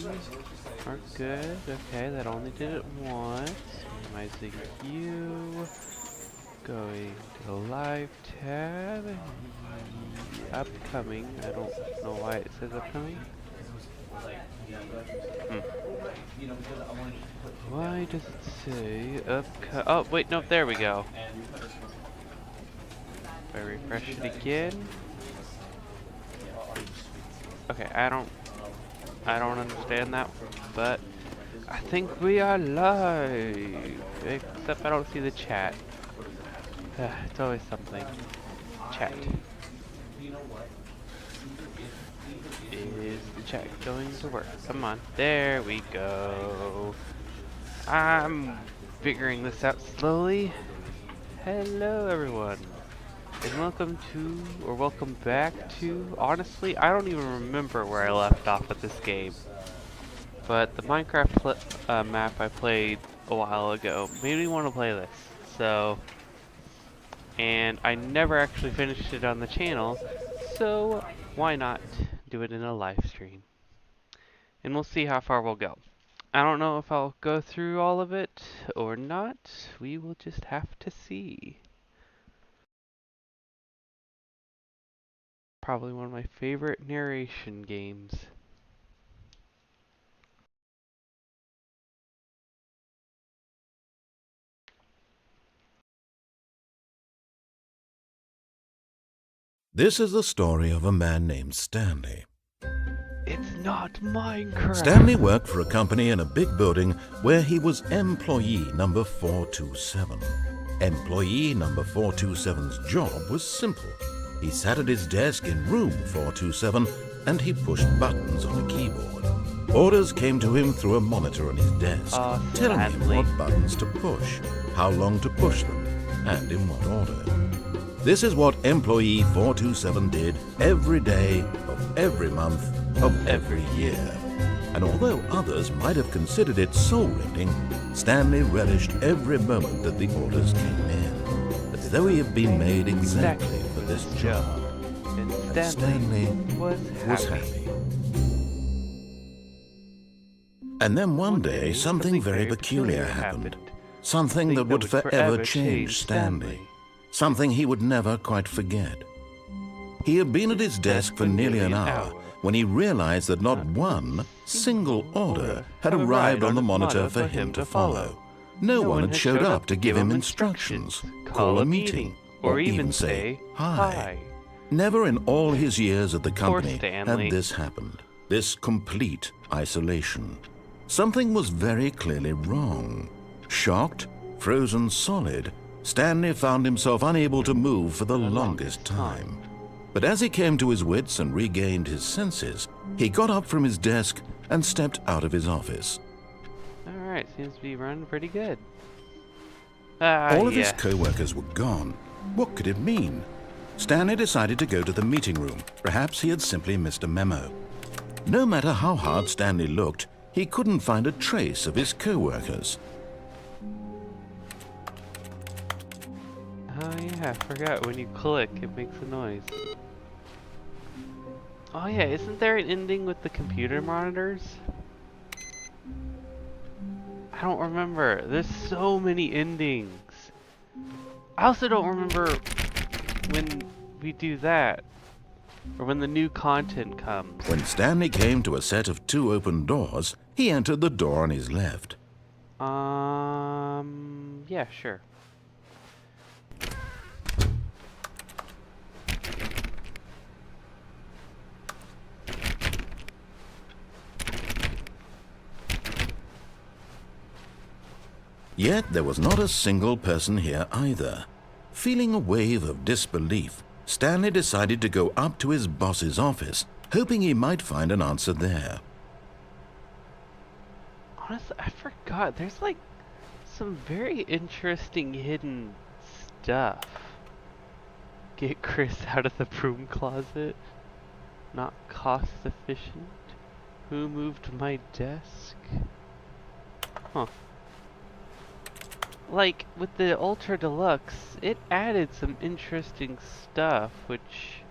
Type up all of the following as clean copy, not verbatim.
are good. Okay, that only did it once. Minimizing you. Going to the live tab. Upcoming. I don't know why it says upcoming. Why does it say oh, wait, no, there we go. If I refresh it again. Okay, I don't understand that, but I think we are live. Except I don't see the chat. It's always something. Chat. Is the chat going to work? Come on. There we go. I'm figuring this out slowly. Hello, everyone. And welcome to, or welcome back to, honestly, I don't even remember where I left off with this game. But the Minecraft map I played a while ago made me want to play this. So, and I never actually finished it on the channel, so why not do it in a live stream? And we'll see how far we'll go. I don't know if I'll go through all of it or not. We will just have to see. Probably one of my favorite narration games. This is the story of a man named Stanley. It's not Minecraft. Stanley worked for a company in a big building where he was employee number 427. Employee number 427's job was simple. He sat at his desk in room 427 and he pushed buttons on a keyboard. Orders came to him through a monitor on his desk, telling him what buttons to push, how long to push them, and in what order. This is what employee 427 did every day of every month of every year. And although others might have considered it soul-rending, Stanley relished every moment that the orders came in, as though he had been made exactly for this job. And Stanley was happy. And then one day, something very peculiar happened. Something that would forever change Stanley. Something he would never quite forget. He had been at his desk for nearly an hour when he realized that not one single order had arrived on the monitor for him to follow. No one had showed up to give him instructions, call a meeting, or even say hi. Never in all his years at the company had this happened, this complete isolation. Something was very clearly wrong. Shocked, frozen solid, Stanley found himself unable to move for the longest time. But as he came to his wits and regained his senses, he got up from his desk and stepped out of his office. Alright, seems to be running pretty good. All of his co-workers were gone. What could it mean? Stanley decided to go to the meeting room. Perhaps he had simply missed a memo. No matter how hard Stanley looked, he couldn't find a trace of his co-workers. Oh yeah, I forgot when you click, it makes a noise. Oh yeah, isn't there an ending with the computer monitors? I don't remember. There's so many endings. I also don't remember when we do that. Or when the new content comes. When Stanley came to a set of 2 open doors, he entered the door on his left. Yeah, sure. Yet there was not a single person here either. Feeling a wave of disbelief, Stanley decided to go up to his boss's office, hoping he might find an answer there. Honestly, I forgot. There's like some very interesting hidden stuff. Get Chris out of the broom closet. Not cost efficient. Who moved my desk? Huh. Like, with the Ultra Deluxe, it added some interesting stuff, which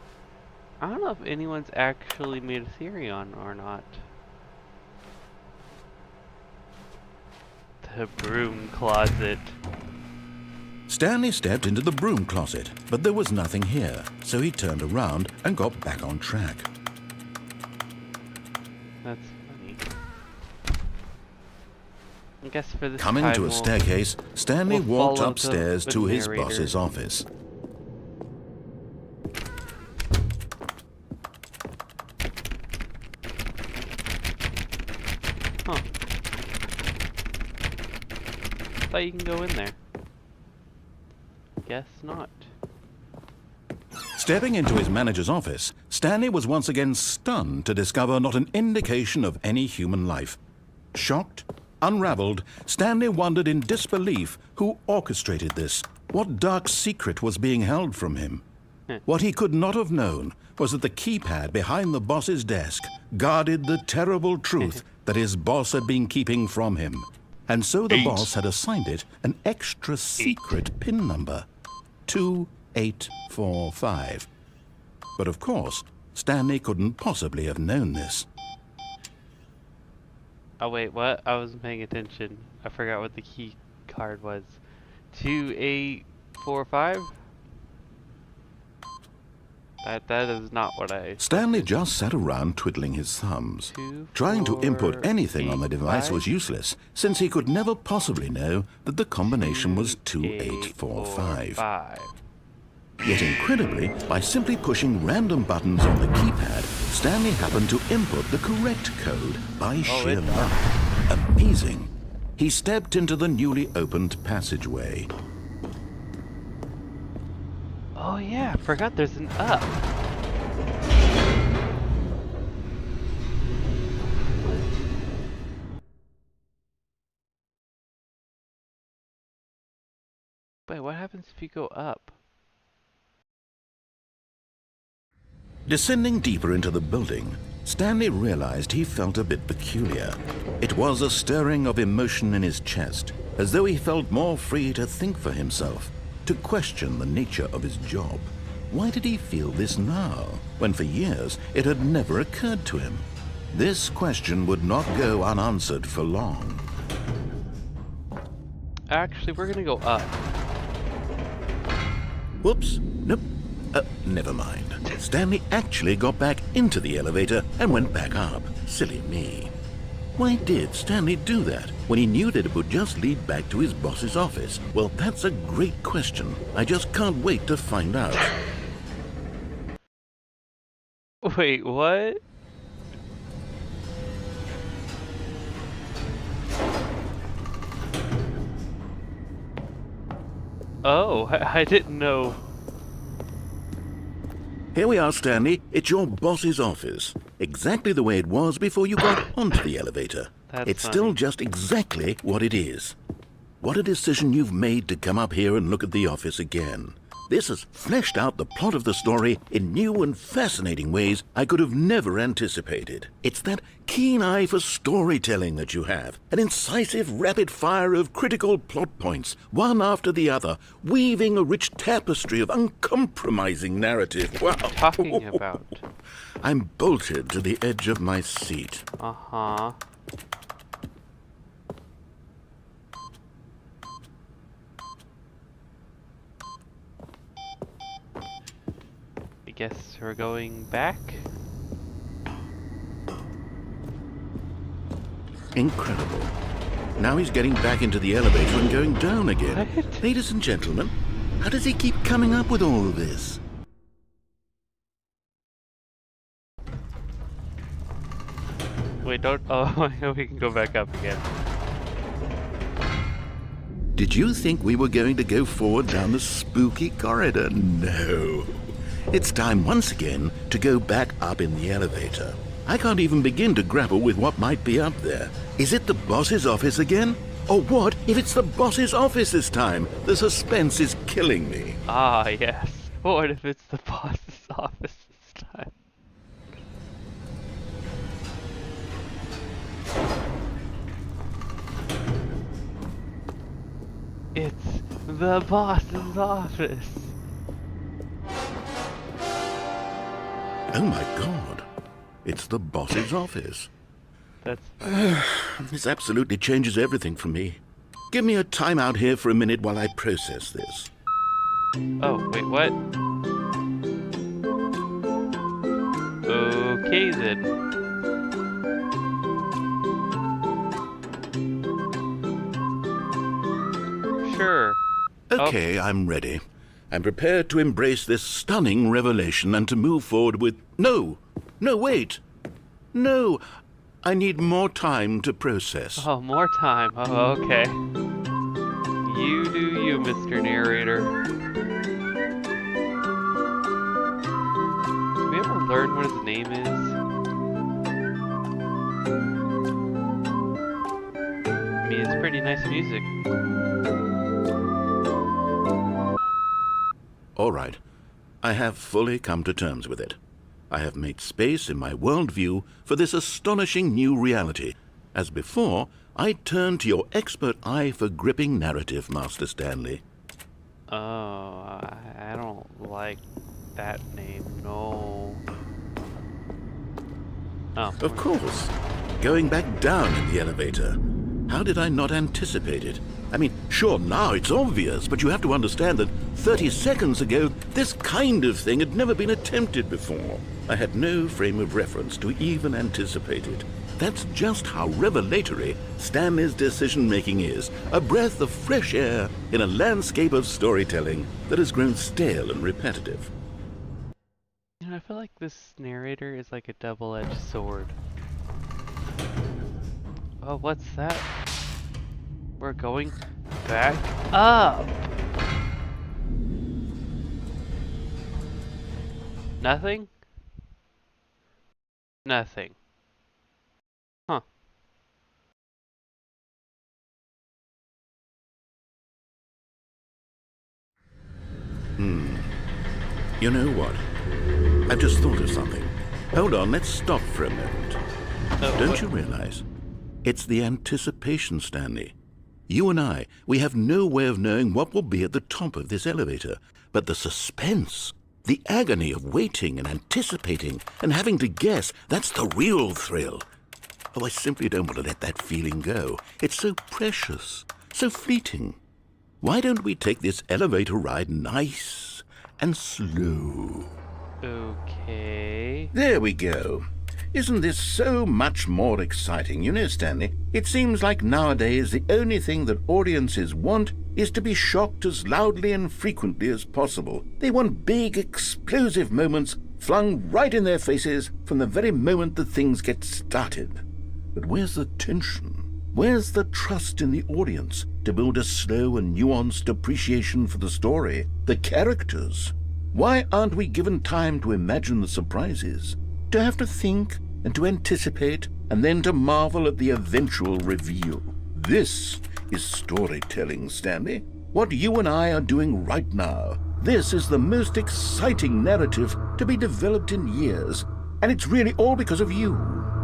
I don't know if anyone's actually made a theory on or not. The broom closet. Stanley stepped into the broom closet, but there was nothing here, so he turned around and got back on track. That's funny. I guess for this Coming time to a staircase, Stanley we'll walked follow upstairs the to his narrator. boss's office. Huh. Thought you can go in there. Guess not. Stepping into his manager's office, Stanley was once again stunned to discover not an indication of any human life. Shocked, unraveled, Stanley wondered in disbelief who orchestrated this, what dark secret was being held from him. What he could not have known was that the keypad behind the boss's desk guarded the terrible truth that his boss had been keeping from him. And so the boss had assigned it an extra secret PIN number, 2845. But of course, Stanley couldn't possibly have known this. Oh wait, what? I wasn't paying attention. I forgot what the key card was. 2845? That is not what I... Stanley just sat around twiddling his thumbs. Trying to input anything on the device was useless, since he could never possibly know that the combination was 2845. Yet incredibly, by simply pushing random buttons on the keypad, Stanley happened to input the correct code by sheer luck. Amazing. He stepped into the newly opened passageway. Oh yeah, I forgot there's an up. Wait, what happens if you go up? Descending deeper into the building, Stanley realized he felt a bit peculiar. It was a stirring of emotion in his chest, as though he felt more free to think for himself, to question the nature of his job. Why did he feel this now, when for years it had never occurred to him? This question would not go unanswered for long. Actually, we're gonna go up. Whoops, nope, never mind. Stanley actually got back into the elevator and went back up. Silly me. Why did Stanley do that when he knew that it would just lead back to his boss's office? Well, that's a great question. I just can't wait to find out. Wait, what? Oh, I didn't know. Here we are, Stanley. It's your boss's office. Exactly the way it was before you got onto the elevator. It's still just exactly what it is. What a decision you've made to come up here and look at the office again. This has fleshed out the plot of the story in new and fascinating ways I could have never anticipated. It's that keen eye for storytelling that you have, an incisive rapid fire of critical plot points, one after the other, weaving a rich tapestry of uncompromising narrative. Wow. What are you talking about? I'm bolted to the edge of my seat. Uh-huh. I guess we're going back? Incredible. Now he's getting back into the elevator and going down again. What? Ladies and gentlemen, how does he keep coming up with all of this? Wait, don't... Oh, we can go back up again. Did you think we were going to go forward down the spooky corridor? No. It's time once again to go back up in the elevator. I can't even begin to grapple with what might be up there. Is it the boss's office again? Or what if it's the boss's office this time? The suspense is killing me. Ah, yes. What if it's the boss's office this time? It's the boss's office. Oh my god. It's the boss's office. That's... This absolutely changes everything for me. give me a time out here for a minute while I process this. Oh, wait, what? Okay then. Sure. Okay, I'm ready. I'm prepared to embrace this stunning revelation and to move forward with... No, wait. No, I need more time to process. Oh, more time. Oh, okay. You do you, Mr. Narrator. Did we ever learn what his name is? I mean, it's pretty nice music. All right. I have fully come to terms with it. I have made space in my worldview for this astonishing new reality. As before, I turn to your expert eye for gripping narrative, Master Stanley. Oh, I don't like that name, no. Oh. Of course. Going back down in the elevator. How did I not anticipate it? I mean, sure, now it's obvious, but you have to understand that 30 seconds ago, this kind of thing had never been attempted before. I had no frame of reference to even anticipate it. That's just how revelatory Stanley's decision-making is. A breath of fresh air in a landscape of storytelling that has grown stale and repetitive. You know, I feel like this narrator is like a double-edged sword. Oh, what's that? We're going back up. Nothing? Nothing. Huh. You know what? I've just thought of something. Hold on, let's stop for a moment. Don't you realize? It's the anticipation, Stanley. You and I, we have no way of knowing what will be at the top of this elevator. But the suspense, the agony of waiting and anticipating and having to guess, that's the real thrill. Oh, I simply don't want to let that feeling go. It's so precious, so fleeting. Why don't we take this elevator ride nice and slow? Okay. There we go. Isn't this so much more exciting? You know, Stanley, it seems like nowadays the only thing that audiences want is to be shocked as loudly and frequently as possible. They want big, explosive moments flung right in their faces from the very moment that things get started. But where's the tension? Where's the trust in the audience to build a slow and nuanced appreciation for the story, the characters? Why aren't we given time to imagine the surprises, to have to think and to anticipate, and then to marvel at the eventual reveal? This is storytelling, Stanley. What you and I are doing right now. This is the most exciting narrative to be developed in years, and it's really all because of you.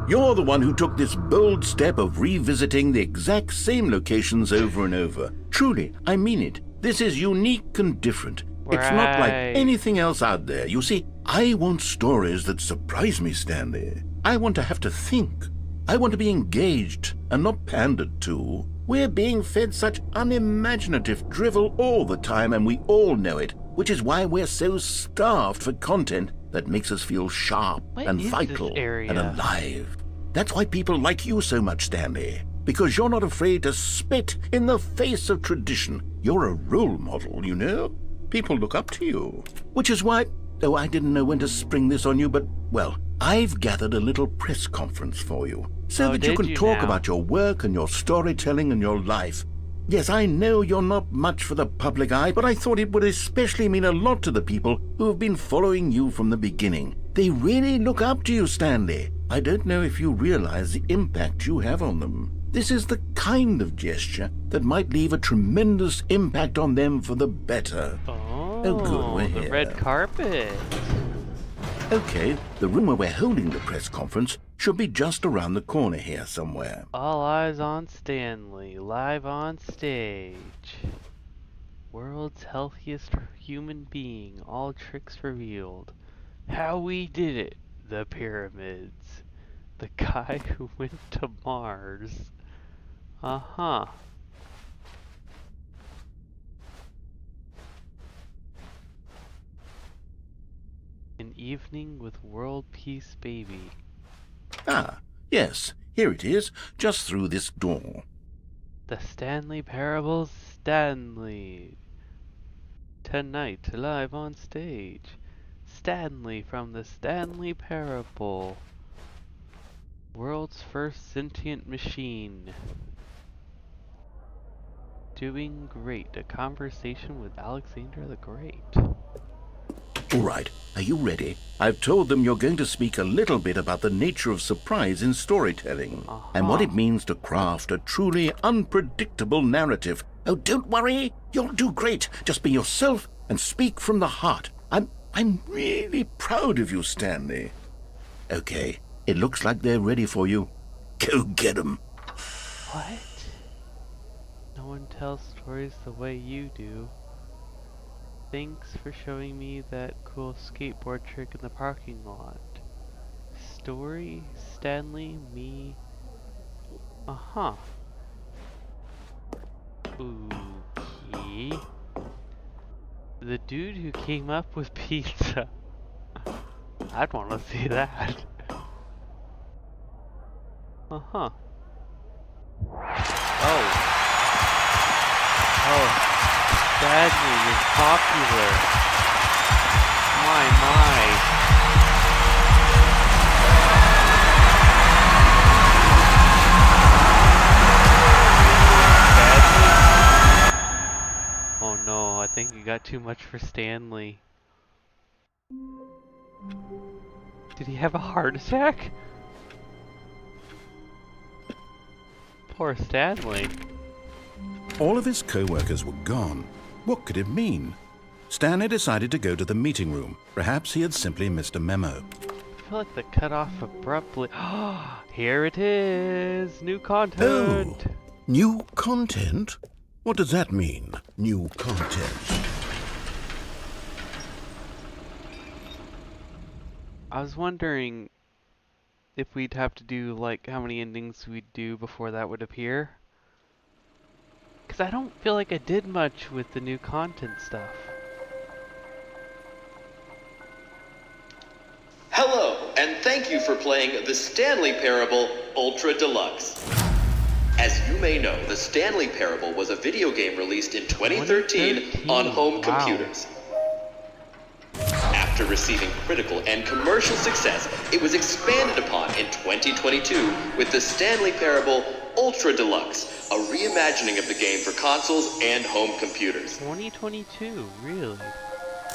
You're the one who took this bold step of revisiting the exact same locations over and over. Truly, I mean it. This is unique and different. It's not like anything else out there. You see, I want stories that surprise me, Stanley. I want to have to think. I want to be engaged and not pandered to. We're being fed such unimaginative drivel all the time, and we all know it, which is why we're so starved for content that makes us feel sharp and vital and alive. That's why people like you so much, Stanley, because you're not afraid to spit in the face of tradition. You're a role model, you know? People look up to you, which is why... Oh, I didn't know when to spring this on you, but, well, I've gathered a little press conference for you, so that you can talk about your work and your storytelling and your life. Yes, I know you're not much for the public eye, but I thought it would especially mean a lot to the people who have been following you from the beginning. They really look up to you, Stanley. I don't know if you realize the impact you have on them. This is the kind of gesture that might leave a tremendous impact on them for the better. Oh, good, we're here. The red carpet. Okay, the room where we're holding the press conference should be just around the corner here somewhere. All eyes on Stanley, live on stage. World's healthiest human being, all tricks revealed. How we did it, the pyramids. The guy who went to Mars. Uh-huh. An evening with world peace, baby. Ah, yes, here it is, just through this door. The Stanley Parables, Stanley. Tonight, live on stage. Stanley from the Stanley Parable. World's first sentient machine. Doing great. A conversation with Alexander the Great. All right, are you ready? I've told them you're going to speak a little bit about the nature of surprise in storytelling and what it means to craft a truly unpredictable narrative. Oh, don't worry, you'll do great. Just be yourself and speak from the heart. I'm really proud of you, Stanley. Okay, it looks like they're ready for you. Go get 'em. What? No one tells stories the way you do. Thanks for showing me that cool skateboard trick in the parking lot. Story? Stanley? Me? Uh-huh. Okay. The dude who came up with pizza. I'd want to see that. Uh-huh. Oh, Stanley, you're popular. My. Oh no, I think you got too much for Stanley. Did he have a heart attack? Poor Stanley. All of his co-workers were gone. What could it mean? Stanley decided to go to the meeting room. Perhaps he had simply missed a memo. I feel like they cut off abruptly. Here it is! New content! Oh, new content? What does that mean, new content? I was wondering if we'd have to do, like, how many endings we'd do before that would appear. Because I don't feel like I did much with the new content stuff. Hello, and thank you for playing the Stanley Parable Ultra Deluxe. As you may know, the Stanley Parable was a video game released in 2013 on home computers. After receiving critical and commercial success, it was expanded upon in 2022 with the Stanley Parable Ultra Deluxe, a reimagining of the game for consoles and home computers. 2022, really?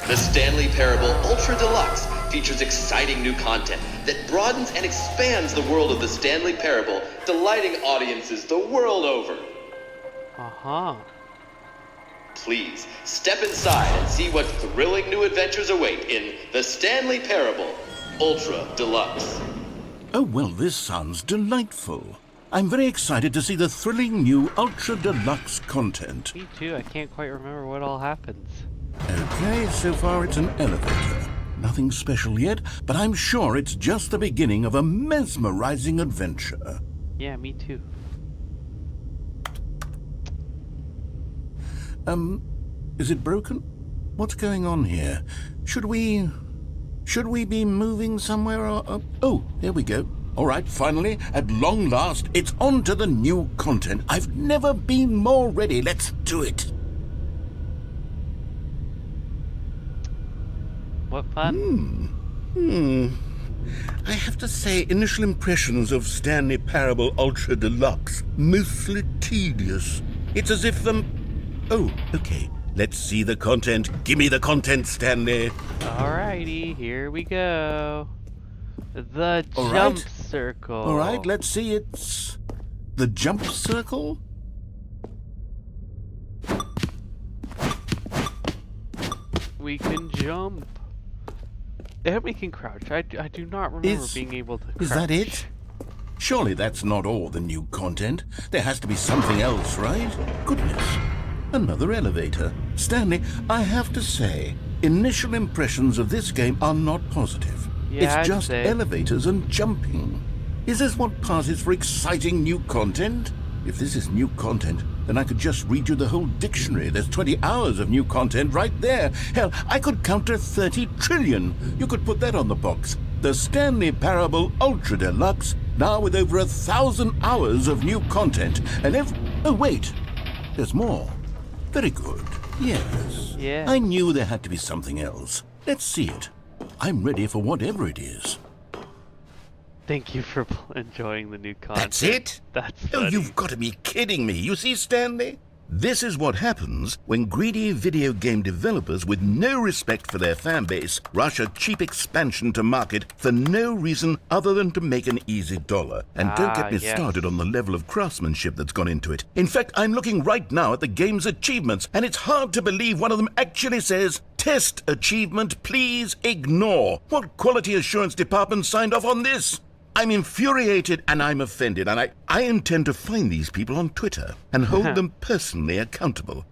The Stanley Parable Ultra Deluxe features exciting new content that broadens and expands the world of the Stanley Parable, delighting audiences the world over. Uh-huh. Please, step inside and see what thrilling new adventures await in the Stanley Parable Ultra Deluxe. Oh, well, this sounds delightful. I'm very excited to see the thrilling new Ultra Deluxe content. Me too, I can't quite remember what all happens. Okay, so far it's an elevator. Nothing special yet, but I'm sure it's just the beginning of a mesmerizing adventure. Yeah, me too. Is it broken? What's going on here? Should we be moving somewhere or... Oh, here we go. All right, finally, at long last, it's on to the new content. I've never been more ready. Let's do it. What fun? I have to say, initial impressions of Stanley Parable Ultra Deluxe, mostly tedious. It's as if Oh, okay. Let's see the content. Give me the content, Stanley. Alrighty, here we go. The jump circle. All right, let's see. It's the jump circle. We can jump. And we can crouch. I do not remember being able to crouch. Is that it? Surely that's not all the new content. There has to be something else, right? Goodness. Another elevator. Stanley, I have to say, initial impressions of this game are not positive. Yeah, it's just say. elevators and jumping. Is this what passes for exciting new content? If this is new content, then I could just read you the whole dictionary. There's 20 hours of new content right there. Hell, I could count to 30 trillion. You could put that on the box. The Stanley Parable Ultra Deluxe, now with over 1,000 hours of new content. And oh wait, there's more. Very good. Yes. Yeah. I knew there had to be something else. Let's see it. I'm ready for whatever it is. Thank you for enjoying the new content. That's it? That's Oh, funny. you've got to be kidding me. You see, Stanley? This is what happens when greedy video game developers with no respect for their fan base rush a cheap expansion to market for no reason other than to make an easy dollar. And don't get me started on the level of craftsmanship that's gone into it. In fact, I'm looking right now at the game's achievements, and it's hard to believe one of them actually says, "Test achievement, please ignore." What quality assurance department signed off on this? I'm infuriated and I'm offended, and I intend to find these people on Twitter and hold them personally accountable.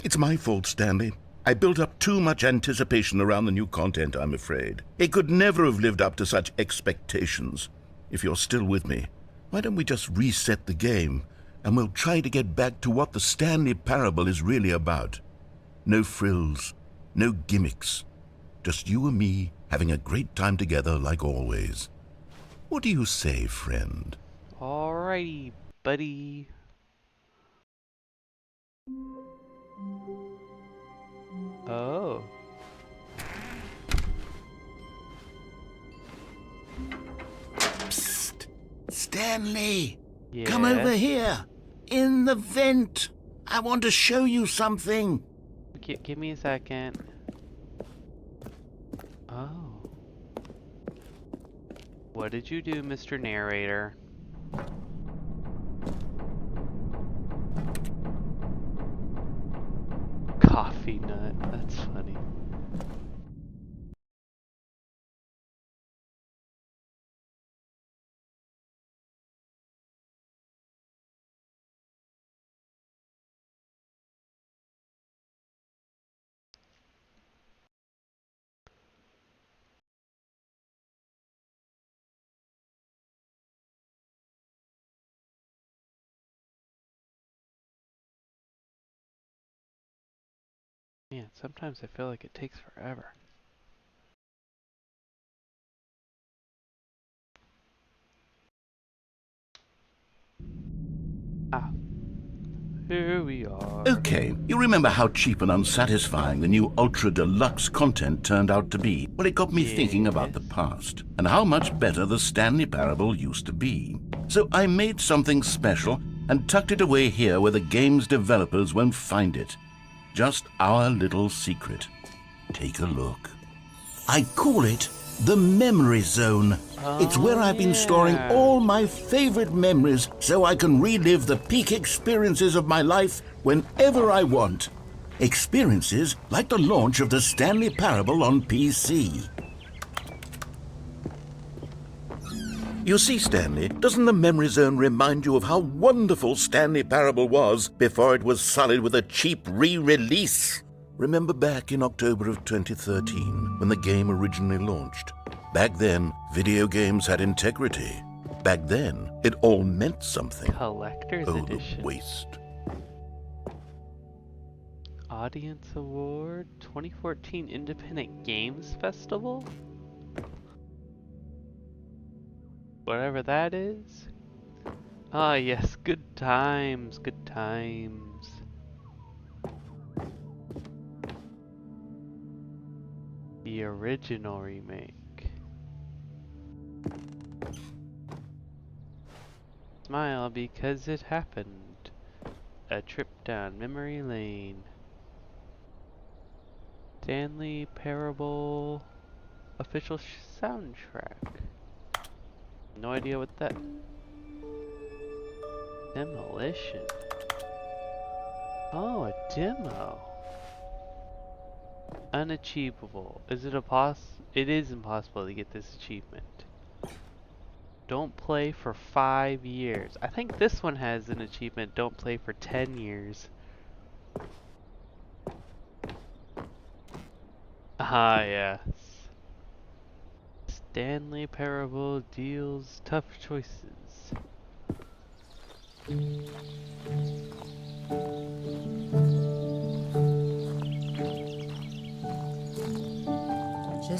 It's my fault, Stanley. I built up too much anticipation around the new content, I'm afraid. It could never have lived up to such expectations. If you're still with me, why don't we just reset the game and we'll try to get back to what the Stanley Parable is really about. No frills, no gimmicks. Just you and me having a great time together like always. What do you say, friend? Alrighty, buddy. Oh. Psst! Stanley! Yeah. Come over here! In the vent! I want to show you something! Give me a second. Oh. What did you do, Mr. Narrator? Coffee nut. That's funny. Man, sometimes I feel like it takes forever. Ah. Here we are. Okay, you remember how cheap and unsatisfying the new Ultra Deluxe content turned out to be? Well, it got me thinking about the past and how much better the Stanley Parable used to be. So I made something special and tucked it away here where the game's developers won't find it. Just our little secret. Take a look. I call it the Memory Zone. It's where I've been storing all my favorite memories so I can relive the peak experiences of my life whenever I want. Experiences like the launch of the Stanley Parable on PC. You see, Stanley, doesn't the Memory Zone remind you of how wonderful Stanley Parable was before it was sullied with a cheap re-release? Remember back in October of 2013 when the game originally launched? Back then, video games had integrity. Back then, it all meant something. Collector's Oh, Edition. the waste. Audience Award 2014 Independent Games Festival? Whatever that is. Ah, yes, good times, good times. The original remake. Smile because it happened. A trip down memory lane. Stanley Parable official soundtrack. No idea what that. Demolition. Oh, a demo. Unachievable. Is it It is impossible to get this achievement. Don't play for 5 years. I think this one has an achievement. Don't play for 10 years. Ah, yes. Stanley Parable deals tough choices.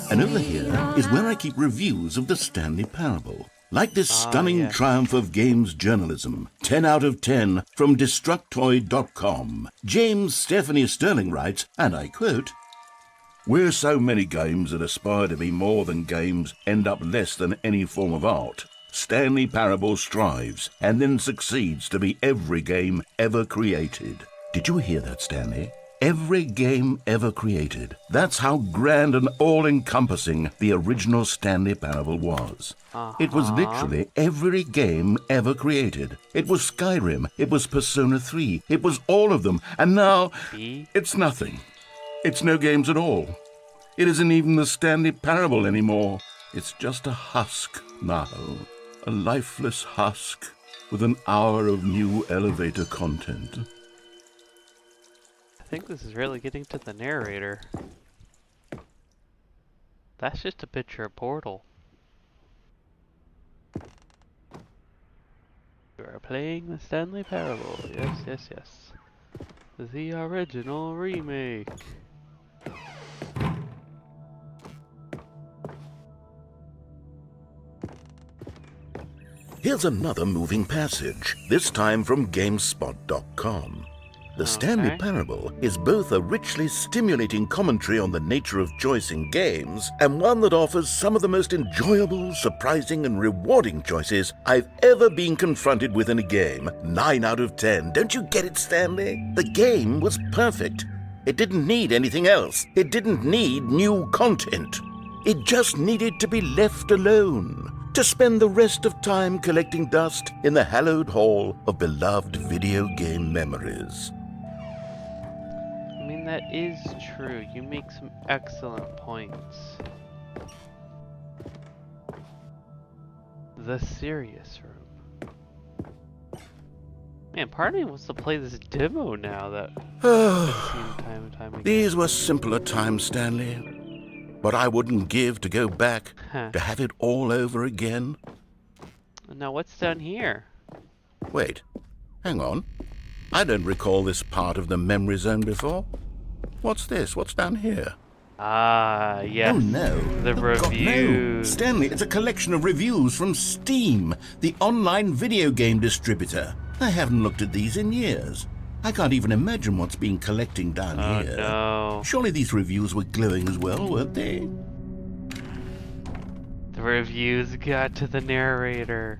And over here is where I keep reviews of the Stanley Parable. Like this stunning triumph of games journalism, 10 out of 10 from Destructoid.com. James Stephanie Sterling writes, and I quote, "Where so many games that aspire to be more than games end up less than any form of art, Stanley Parable strives and then succeeds to be every game ever created." Did you hear that, Stanley? Every game ever created. That's how grand and all-encompassing the original Stanley Parable was. It was literally every game ever created. It was Skyrim. It was Persona 3. It was all of them. And now, it's nothing. It's no games at all. It isn't even the Stanley Parable anymore. It's just a husk now. A lifeless husk with an hour of new elevator content. I think this is really getting to the narrator. That's just a picture of Portal. You are playing the Stanley Parable. Yes, yes, yes. The original remake. Here's another moving passage, this time from GameSpot.com. The Stanley Parable is both a richly stimulating commentary on the nature of choice in games and one that offers some of the most enjoyable, surprising, and rewarding choices I've ever been confronted with in a game. 9 out of 10. Don't you get it, Stanley? The game was perfect. It didn't need anything else. It didn't need new content. It just needed to be left alone, to spend the rest of time collecting dust in the hallowed hall of beloved video game memories. I mean, that is true. You make some excellent points. The serious room. Man, part of me wants to play this demo now that I've seen time and time again. These were simpler times, Stanley. But I wouldn't give to go back to have it all over again. Now what's down here? Wait, hang on. I don't recall this part of the memory zone before. What's this? What's down here? Ah, yes. Oh, no. The reviews. God, no. Stanley, it's a collection of reviews from Steam, the online video game distributor. I haven't looked at these in years. I can't even imagine what's been collecting down here. No. Surely these reviews were glowing as well, weren't they? The reviews got to the narrator.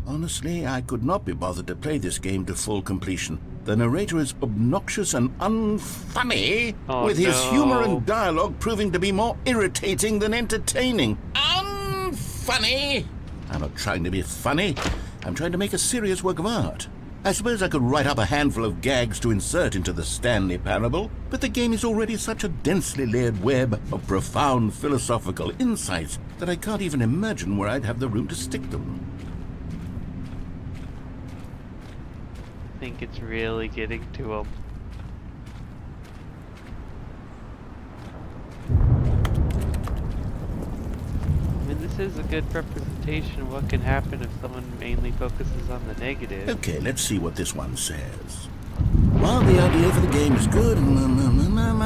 Honestly, I could not be bothered to play this game to full completion. The narrator is obnoxious and unfunny, with his humor and dialogue proving to be more irritating than entertaining. Unfunny! I'm not trying to be funny. I'm trying to make a serious work of art. I suppose I could write up a handful of gags to insert into the Stanley Parable, but the game is already such a densely layered web of profound philosophical insights that I can't even imagine where I'd have the room to stick them. I think it's really getting to him. I mean, this is a good representation of what can happen if someone mainly focuses on the negative. Okay, let's see what this one says. While the idea for the game is good,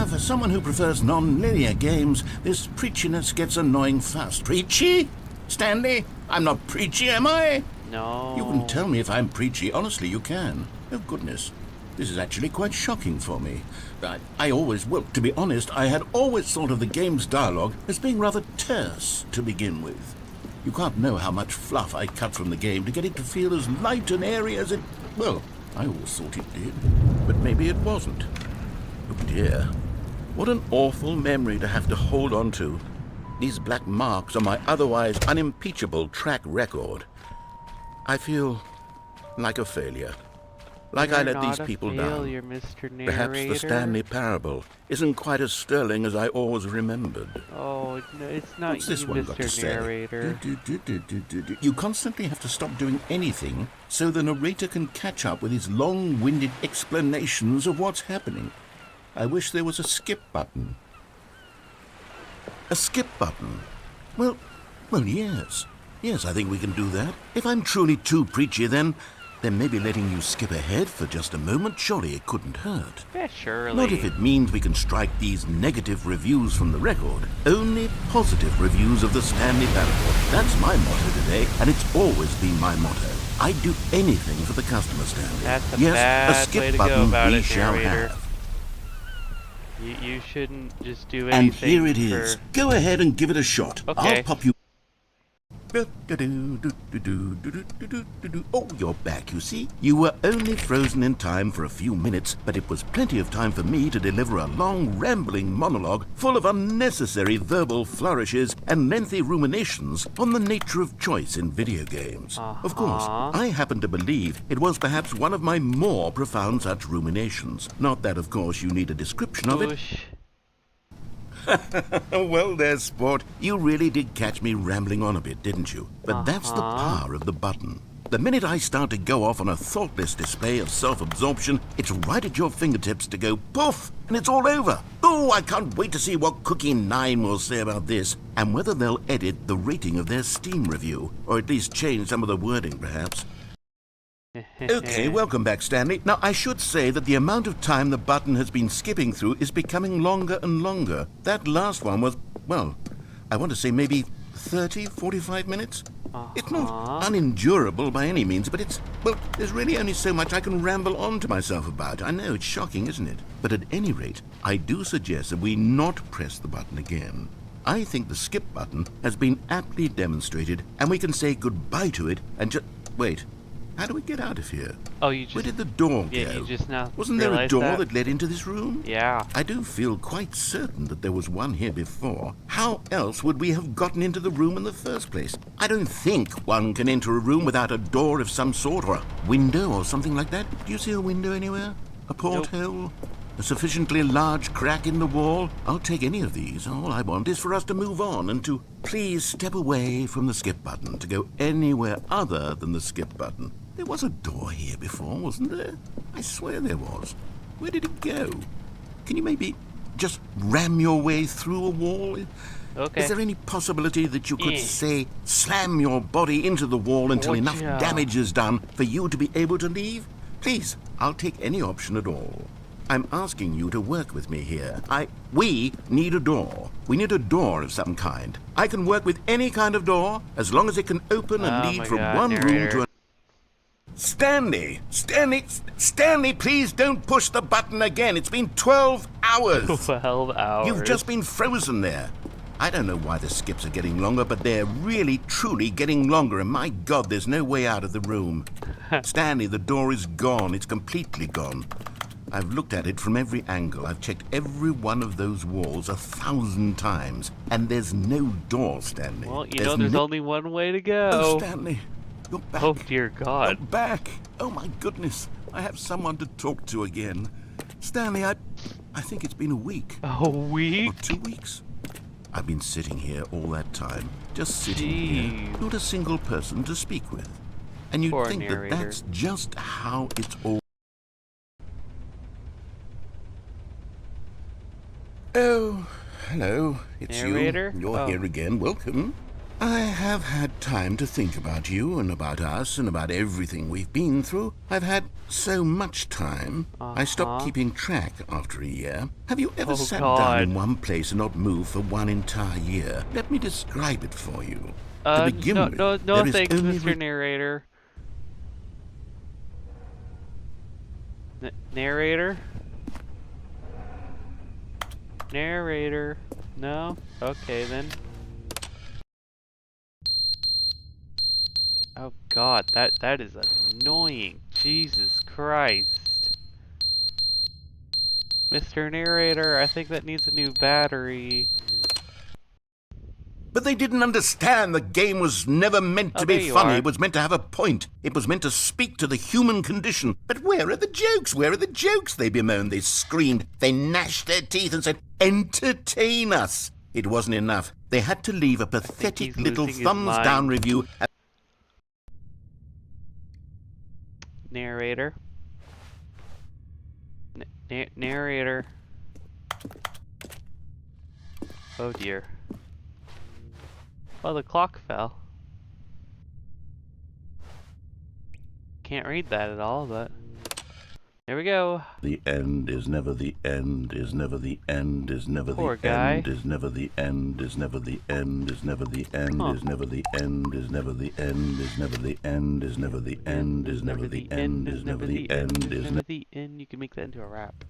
for someone who prefers non-linear games, this preachiness gets annoying fast. Preachy? Stanley? I'm not preachy, am I? No. You can tell me if I'm preachy. Honestly, you can. Oh, goodness. This is actually quite shocking for me. To be honest, I had always thought of the game's dialogue as being rather terse to begin with. You can't know how much fluff I cut from the game to get it to feel as light and airy as it... Well, I always thought it did. But maybe it wasn't. Oh, dear. What an awful memory to have to hold on to. These black marks on my otherwise unimpeachable track record. I feel like a failure. Like I let these people down. Mr. Perhaps the Stanley Parable isn't quite as sterling as I always remembered. Oh, no, it's not. What's this you, one got to Mr. say? Narrator. You constantly have to stop doing anything so the narrator can catch up with his long-winded explanations of what's happening. I wish there was a skip button. A skip button? Well, yes. Yes, I think we can do that. If I'm truly too preachy, then then maybe letting you skip ahead for just a moment, surely it couldn't hurt. Yeah, surely. Not if it means we can strike these negative reviews from the record. Only positive reviews of the Stanley Parable. That's my motto today, and it's always been my motto. I'd do anything for the customer, Stanley. That's a yes, bad a skip way to button go about we it, shall narrator. have. You shouldn't just do And anything. here it is. Go ahead and give it a shot. Okay. I'll pop you. Oh, you're back, you see. You were only frozen in time for a few minutes, but it was plenty of time for me to deliver a long, rambling monologue full of unnecessary verbal flourishes and lengthy ruminations on the nature of choice in video games. Of course, I happen to believe it was perhaps one of my more profound such ruminations. Not that, of course, you need a description of it. Well there, sport. You really did catch me rambling on a bit, didn't you? But that's the power of the button. The minute I start to go off on a thoughtless display of self-absorption, it's right at your fingertips to go poof, and it's all over. Oh, I can't wait to see what Cookie 9 will say about this, and whether they'll edit the rating of their Steam review, or at least change some of the wording, perhaps. Okay, welcome back, Stanley. Now, I should say that the amount of time the button has been skipping through is becoming longer and longer. That last one was, well, I want to say maybe 30, 45 minutes? It's not unendurable by any means, but it's, well, there's really only so much I can ramble on to myself about. I know, it's shocking, isn't it? But at any rate, I do suggest that we not press the button again. I think the skip button has been aptly demonstrated, and we can say goodbye to it and just... Wait. How do we get out of here? Oh, you just... Where did the door go? Yeah, you just now Wasn't there a door that? that led into this room? Yeah. I do feel quite certain that there was one here before. How else would we have gotten into the room in the first place? I don't think one can enter a room without a door of some sort, or a window or something like that. Do you see a window anywhere? A porthole? A sufficiently large crack in the wall? I'll take any of these. All I want is for us to move on and to please step away from the skip button, to go anywhere other than the skip button. There was a door here before, wasn't there? I swear there was. Where did it go? Can you maybe just ram your way through a wall? Okay. Is there any possibility that you could, say, slam your body into the wall until enough damage is done for you to be able to leave? Please, I'll take any option at all. I'm asking you to work with me here. We need a door. We need a door of some kind. I can work with any kind of door, as long as it can open and lead from one room to another. Stanley, please don't push the button again. It's been 12 hours. 12 hours. You've just been frozen there. I don't know why the skips are getting longer, but they're really, truly getting longer, and my God, there's no way out of the room. Stanley, the door is gone. It's completely gone. I've looked at it from every angle. I've checked every one of those walls 1,000 times, and there's no door, Stanley. Well, you know there's only one way to go. Oh, Stanley, you're back. Oh, dear God. You're back. Oh, my goodness. I have someone to talk to again. Stanley, I think it's been a week. A week? Or 2 weeks. I've been sitting here all that time, just sitting here, not a single person to speak with. And you'd think that that's just how it's all. Oh, hello, it's Narrator? you. You're here again, welcome. I have had time to think about you and about us and about everything we've been through. I've had so much time. I stopped keeping track after a year. Have you ever sat down in one place and not moved for one entire year? Let me describe it for you. To begin with, no thanks, only Mr. Narrator. Narrator? Narrator. No? Okay, then. Oh God, that is annoying. Jesus Christ. Mr. Narrator, I think that needs a new battery. But they didn't understand the game was never meant to be funny. It was meant to have a point. It was meant to speak to the human condition. But where are the jokes? Where are the jokes? They bemoaned, they screamed, they gnashed their teeth and said, entertain us. It wasn't enough. They had to leave a pathetic little thumbs-down review. Narrator. Narrator. Oh dear. Well, the clock fell. can't read that at all, but here we go. The end is never the end, is never the end, is never Poor the guy. end, is never the end, is never the end, is never the end, is never the end, is never the end, is never the end, is never the end, is never the end, is never the end, is never the end. You can make that into a rap.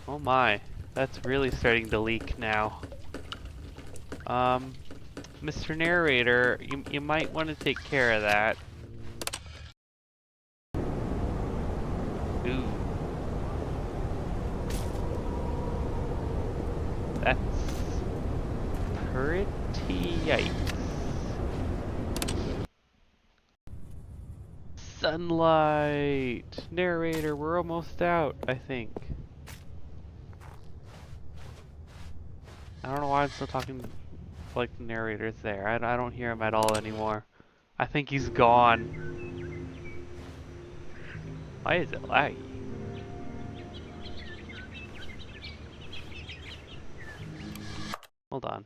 Oh my, that's really starting to leak now. Mr. Narrator, you might want to take care of that. Ooh. That's pretty yikes. Sunlight! Narrator, we're almost out, I think. I don't know why I'm still talking like the narrator's there. I don't hear him at all anymore. I think he's gone. Why is it laggy? Hold on.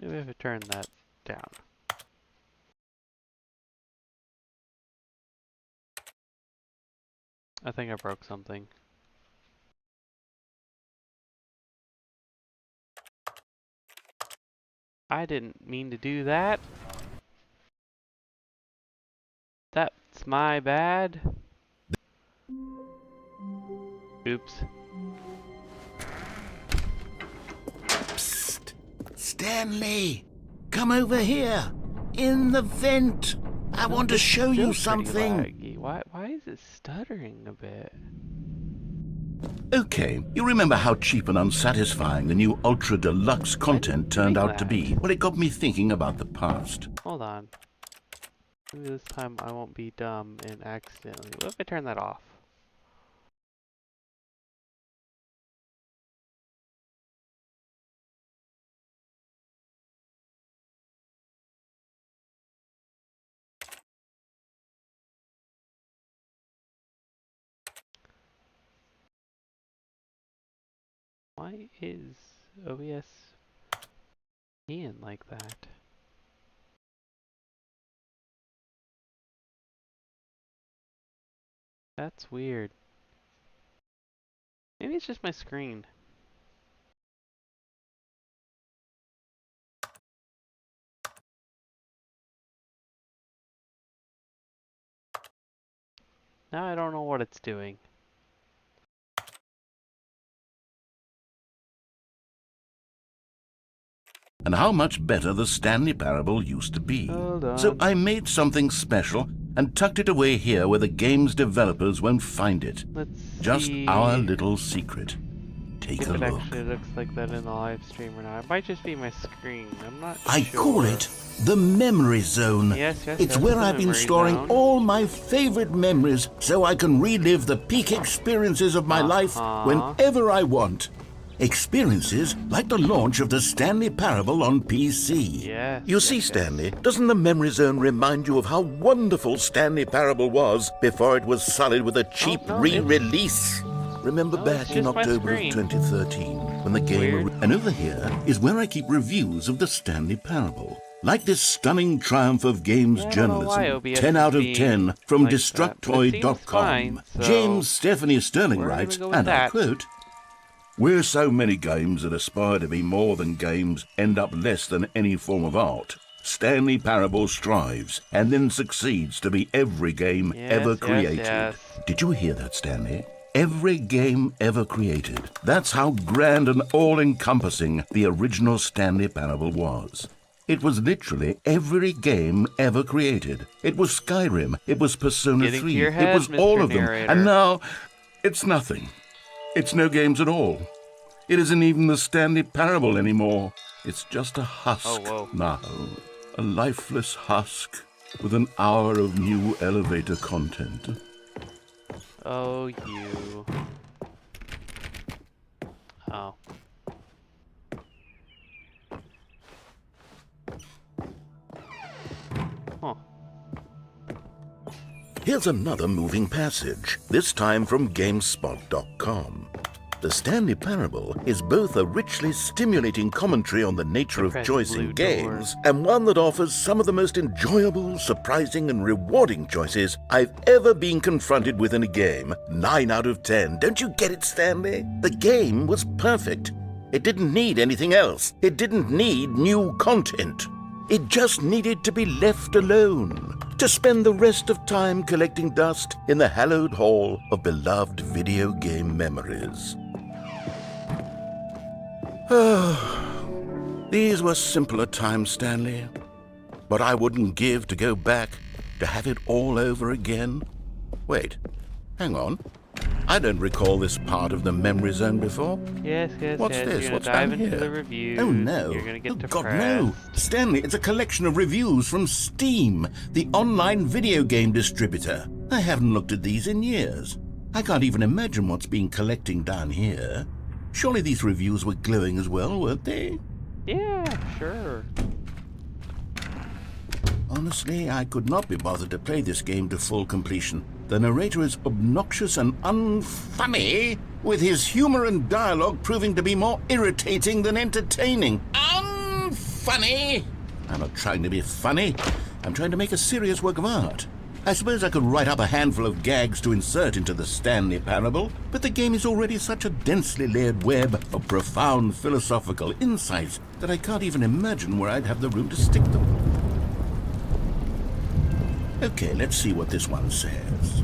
Maybe if I turn that down. I think I broke something. I didn't mean to do that. That's my bad. Oops. Psst! Stanley! Come over here! In the vent! I want to show you something! Laggy. Why is it stuttering a bit? Okay, you remember how cheap and unsatisfying the new Ultra Deluxe content turned out to be? Well, it got me thinking about the past. Hold on. Maybe this time I won't be dumb and accidentally. What if I turn that off? Why is OBS being like that? That's weird. Maybe it's just my screen. Now I don't know what it's doing. And how much better the Stanley Parable used to be. Hold on. So I made something special and tucked it away here where the game's developers won't find it. Let's Just see our little secret. Take if a it look. actually looks like that in the live stream or not. It might just be my screen. I'm not I sure. call it the memory zone. Yes, It's that's where the I've been memory storing zone. all my favorite memories so I can relive the peak experiences of my life whenever I want. Experiences like the launch of the Stanley Parable on PC. Yes, You see, Stanley, doesn't the memory zone remind you of how wonderful Stanley Parable was before it was sullied with a cheap no, re-release? Remember No, back it's in just my October of screen. 2013 when the game... Weird. And over here is where I keep reviews of the Stanley Parable. Like this stunning triumph of games Yeah, I don't know why journalism, OBS 10 out of is 10 being from like that, but it seems Destructoid.com. fine, so James Stephanie Sterling we're gonna writes, go with and I that. quote, "Where so many games that aspire to be more than games end up less than any form of art, Stanley Parable strives and then succeeds to be every game ever created." Yes. Did you hear that, Stanley? Every game ever created. That's how grand and all-encompassing the original Stanley Parable was. It was literally every game ever created. It was Skyrim. It was Persona Getting to 3. your head, It was all Mr. of them. Narrator. And now, it's nothing. It's no games at all. It isn't even the Stanley Parable anymore. It's just a husk Oh, whoa. now. A lifeless husk with an hour of new elevator content. Oh, you. Oh. Huh. Here's another moving passage, this time from GameSpot.com. The Stanley Parable is both a richly stimulating commentary on the nature of choice in games and one that offers some of the most enjoyable, surprising, and rewarding choices I've ever been confronted with in a game. 9 out of 10. Don't you get it, Stanley? The game was perfect. It didn't need anything else. It didn't need new content. It just needed to be left alone, to spend the rest of time collecting dust in the hallowed hall of beloved video game memories. These were simpler times, Stanley, but I wouldn't give to go back to have it all over again. Wait, hang on. I don't recall this part of the memory zone before. Yes, What's yes. this? You're What's gonna dive down into here? the reviews. Oh no! You're gonna get Oh depressed. God, no! Stanley, it's a collection of reviews from Steam, the online video game distributor. I haven't looked at these in years. I can't even imagine what's been collecting down here. Surely these reviews were glowing as well, weren't they? Yeah, sure. Honestly, I could not be bothered to play this game to full completion. The narrator is obnoxious and unfunny, with his humor and dialogue proving to be more irritating than entertaining. Unfunny! I'm not trying to be funny. I'm trying to make a serious work of art. I suppose I could write up a handful of gags to insert into the Stanley Parable, but the game is already such a densely layered web of profound philosophical insights that I can't even imagine where I'd have the room to stick them. Okay, let's see what this one says.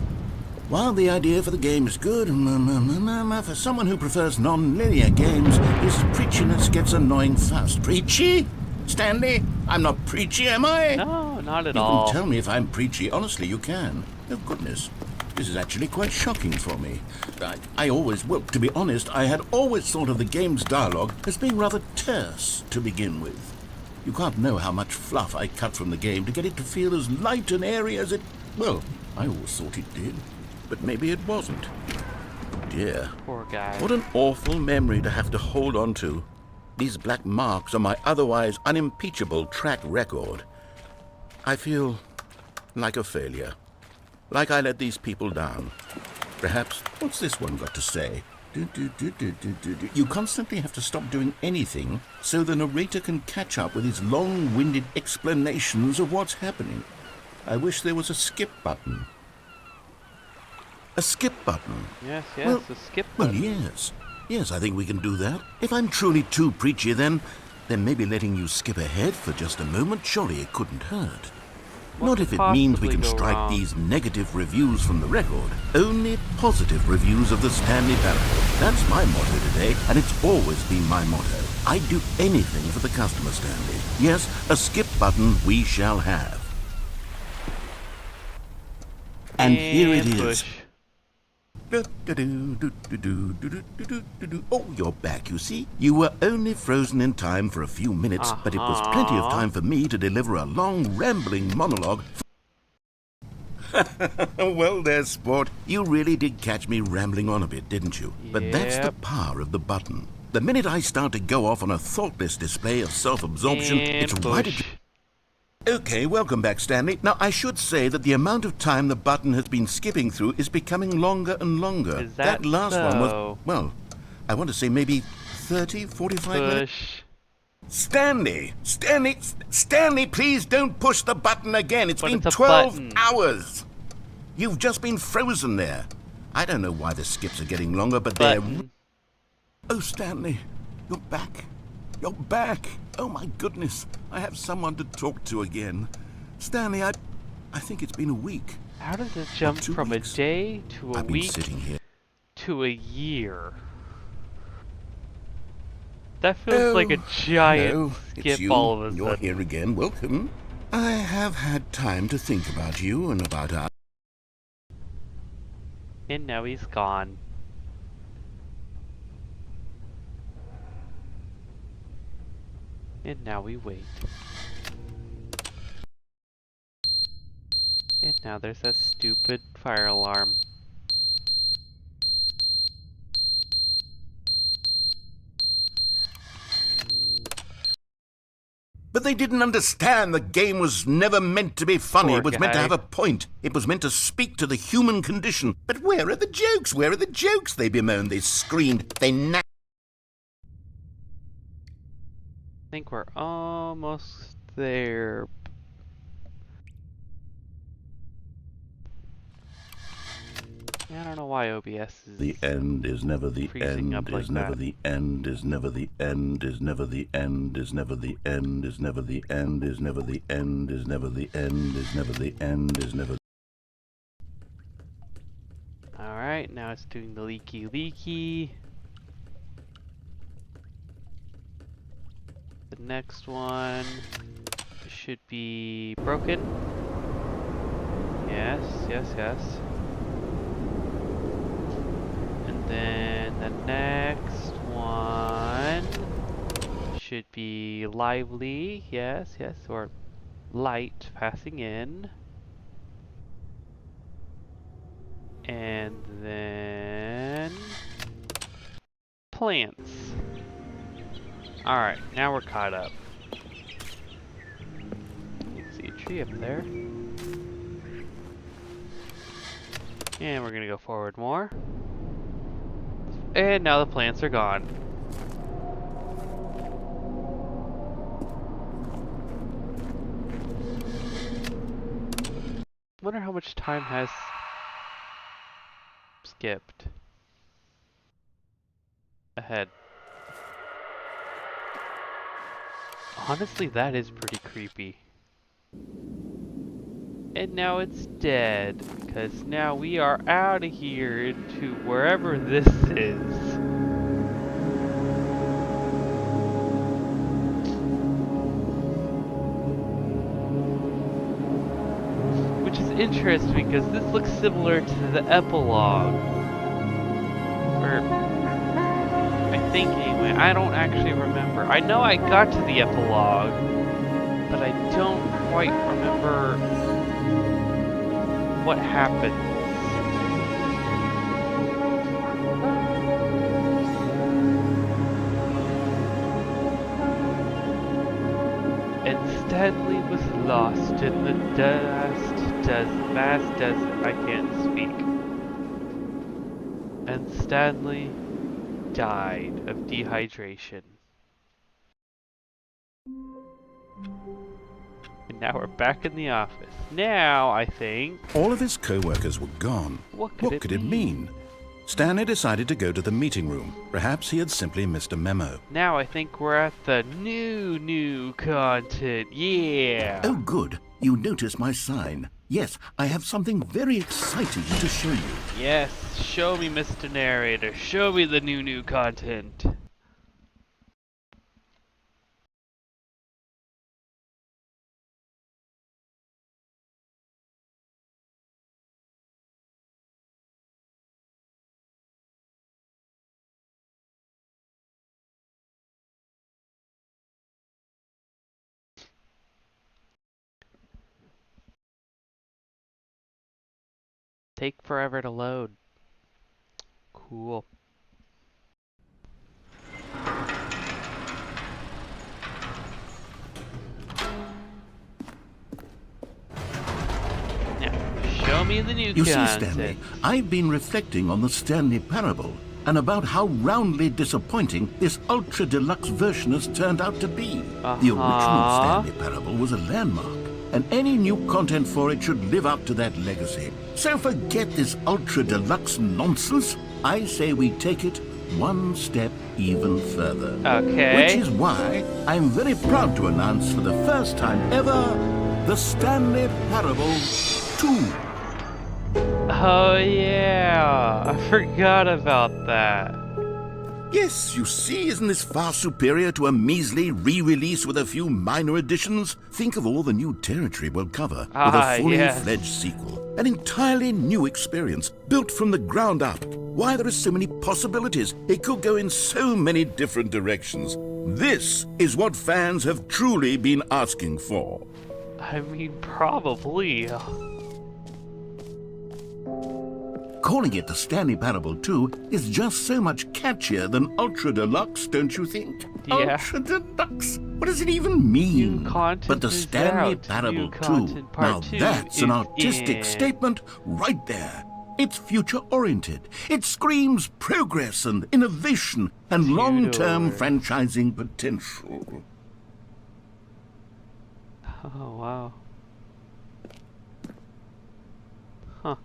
While the idea for the game is good, for someone who prefers non-linear games, his preachiness gets annoying fast. Preachy? Stanley, I'm not preachy, am I? No, not at You all. can tell me if I'm preachy. Honestly, you can. Oh, goodness. This is actually quite shocking for me. Well, to be honest, I had always thought of the game's dialogue as being rather terse to begin with. You can't know how much fluff I cut from the game to get it to feel as light and airy as it... Well, I always thought it did. But maybe it wasn't. Dear. Poor guy. What an awful memory to have to hold on to. These black marks on my otherwise unimpeachable track record. I feel like a failure. Like I let these people down. Perhaps, what's this one got to say? You constantly have to stop doing anything so the narrator can catch up with his long-winded explanations of what's happening. I wish there was a skip button. A skip button? Yes, Well, a skip Well, button. yes. Yes, I think we can do that. If I'm truly too preachy, then maybe letting you skip ahead for just a moment, surely it couldn't hurt. What Not could if it means we possibly can go strike wrong? these negative reviews from the record. Only positive reviews of the Stanley Parable. That's my motto today, and it's always been my motto. I'd do anything for the customer, Stanley. Yes, a skip button we shall have. And here it is. Push. Oh, you're back, you see. You were only frozen in time for a few minutes, but it was plenty of time for me to deliver a long, rambling monologue. Well, there, sport. You really did catch me rambling on a bit, didn't you? But that's the Yep. power of the button. The minute I start to go off on a thoughtless display of self-absorption, And it's right at... push. Okay, welcome back, Stanley. Now, I should say that the amount of time the button has been skipping through is becoming longer and longer. Is that last one was, so? well, I want to say maybe 30, 45 minutes. Push. Stanley, please don't push the button again. It's But been it's a 12 button. hours. You've just been frozen there. I don't know why the skips are getting longer, but Button. they're... Oh, Stanley, you're back. You're back. Oh, my goodness. I have someone to talk to again. Stanley, I think it's been a week. How does it jump 2 from weeks. a day to a I've been week sitting here. to a year? That feels like a giant Hello, skip it's you. all of a You're sudden. here again. Welcome. I have had time to think about you and about our... And now he's gone. And now we wait. And now there's that stupid fire alarm. But But they didn't understand the game was never meant to be funny. Poor It was meant to guy. have a point. It was meant to speak to the human condition. But where are the jokes? Where are the jokes? They bemoaned, they screamed, they I think we're almost there. I don't know why OBS is... The end is never the freezing end, up like is never that. the end, is never the end, is never the end, is never the end, is never the end, is never the end, is never the end, is never the end, is never... Alright, now it's doing the leaky. The next one should be broken. Yes. And then the next one should be lively. Yes, or light passing in. And then plants. Alright, now we're caught up. You can see a tree up there. And we're gonna go forward more. And now the plants are gone. Wonder how much time has skipped ahead. Honestly, that is pretty creepy. And now it's dead, because now we are out of here into wherever this is. Which is interesting, because this looks similar to the epilogue. Or, I think anyway, I don't actually remember. I know I got to the epilogue, but I don't quite remember what happened. And Stanley was lost in the vast desert. I can't speak. And Stanley died of dehydration. And now we're back in the office. Now, I think... All of his co-workers were gone. What could it mean? Stanley decided to go to the meeting room. Perhaps he had simply missed a memo. Now I think we're at the new content. Yeah! Oh, good. You noticed my sign. Yes, I have something very exciting to show you. Yes, show me, Mr. Narrator. Show me the new content. Take forever to load. Cool. Now, show me the new You see, content. Stanley, I've been reflecting on the Stanley parable and about how roundly disappointing this ultra deluxe version has turned out to be. The original Stanley parable was a landmark, and any new content for it should live up to that legacy. So forget this ultra deluxe nonsense. I say we take it one step even further. Okay. Which is why I'm very proud to announce for the first time ever the Stanley Parable 2. Oh yeah, I forgot about that. Yes, you see, isn't this far superior to a measly re-release with a few minor additions? Think of all the new territory we'll cover with a fully-fledged sequel. An entirely new experience, built from the ground up. Why, there are so many possibilities. It could go in so many different directions. This is what fans have truly been asking for. I mean, probably. calling it the Stanley Parable 2 is just so much catchier than Ultra Deluxe, don't you think? Yeah. Ultra Deluxe? What does it even mean? New content But the is Stanley out. Parable New 2, content part now 2 that's an is artistic in. statement right there. It's future-oriented. It screams progress and innovation and long-term Tudor. franchising potential. Oh, wow. Huh.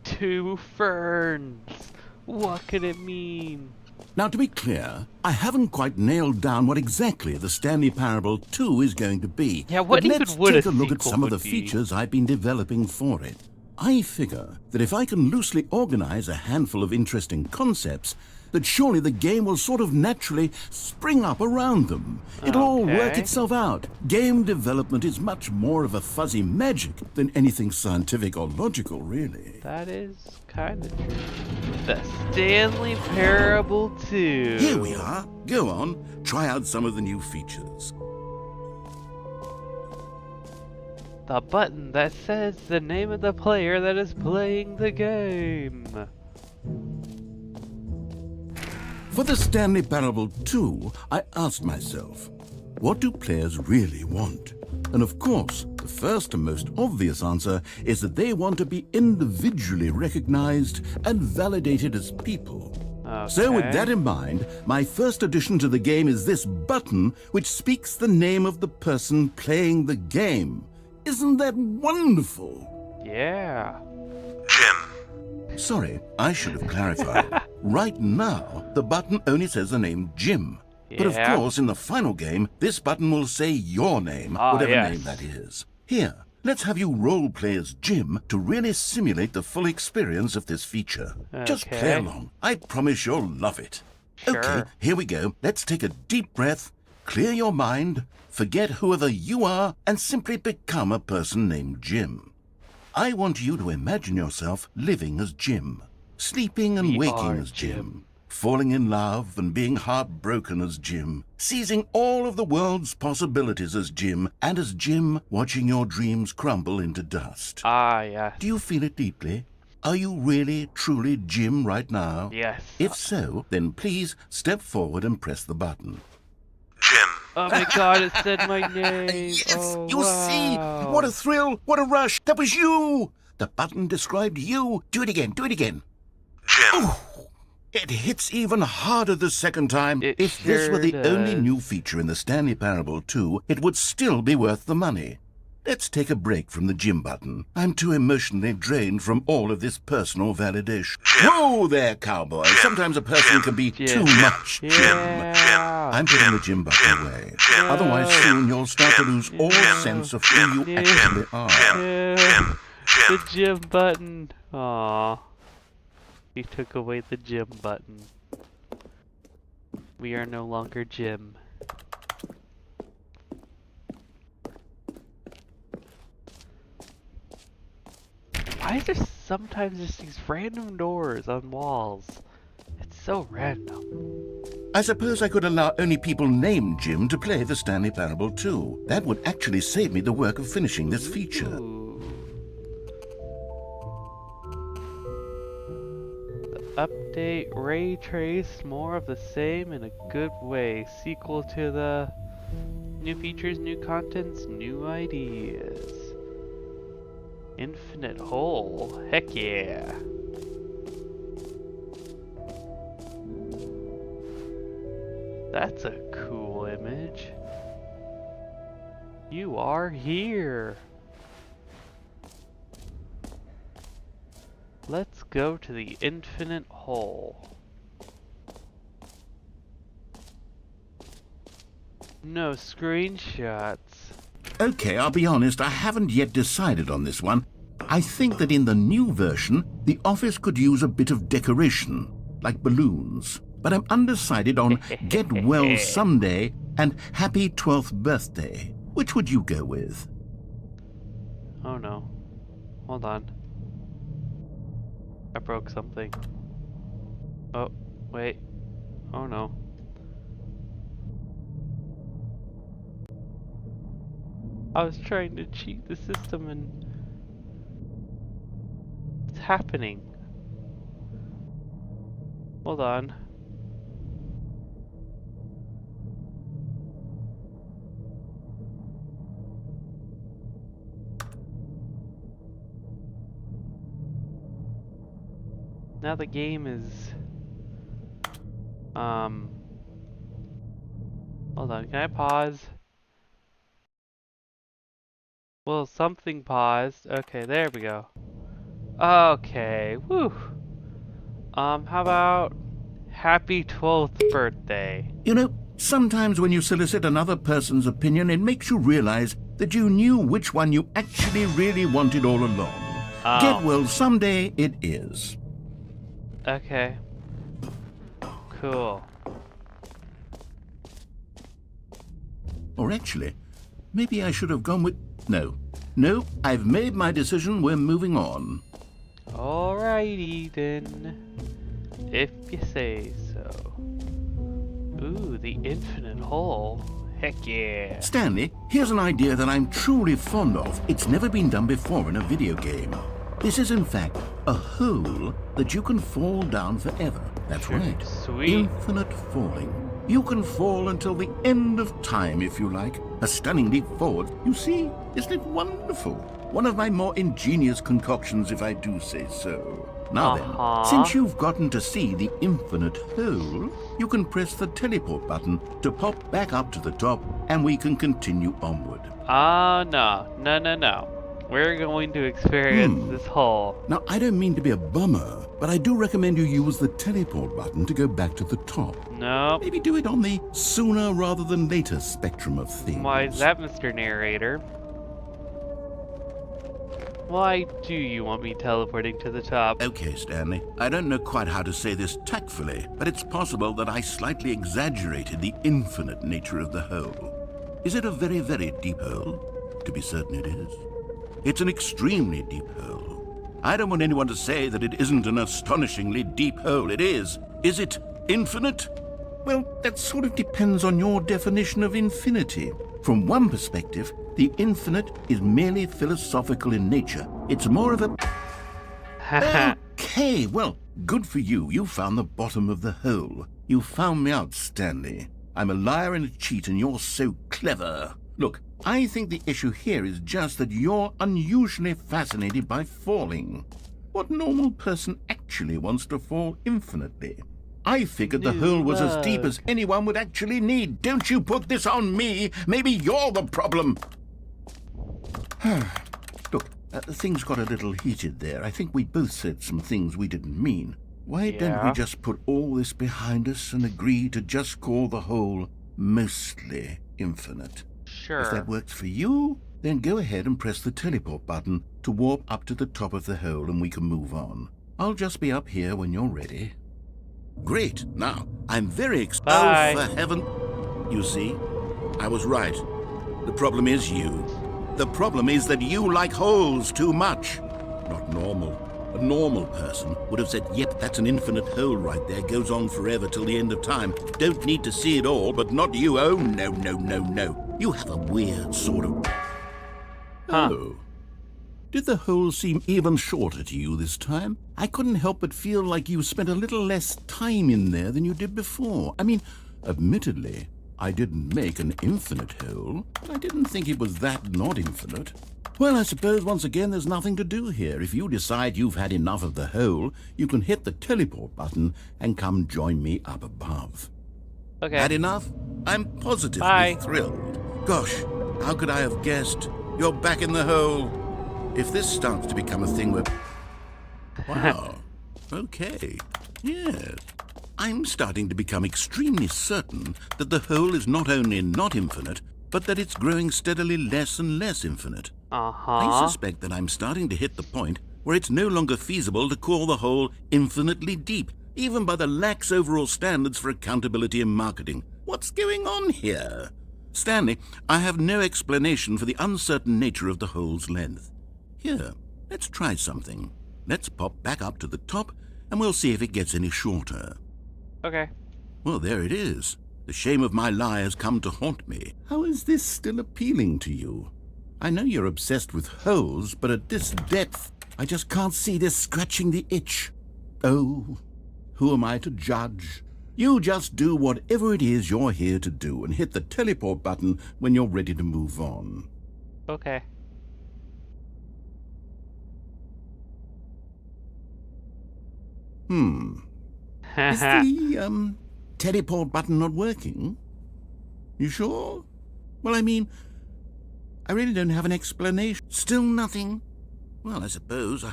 2 ferns. What could it mean? Now, to be clear, I haven't quite nailed down what exactly the Stanley Parable 2 is going to be. Yeah, what but even let's would a take a look at sequel some of the would be? features I've been developing for it. I figure that if I can loosely organize a handful of interesting concepts, that surely the game will sort of naturally spring up around them. It'll all work Okay. itself out. Game development is much more of a fuzzy magic than anything scientific or logical, really. That is kind of true. The Stanley Parable 2. Here we are. Go on, try out some of the new features. The button that says the name of the player that is playing the game. For the Stanley Parable 2, I asked myself, what do players really want? And of course, the first and most obvious answer is that they want to be individually recognized and validated as people. So with that in mind, my first addition to the game is this button which speaks the name of the person playing the game. Isn't that wonderful? Yeah. Sorry, I should have clarified. Right now, the button only says the name Jim. But of Yeah. course, in the final game, this button will say your name, Ah, whatever yes. name that is. Here, let's have you role play as Jim to really simulate the full experience of this feature. Just play Okay. along. I promise you'll love it. Okay, Sure. here we go. Let's take a deep breath, clear your mind, forget whoever you are, and simply become a person named Jim. I want you to imagine yourself living as Jim, sleeping and We waking are as Jim, Jim. falling in love and being heartbroken as Jim, seizing all of the world's possibilities as Jim, and as Jim watching your dreams crumble into dust. Ah, yes. Do you feel it deeply? Are you really, truly Jim right now? Yes. If so, then please step forward and press the button. Oh my god, it said my name. Yes, Oh, you see? wow. What a thrill, what a rush. That was you. The button described you. Do it again, do it again. Oh, it hits even harder the second time. It If this were sure the only does. new feature in the Stanley Parable 2, it would still be worth the money. Let's take a break from the Jim button. I'm too emotionally drained from all of this personal validation. Whoa there, cowboy. Sometimes a person can be too much Jim. Yeah. I'm putting the Jim button away. Otherwise, soon you'll start to lose all sense of who you actually are. Yeah. The Jim button. Aw. He took away the Jim button. We are no longer Jim. Why is there sometimes just these random doors on walls? It's so random. I suppose I could allow only people named Jim to play the Stanley Parable 2. That would actually save me the work of finishing this feature. Ooh. The update, ray trace, more of the same in a good way. Sequel to the new features, new contents, new ideas. Infinite hole. Heck yeah. That's a cool image. You are here. Let's go to the infinite hole. No screenshots. Okay, I'll be honest, I haven't yet decided on this one. I think that in the new version, the office could use a bit of decoration, like balloons. But I'm undecided on Get Well Someday and Happy 12th Birthday. Which would you go with? Oh no. Hold on. I broke something. Oh, wait. Oh no. I was trying to cheat the system and... happening? Hold on. Now the game is... Hold on, can I pause? Well, something paused. Okay, there we go. Okay, woo. How about happy 12th birthday? You know, sometimes when you solicit another person's opinion, it makes you realize that you knew which one you actually really wanted all along. Oh. Get well, someday it is. Okay. Cool. Or actually, maybe I should have gone with... No, I've made my decision, we're moving on. Alrighty then. If you say so. Ooh, the infinite hole. Heck yeah. Stanley, here's an idea that I'm truly fond of. It's never been done before in a video game. This is in fact a hole that you can fall down forever. That's right. Sweet. Infinite falling. You can fall until the end of time if you like. A stunning leap forward. You see, isn't it wonderful? One of my more ingenious concoctions, if I do say so. Now then, since you've gotten to see the infinite hole, you can press the teleport button to pop back up to the top, and we can continue onward. No. We're going to experience this hole. Now, I don't mean to be a bummer, but I do recommend you use the teleport button to go back to the top. Nope. Maybe do it on the sooner rather than later spectrum of things. Why is that, Mr. Narrator? Why do you want me teleporting to the top? Okay, Stanley. I don't know quite how to say this tactfully, but it's possible that I slightly exaggerated the infinite nature of the hole. Is it a very, very deep hole? To be certain it is. It's an extremely deep hole. I don't want anyone to say that it isn't an astonishingly deep hole. It is. Is it infinite? Well, that sort of depends on your definition of infinity. From one perspective, the infinite is merely philosophical in nature. It's more of a... Okay, well, good for you. You found the bottom of the hole. You found me out, Stanley. I'm a liar and a cheat, and you're so clever. Look, I think the issue here is just that you're unusually fascinated by falling. What normal person actually wants to fall infinitely? I figured the hole was as deep as anyone would actually need. Don't you put this on me. Maybe you're the problem. Look, things got a little heated there. I think we both said some things we didn't mean. Why don't we just put all this behind us and agree to just call the hole mostly infinite? Sure. If that works for you, then go ahead and press the teleport button to warp up to the top of the hole and we can move on. I'll just be up here when you're ready. Great. Now, I'm very excited. Oh, for heaven. You see, I was right. The problem is you. The problem is that you like holes too much. Not normal. A normal person would have said, yep, that's an infinite hole right there. Goes on forever till the end of time. Don't need to see it all, but not you. Oh, no. You have a weird sort of... Oh. Did the hole seem even shorter to you this time? I couldn't help but feel like you spent a little less time in there than you did before. I mean, admittedly, I didn't make an infinite hole, but I didn't think it was that not infinite. Well, I suppose once again there's nothing to do here. If you decide you've had enough of the hole, you can hit the teleport button and come join me up above. Okay. Had enough? I'm positively thrilled. Gosh, how could I have guessed? You're back in the hole. If this starts to become a thing where... Wow. Okay. Yes. I'm starting to become extremely certain that the hole is not only not infinite, but that it's growing steadily less and less infinite. I suspect that I'm starting to hit the point where it's no longer feasible to call the hole infinitely deep, even by the lax overall standards for accountability in marketing. What's going on here? Stanley, I have no explanation for the uncertain nature of the hole's length. Here, let's try something. Let's pop back up to the top, and we'll see if it gets any shorter. Okay. Well, there it is. The shame of my lie has come to haunt me. How is this still appealing to you? I know you're obsessed with holes, but at this depth... I just can't see this scratching the itch. Oh, who am I to judge? You just do whatever it is you're here to do and hit the teleport button when you're ready to move on. Okay. Is the, teleport button not working? You sure? Well, I mean, I really don't have an explanation. Still nothing? Well, I suppose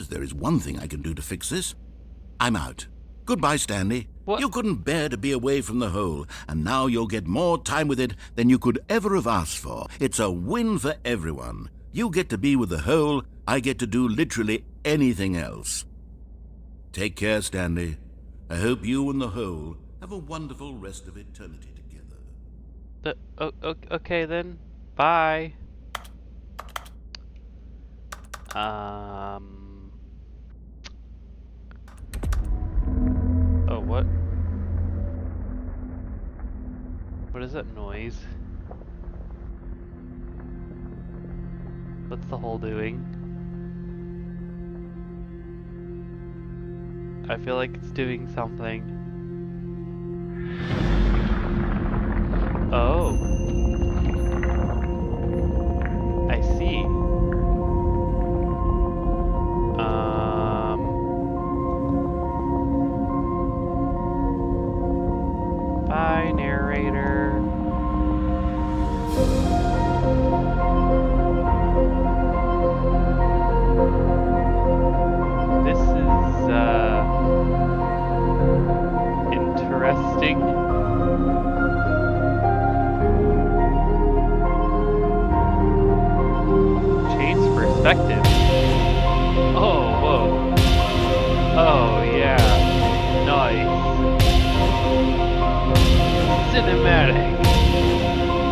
there is one thing I can do to fix this. I'm out. Goodbye, Stanley. What? You couldn't bear to be away from the hole, and now you'll get more time with it than you could ever have asked for. It's a win for everyone. You get to be with the hole, I get to do literally anything else. Take care, Stanley. I hope you and the hole have a wonderful rest of eternity together. Okay then. Bye. Oh, what? What is that noise? What's the hole doing? I feel like it's doing something. Oh. I see. Bye, narrator. This is, interesting. Change perspective. Oh, whoa. Oh, yeah. Nice. Cinematic.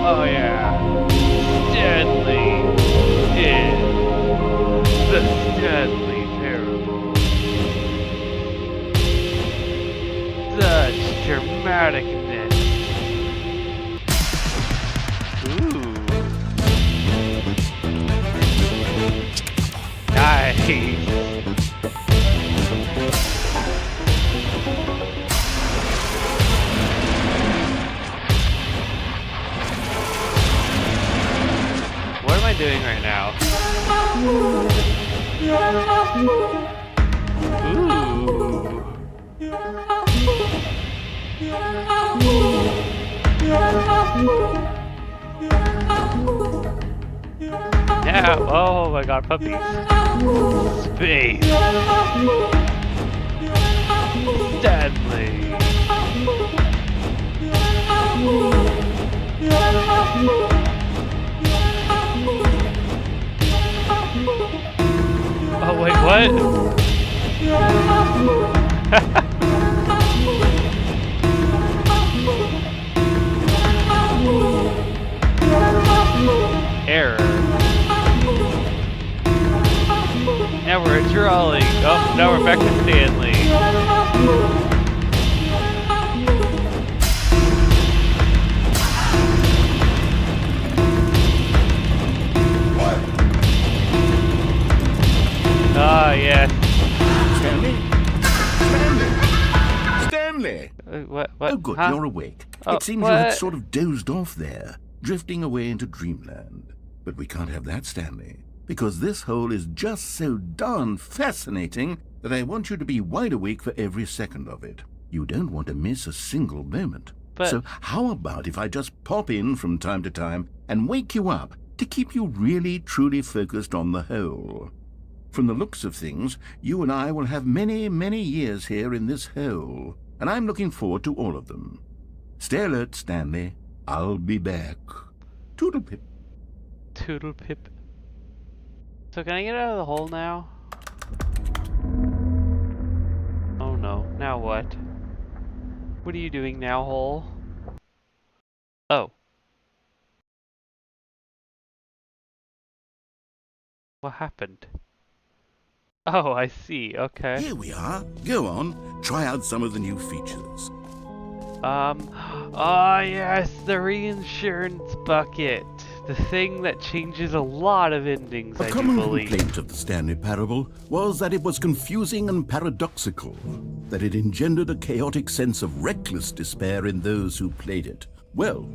Oh, yeah. Stanley is the Stanley Parable. Such dramaticness. Ooh. Nice. What am I doing right now? Ooh. Yeah, oh my god, puppies. Space. Stanley. Oh wait, what? Error. Now we're drawing. Oh, now we're back to Stanley. Ah, yes. Stanley! What? Oh, good, huh? you're awake. Oh, it seems you had sort of dozed off there, drifting away into dreamland. But we can't have that, Stanley, because this hole is just so darn fascinating that I want you to be wide awake for every second of it. You don't want to miss a single moment. But so how about if I just pop in from time to time and wake you up to keep you really, truly focused on the hole? From the looks of things, you and I will have many, many years here in this hole, and I'm looking forward to all of them. Stay alert, Stanley. I'll be back. Toodle-pip. Toodle-pip. So can I get out of the hole now? Oh no, now what? What are you doing now, hole? Oh. What happened? Oh, I see, okay. Here we are. Go on, try out some of the new features. Oh yes, the reinsurance bucket. The thing that changes a lot of endings, I A do common believe. complaint of the Stanley Parable was that it was confusing and paradoxical, that it engendered a chaotic sense of reckless despair in those who played it. Well,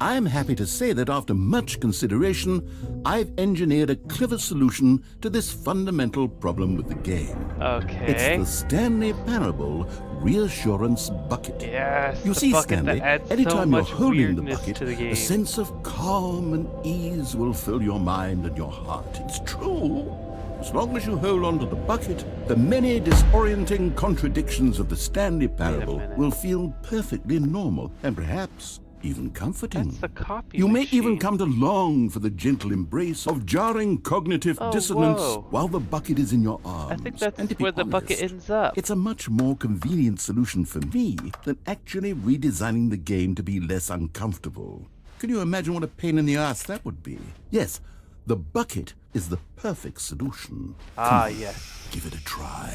I'm happy to say that after much consideration, I've engineered a clever solution to this fundamental problem with the game. Okay. It's the Stanley Parable Reassurance Bucket. Yes, You the see, bucket Stanley, that adds anytime so you're much holding the weirdness bucket, to the game. a sense of calm and ease will fill your mind and your heart. It's true. As long as you hold on to the bucket, the many disorienting contradictions of the Stanley Parable minute. will feel perfectly normal and perhaps even comforting. That's the copy You may machine. even come to long for the gentle embrace of jarring cognitive Oh, dissonance whoa. while the bucket is in your arms. I think that's And to be where the bucket honest, ends up. it's a much more convenient solution for me than actually redesigning the game to be less uncomfortable. Can you imagine what a pain in the ass that would be? Yes, the bucket is the perfect solution. Ah, Come on, yes. give it a try.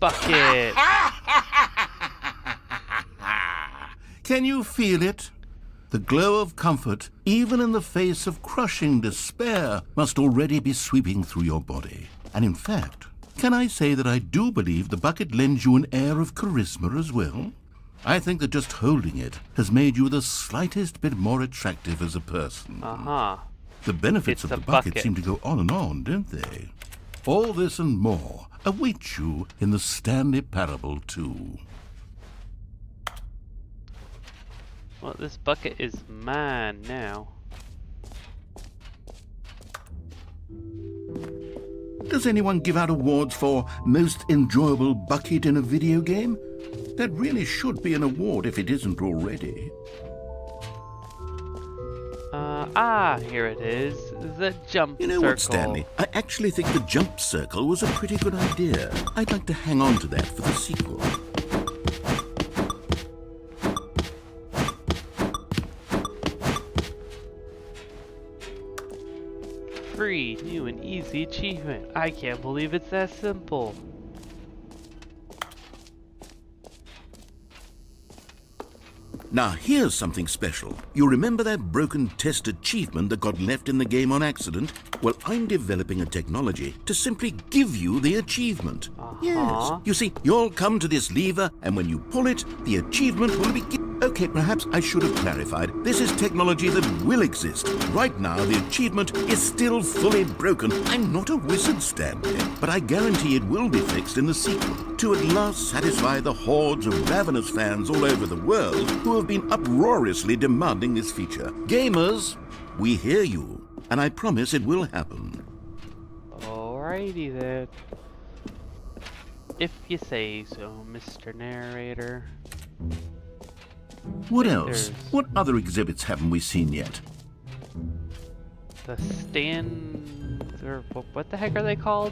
Bucket. Can you feel it? The glow of comfort, even in the face of crushing despair, must already be sweeping through your body. And in fact, can I say that I do believe the bucket lends you an air of charisma as well? I think that just holding it has made you the slightest bit more attractive as a person. Uh-huh. The benefits It's of a the bucket bucket. seem to go on and on, don't they? All this and more await you in the Stanley Parable 2. Well, this bucket is mine now. Does anyone give out awards for most enjoyable bucket in a video game? That really should be an award if it isn't already. Here it is. The jump You know circle. what, Stanley? I actually think the jump circle was a pretty good idea. I'd like to hang on to that for the sequel. Free, new and easy achievement. I can't believe it's that simple. Now, here's something special. You remember that broken test achievement that got left in the game on accident? Well, I'm developing a technology to simply give you the achievement. Yes. You see, you'll come to this lever, and when you pull it, the achievement will be Okay, perhaps I should have clarified. This is technology that will exist. Right now, the achievement is still fully broken. I'm not a wizard, Stanley, but I guarantee it will be fixed in the sequel to at last satisfy the hordes of ravenous fans all over the world who have been uproariously demanding this feature. Gamers, we hear you, and I promise it will happen. Alrighty then. If you say so, Mr. Narrator. What else? What other exhibits haven't we seen yet? The stand... or what the heck are they called?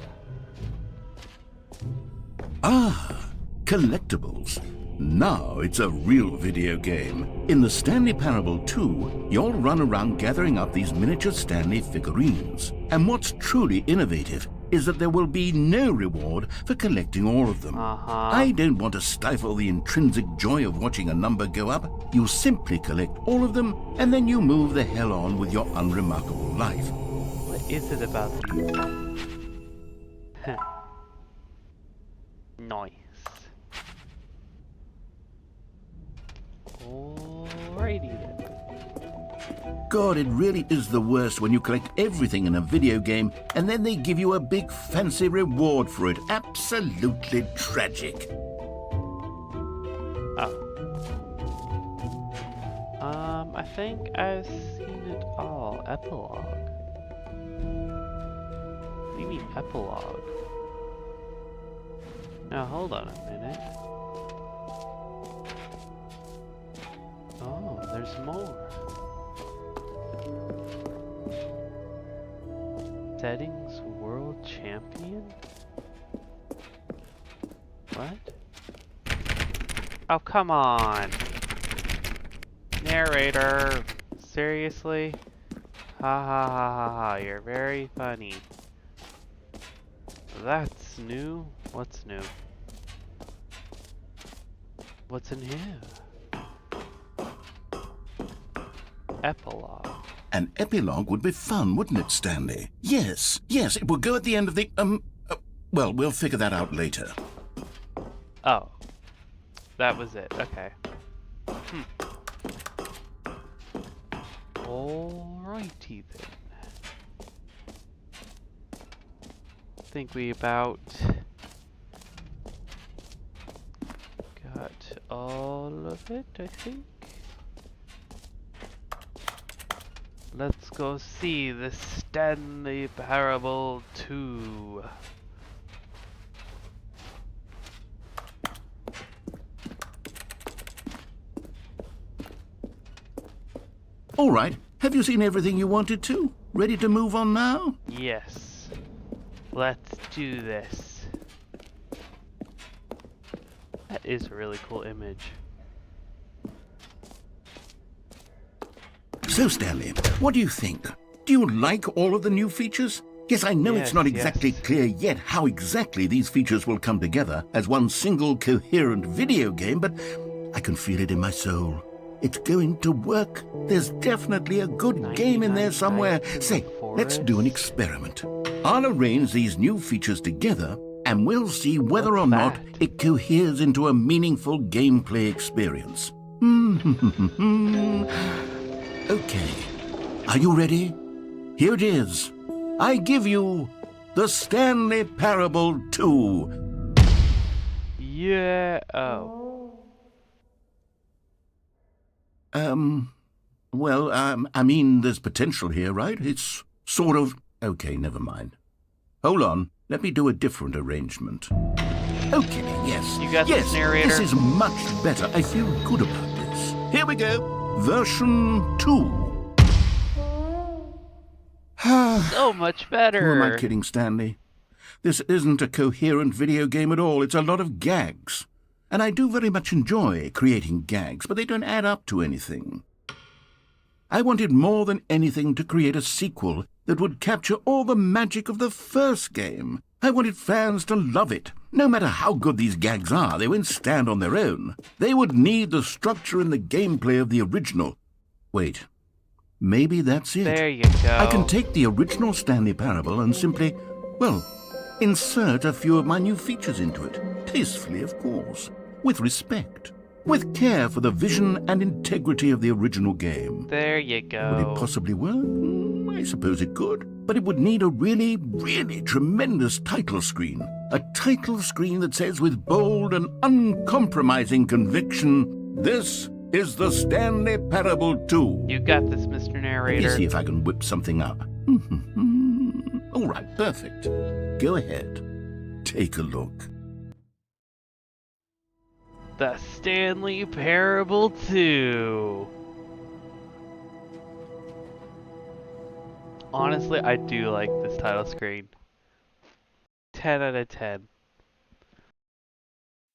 Ah, collectibles. Now it's a real video game. In the Stanley Parable 2, you'll run around gathering up these miniature Stanley figurines. And what's truly innovative is that there will be no reward for collecting all of them. I don't want to stifle the intrinsic joy of watching a number go up. You simply collect all of them, and then you move the hell on with your unremarkable life. What is it about these? Nice. Alrighty then. God, it really is the worst when you collect everything in a video game and then they give you a big fancy reward for it. Absolutely tragic. Oh. I think I've seen it all. Epilogue. What do you mean epilogue? Now hold on a minute. Oh, there's more. Settings World Champion? What? Oh, come on! Narrator! Seriously? Ha ha ha ha ha, you're very funny. That's new? What's new? What's in here? Epilogue. An epilogue would be fun, wouldn't it, Stanley? Yes, yes, it will go at the end of the, well, we'll figure that out later. Oh. That was it. Okay. Alrighty then. I think we about got all of it, I think. Let's go see the Stanley Parable 2. All right, have you seen everything you wanted to? Ready to move on now? Yes. Let's do this. That is a really cool image. So, Stanley, what do you think? Do you like all of the new features? Yes, I know it's not exactly clear yet how exactly these features will come together as one single coherent video game, but I can feel it in my soul. It's going to work. There's definitely a good game in there somewhere. Say, let's do an experiment. I'll arrange these new features together, and we'll see whether or not it coheres into a meaningful gameplay experience. Okay. Are you ready? Here it is. I give you the Stanley Parable 2. Yeah. Oh. Well, I mean, there's potential here, right? It's sort of... Okay, never mind. Hold on. Let me do a different arrangement. Okay, yes. You got yes, this, narrator? This is much better. I feel good about this. Here we go. Version 2. So much better. Who am I kidding, Stanley? This isn't a coherent video game at all. It's a lot of gags. And I do very much enjoy creating gags, but they don't add up to anything. I wanted more than anything to create a sequel that would capture all the magic of the first game. I wanted fans to love it. No matter how good these gags are, they won't stand on their own. They would need the structure and the gameplay of the original. Wait, maybe that's it. There you go. I can take the original Stanley Parable and simply, well, insert a few of my new features into it. Tastefully, of course. With respect. With care for the vision and integrity of the original game. There you go. Would it possibly work? I suppose it could. But it would need a really, really tremendous title screen. A title screen that says with bold and uncompromising conviction, "This is the Stanley Parable 2. You got this, Mr. Narrator. Let me see if I can whip something up. All right, perfect. Go ahead. Take a look. The Stanley Parable 2. Honestly, I do like this title screen. 10 out of 10.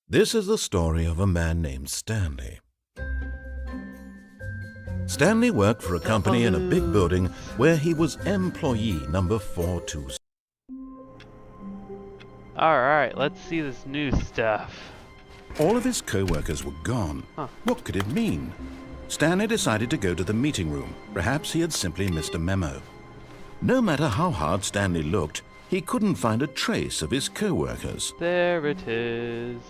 This is the story of a man named Stanley. Stanley worked for a company in a big building where he was employee number 426. Alright, let's see this new stuff. All of his co-workers were gone. What could it mean? Stanley decided to go to the meeting room. Perhaps he had simply missed a memo. No matter how hard Stanley looked, he couldn't find a trace of his co-workers. There it is.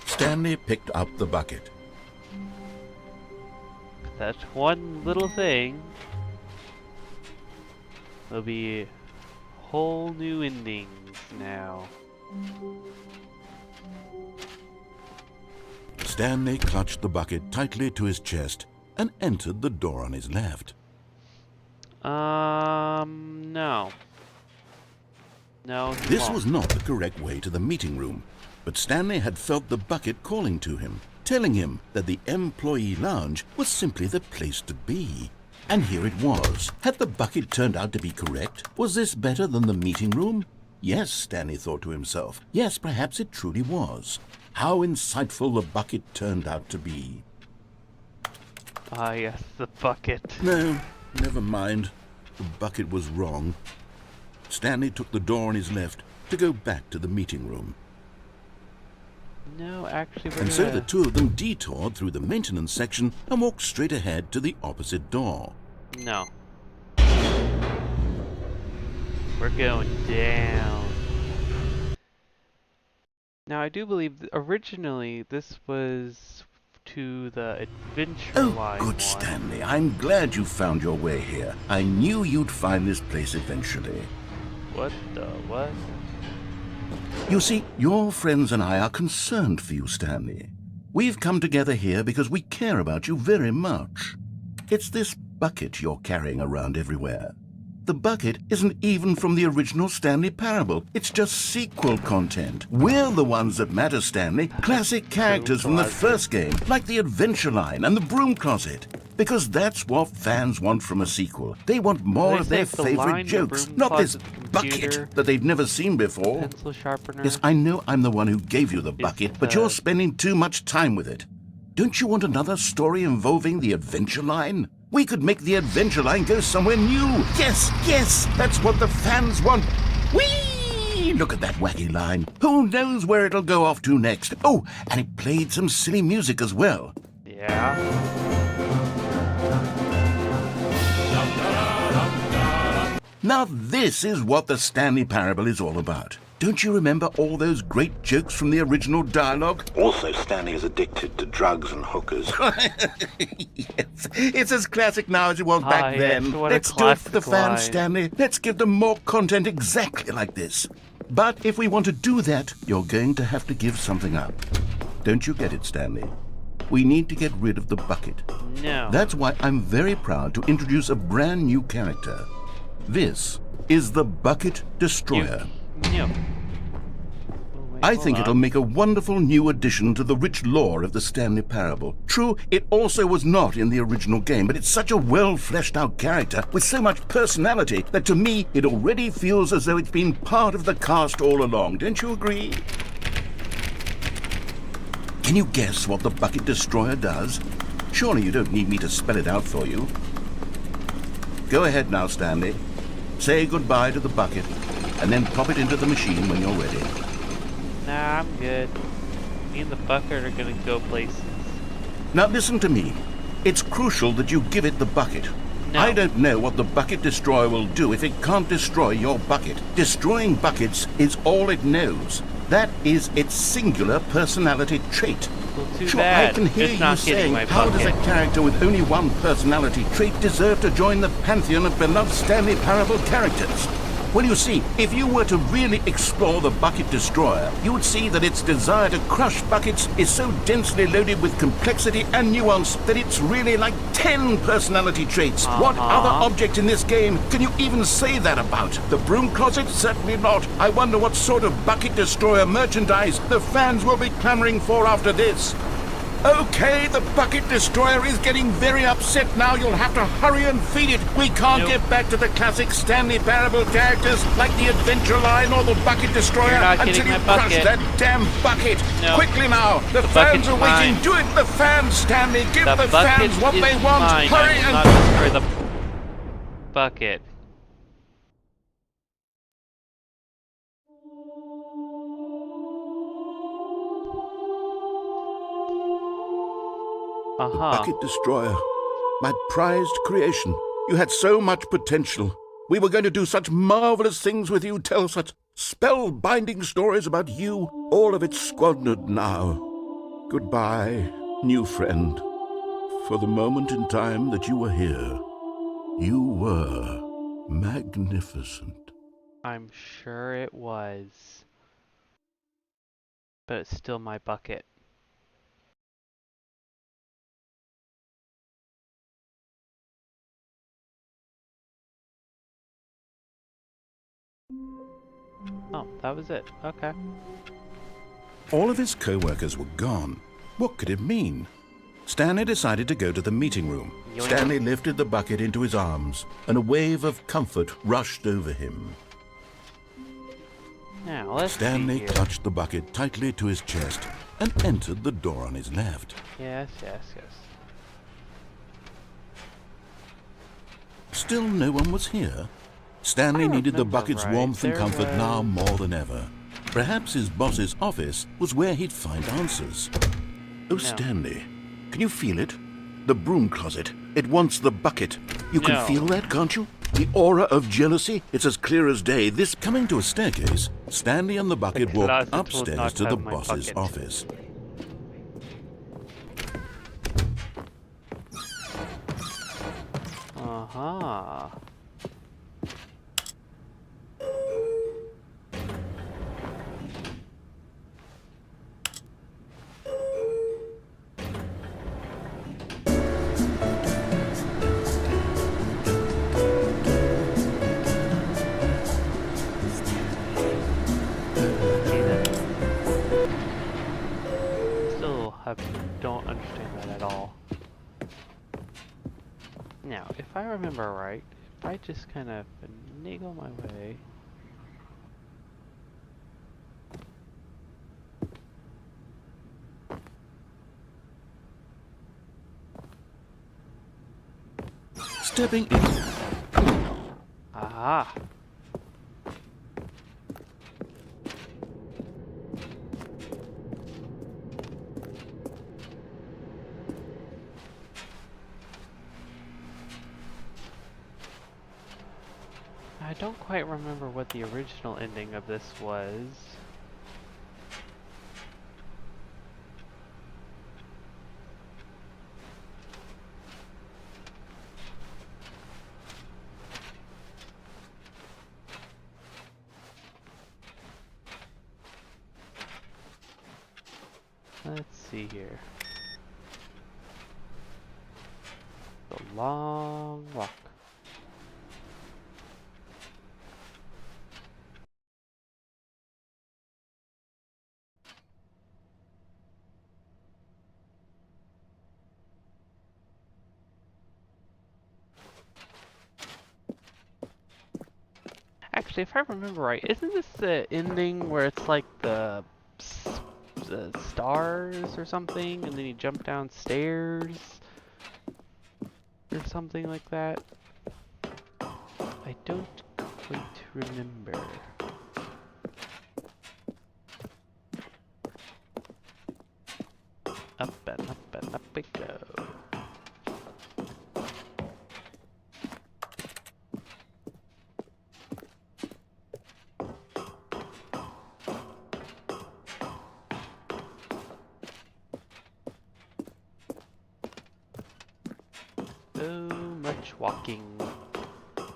Stanley picked up the bucket. That one little thing will be whole new endings now. Stanley clutched the bucket tightly to his chest and entered the door on his left. No. No, This was not the correct way to the meeting room, but Stanley had felt the bucket calling to him, telling him that the employee lounge was simply the place to be. And here it was. Had the bucket turned out to be correct? Was this better than the meeting room? Yes, Stanley thought to himself. Yes, perhaps it truly was. How insightful the bucket turned out to be. Ah, yes, the bucket. No, never mind. The bucket was wrong. Stanley took the door on his left to go back to the meeting room. No, actually, we're And so the two of them detoured through the maintenance section and walked straight ahead to the opposite door. No. We're going down. Now, I do believe originally this was to the Adventure Oh, Line good, one. Stanley. I'm glad you found your way here. I knew you'd find this place eventually. What the what? You see, your friends and I are concerned for you, Stanley. We've come together here because we care about you very much. It's this bucket you're carrying around everywhere. The bucket isn't even from the original Stanley Parable. It's just sequel content. We're the ones that matter, Stanley. Classic characters from the first game, like the Adventure Line and the Broom Closet. Because that's what fans want from a sequel. They want more of their favorite jokes, not this bucket that they've never seen before. Pencil sharpener. Yes, I know I'm the one who gave you the bucket, but you're spending too much time with it. Don't you want another story involving the Adventure Line? We could make the Adventure Line go somewhere new. Yes, yes, that's what the fans want. Whee! Look at that wacky line. Who knows where it'll go off to next? Oh, and it played some silly music as well. Yeah. Now this is what the Stanley Parable is all about. Don't you remember all those great jokes from the original dialogue? Also, Stanley is addicted to drugs and hookers. Yes, it's as classic now as it was back yes, then. what a Let's do it for the classic fans, line. Stanley. Let's give them more content exactly like this. But if we want to do that, you're going to have to give something up. Don't you get it, Stanley? We need to get rid of the bucket. No. That's why I'm very proud to introduce a brand new character. This is the Bucket Destroyer. No. I think it'll make a wonderful new addition to the rich lore of the Stanley Parable. True, it also was not in the original game, but it's such a well-fleshed-out character with so much personality that to me it already feels as though it's been part of the cast all along. Don't you agree? Can you guess what the Bucket Destroyer does? Surely you don't need me to spell it out for you. Go ahead now, Stanley. Say goodbye to the bucket, and then pop it into the machine when you're ready. Nah, I'm good. Me and the bucket are gonna go places. Now listen to me. It's crucial that you give it the bucket. No. I don't know what the Bucket Destroyer will do if it can't destroy your bucket. Destroying buckets is all it knows. That is its singular personality trait. Well, too Sure, bad. I can hear It's you not getting saying, my how does a bucket. character with only one personality trait deserve to join the pantheon of beloved Stanley Parable characters? Well, you see, if you were to really explore the Bucket Destroyer, you would see that its desire to crush buckets is so densely loaded with complexity and nuance that it's really like 10 personality traits. What other object in this game can you even say that about? The Broom Closet? Certainly not. I wonder what sort of Bucket Destroyer merchandise the fans will be clamoring for after this. Okay, the Bucket Destroyer is getting very upset now. You'll have to hurry and feed it. We can't get back to the classic Stanley Parable characters like the Adventure Line or the Bucket Destroyer You're not until getting you my crush bucket. that damn bucket. No. Quickly now. The fans bucket's are waiting. mine. Do it, the fans, Stanley. Give The the bucket fans what is they want. mine. Hurry I will and... not destroy the bucket. Bucket Destroyer, my prized creation. You had so much potential. We were going to do such marvelous things with you, tell such spellbinding stories about you. All of it squandered now. Goodbye, new friend. For the moment in time that you were here, you were magnificent. I'm sure it was. But it's still my bucket. Oh, that was it. Okay. All of his co-workers were gone. What could it mean? Stanley decided to go to the meeting room. Yoink. Stanley lifted the bucket into his arms, and a wave of comfort rushed over him. Now, let's Stanley see here. clutched the bucket tightly to his chest and entered the door on his left. Yes, yes, yes. Still no one was here. Stanley I needed the remember bucket's right. warmth and There comfort now was- more than ever. Perhaps his boss's office was where he'd find answers. Oh, No. Stanley, can you feel it? The Broom Closet. It wants the bucket. You can No. feel that, can't you? The aura of jealousy, it's as clear as day. This coming to a staircase, Stanley and the bucket walked closet will upstairs not to the have my boss's bucket. office. Uh-huh. Don't understand that at all. Now, if I remember right, if I just kind of finagle my way... Stepping in. Aha! I don't quite remember what the original ending of this was. Let's see here. The long walk. Actually, if I remember right, isn't this the ending where it's like the stars or something, and then you jump downstairs or something like that? I don't quite remember. Up and up we go. So much walking. I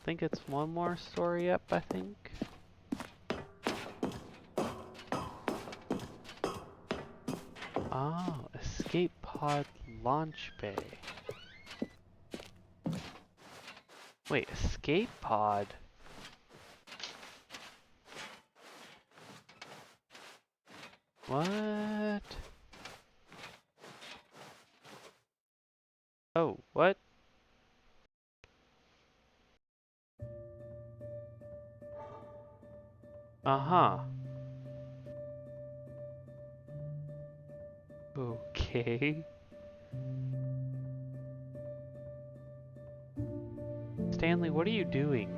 think it's one more story up, I think. Oh, escape pod launch bay. Wait, escape pod? What? Oh, what? Uh-huh. Okay. Stanley, what are you doing?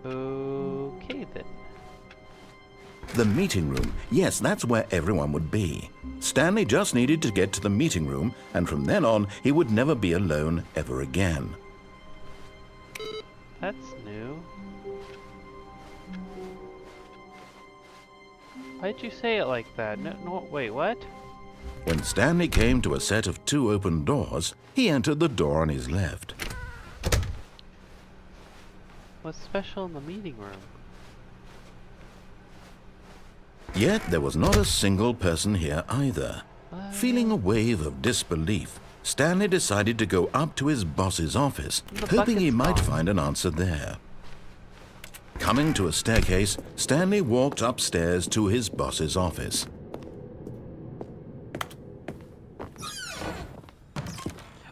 Okay then. The meeting room. Yes, that's where everyone would be. Stanley just needed to get to the meeting room, and from then on, he would never be alone ever again. That's new. Why'd you say it like that? No, wait, what? When Stanley came to a set of 2 open doors, he entered the door on his left. What's special in the meeting room? Yet there was not a single person here either. Feeling a wave of disbelief, Stanley decided to go up to his boss's office, hoping he might find an answer there. Coming to a staircase, Stanley walked upstairs to his boss's office.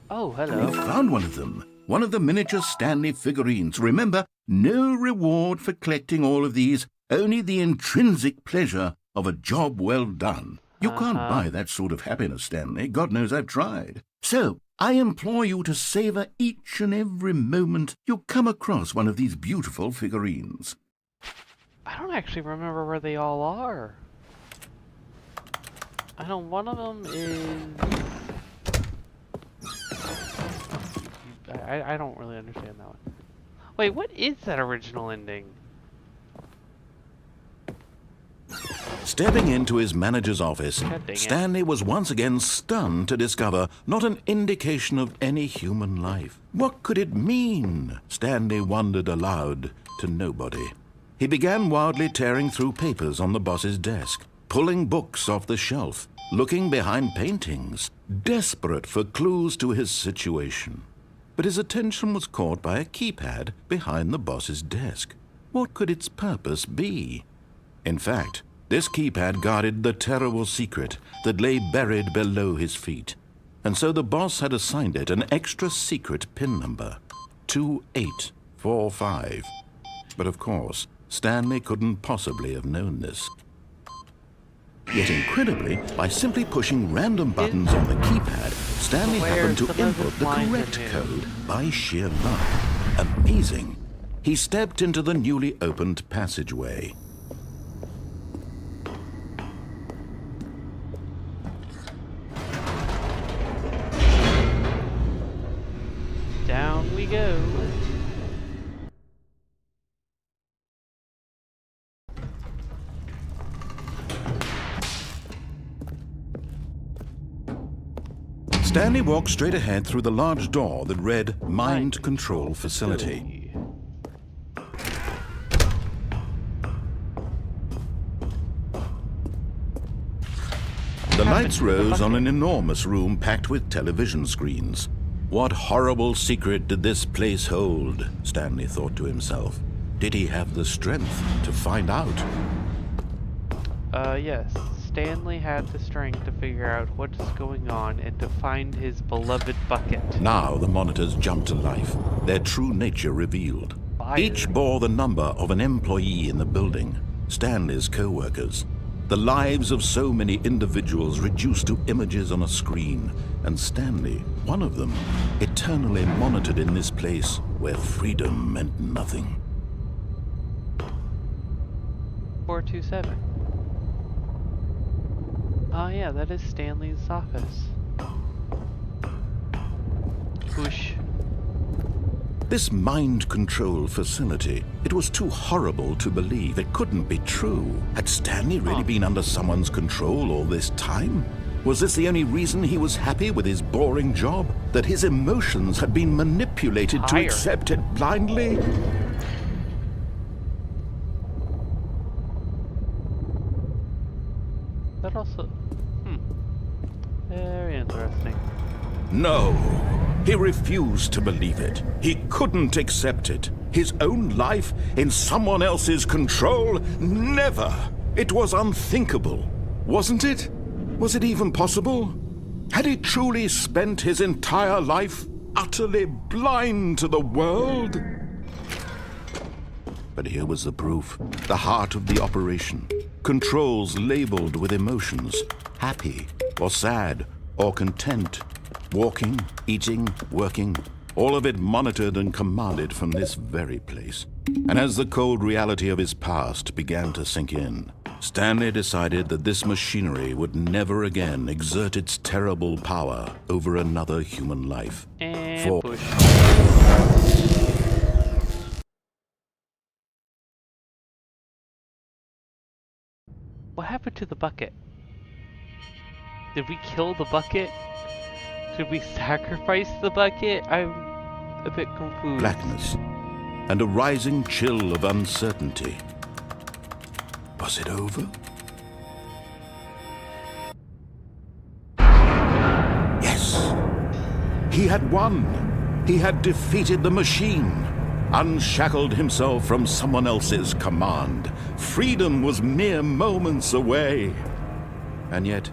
Oh, We hello. found one of them. One of the miniature Stanley figurines. Remember, no reward for collecting all of these, only the intrinsic pleasure of a job well done. You can't buy that sort of happiness, Stanley. God knows I've tried. So, I implore you to savor each and every moment you come across one of these beautiful figurines. I don't actually remember where they all are. I know one of them is... I don't really understand that one. Wait, what is that original ending? Stepping into his manager's office, God dang it. Stanley was once again stunned to discover not an indication of any human life. What could it mean? Stanley wondered aloud to nobody. He began wildly tearing through papers on the boss's desk, pulling books off the shelf, looking behind paintings, desperate for clues to his situation. But his attention was caught by a keypad behind the boss's desk. What could its purpose be? In fact, this keypad guarded the terrible secret that lay buried below his feet. And so the boss had assigned it an extra secret PIN number, 2845. But of course, Stanley couldn't possibly have known this. Yet incredibly, by simply pushing random buttons on the keypad, Stanley happened to input the correct code by sheer luck. Amazing. He stepped into the newly opened passageway. Down we go. Stanley walked straight ahead through the large door that read Mind Control Facility. The lights rose on an enormous room packed with television screens. What horrible secret did this place hold? Stanley thought to himself. Did he have the strength to find out? Yes. Stanley had the strength to figure out what's going on and to find his beloved bucket. Now the monitors jumped to life, their true nature revealed. Fire. Each bore the number of an employee in the building, Stanley's co-workers. The lives of so many individuals reduced to images on a screen, and Stanley, one of them, eternally monitored in this place where freedom meant nothing. 427. Oh yeah, that is Stanley's office. Whoosh. This mind control facility, it was too horrible to believe. It couldn't be true. Had Stanley really been under someone's control all this time? Was this the only reason he was happy with his boring job? That his emotions had been manipulated to Higher. accept it blindly? That also... Very interesting. No. He refused to believe it. He couldn't accept it. His own life in someone else's control? Never. It was unthinkable. Wasn't it? Was it even possible? Had he truly spent his entire life utterly blind to the world? But here was the proof. The heart of the operation. Controls labeled with emotions. Happy or sad or content. Walking, eating, working. All of it monitored and commanded from this very place. And as the cold reality of his past began to sink in, Stanley decided that this machinery would never again exert its terrible power over another human life. And push. What happened to the bucket? Did we kill the bucket? Should we sacrifice the bucket? I'm a bit confused. Blackness and a rising chill of uncertainty. Was it over? Yes! He had won! He had defeated the machine! unshackled himself from someone else's command. Freedom was mere moments away. And yet,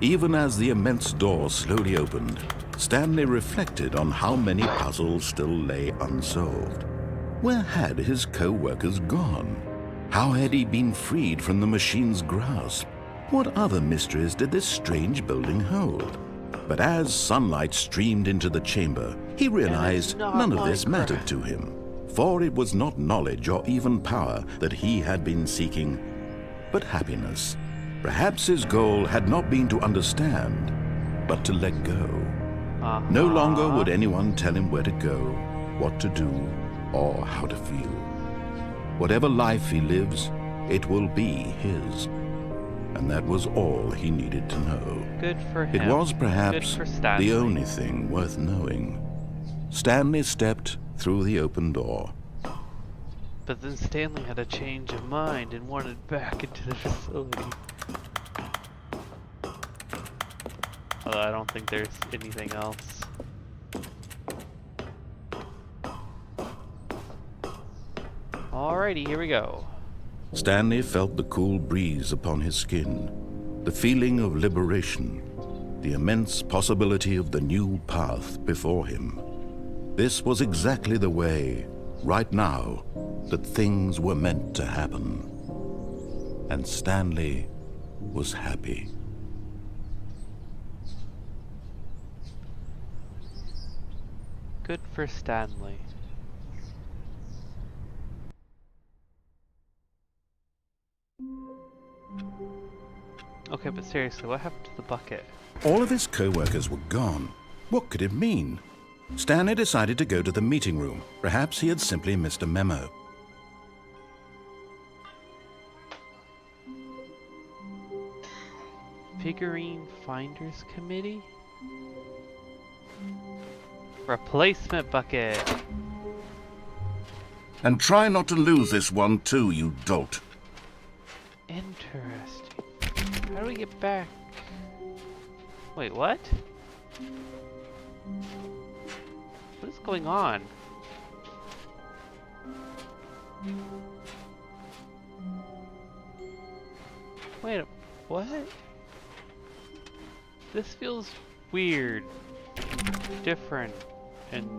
even as the immense door slowly opened, Stanley reflected on how many puzzles still lay unsolved. Where had his co-workers gone? How had he been freed from the machine's grasp? What other mysteries did this strange building hold? But as sunlight streamed into the chamber, he realized none of this mattered to him. For it was not knowledge or even power that he had been seeking, but happiness. Perhaps his goal had not been to understand, but to let go. No longer would anyone tell him where to go, what to do, or how to feel. Whatever life he lives, it will be his. And that was all he needed to know. Good for him. It was perhaps Good for Stanley. the only thing worth knowing. Stanley stepped through the open door. But then Stanley had a change of mind and wanted back into the facility. Although I don't think there's anything else. Alrighty, here we go. Stanley felt the cool breeze upon his skin, the feeling of liberation, the immense possibility of the new path before him. This was exactly the way, right now, that things were meant to happen. And Stanley was happy. Good for Stanley. Okay, but seriously, what happened to the bucket? All of his co-workers were gone. What could it mean? Stanley decided to go to the meeting room. Perhaps he had simply missed a memo. Figurine Finders Committee? Replacement bucket. And try not to lose this one too, you dolt. Interesting. How do we get back? Wait, what? What is going on? Wait, what? This feels weird, different, and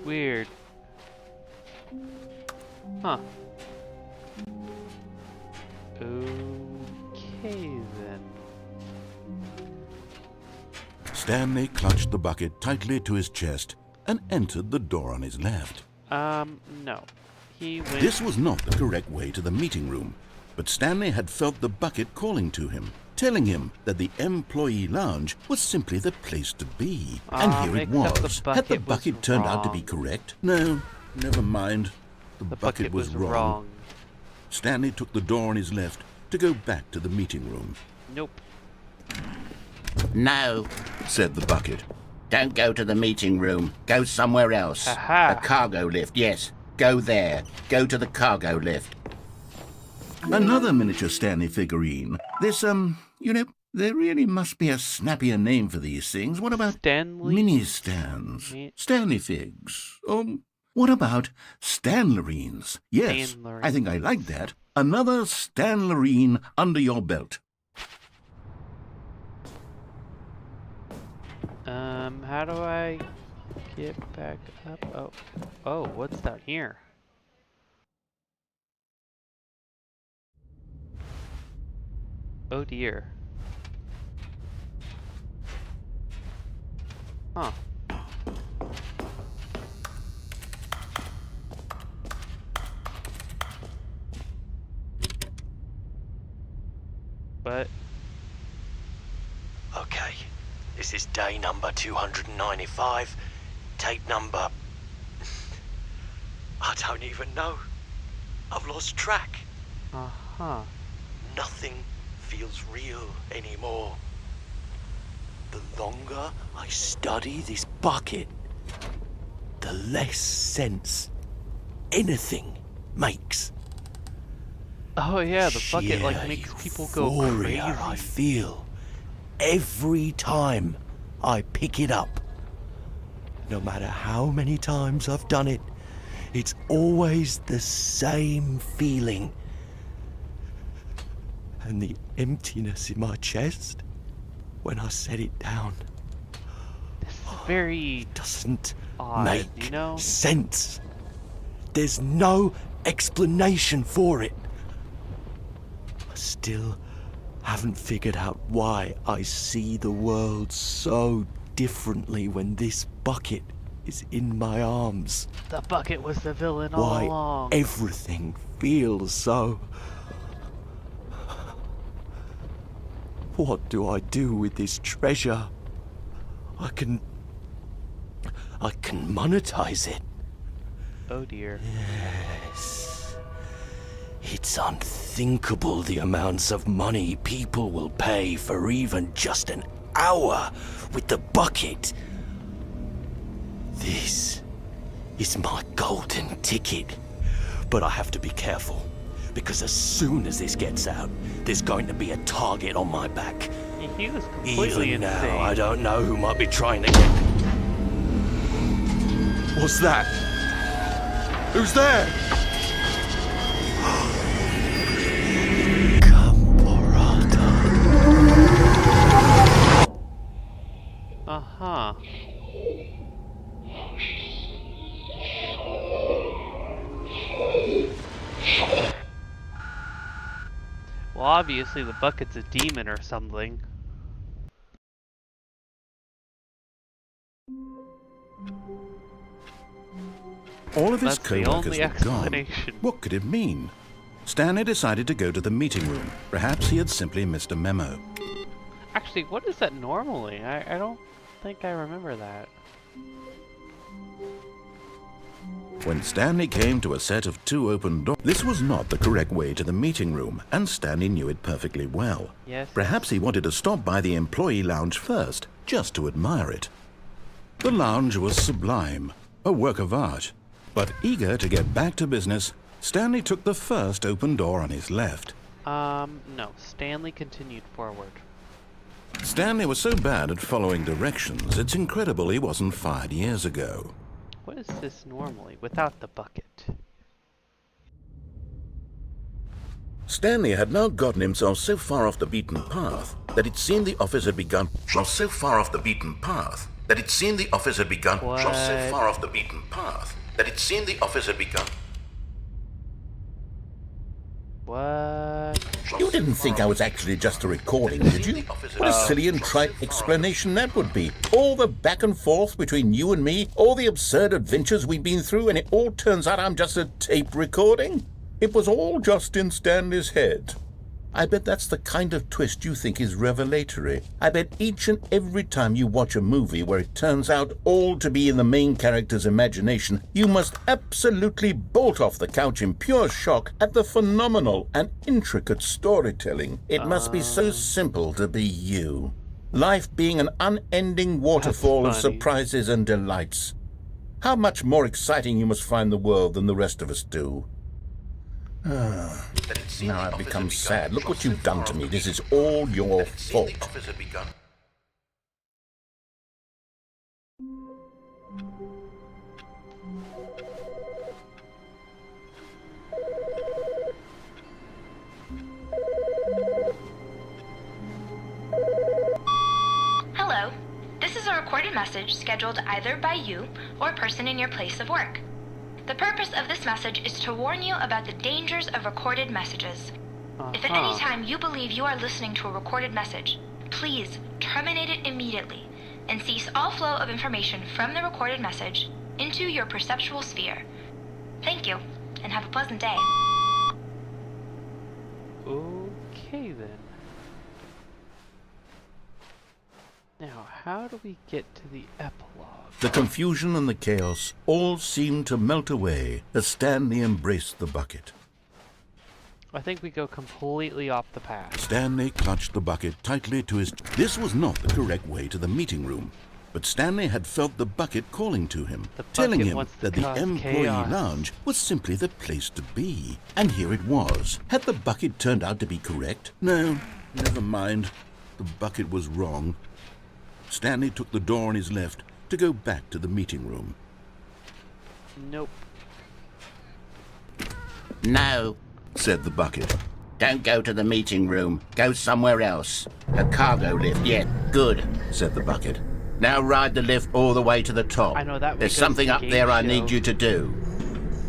weird. Huh. Okay then. Stanley clutched the bucket tightly to his chest and entered the door on his left. No. He went... This was not the correct way to the meeting room, but Stanley had felt the bucket calling to him, telling him that the employee lounge was simply the place to be. And here it was. Had the bucket turned out to be correct? No, never mind. The bucket was wrong. Stanley took the door on his left to go back to the meeting room. Nope. No, said the bucket. don't go to the meeting room. Go somewhere else. Aha. A cargo lift, yes. Go there. Go to the cargo lift. Another miniature Stanley figurine. This, there really must be a snappier name for these things. What about Stanley? mini stands? Stanley figs? What about Stanlerines? Yes, Stanlerines. I think I like that. Another Stanlerine under your belt. How do I get back up? Oh, what's down here? Oh dear. Huh. But Okay, this is day number 295. Tape number... I don't even know. I've lost track. uh-huh. Nothing feels real anymore. The longer I study this bucket, the less sense anything makes. Oh yeah, the bucket like Sheer makes people go euphoria crazy. I feel every time I pick it up. No matter how many times I've done it, it's always the same feeling. And the emptiness in my chest when I set it down. This is very Doesn't odd, make you know? sense. There's no explanation for it. I still haven't figured out why I see the world so differently when this bucket is in my arms. The bucket was the villain all Why along. everything feels so... What do I do with this treasure? I can monetize it. Oh dear. Yes. It's unthinkable the amounts of money people will pay for even just an hour with the bucket. This is my golden ticket. But I have to be careful, because as soon as this gets out, there's going to be a target on my back. He was completely Even insane. now, I don't know who might be trying to get... What's that? Who's there? Caporata. Uh-huh. Well, obviously the bucket's a demon or something. All of his That's the co-workers only were gone. explanation. What could it mean? Stanley decided to go to the meeting room. Perhaps he had simply missed a memo. Actually, what is that normally? I don't think I remember that. When Stanley came to a set of 2 open doors, this was not the correct way to the meeting room, and Stanley knew it perfectly well. Yes. Perhaps he wanted to stop by the employee lounge first, just to admire it. The lounge was sublime, a work of art. But eager to get back to business, Stanley took the first open door on his left. No. Stanley continued forward. Stanley was so bad at following directions, it's incredible he wasn't fired years ago. What is this normally, without the bucket? Stanley had now gotten himself so far off the beaten path that it seemed the office had begun. So far off the beaten path that it seemed the office had begun. What? So far off the beaten path that it seemed the office had begun. What? You didn't think I was actually just a recording, did you? What a silly and trite explanation that would be. All the back and forth between you and me, all the absurd adventures we've been through, and it all turns out I'm just a tape recording? It was all just in Stanley's head. I bet that's the kind of twist you think is revelatory. I bet each and every time you watch a movie where it turns out all to be in the main character's imagination, you must absolutely bolt off the couch in pure shock at the phenomenal and intricate storytelling. It must be so simple to be you. Life being an unending waterfall of That's funny. surprises and delights. How much more exciting you must find the world than the rest of us do. Now I've become sad. Look what you've done to me. This is all your fault. Hello. This is a recorded message scheduled either by you or a person in your place of work. The purpose of this message is to warn you about the dangers of recorded messages. If at any time you believe you are listening to a recorded message, please terminate it immediately and cease all flow of information from the recorded message into your perceptual sphere. Thank you, and have a pleasant day. Okay then. Now, how do we get to the epilogue? The confusion and the chaos all seemed to melt away as Stanley embraced the bucket. I think we go completely off the path. Stanley clutched the bucket tightly to his... This was not the correct way to the meeting room, but Stanley had felt the bucket calling to him, The telling bucket him wants to that the cause employee chaos. lounge was simply the place to be. And here it was. Had the bucket turned out to be correct? No, never mind. The bucket was wrong. Stanley took the door on his left to go back to the meeting room. Nope. No, said the bucket. don't go to the meeting room. Go somewhere else. A cargo lift, yeah, good, said the bucket. Now ride the lift all the way to the top. I know that. There's something up there I need you to do.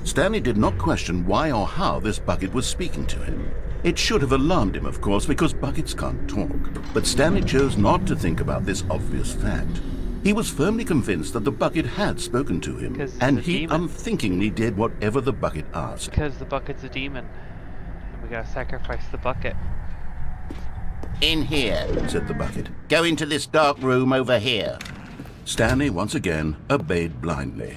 Stanley did not question why or how this bucket was speaking to him. It should have alarmed him, of course, because buckets can't talk. But Stanley chose not to think about this obvious fact. He was firmly convinced that the bucket had spoken to him, and he unthinkingly did whatever the bucket asked. Because the bucket's a demon. And we gotta sacrifice the bucket. In here, said the bucket. Go into this dark room over here. Stanley once again obeyed blindly.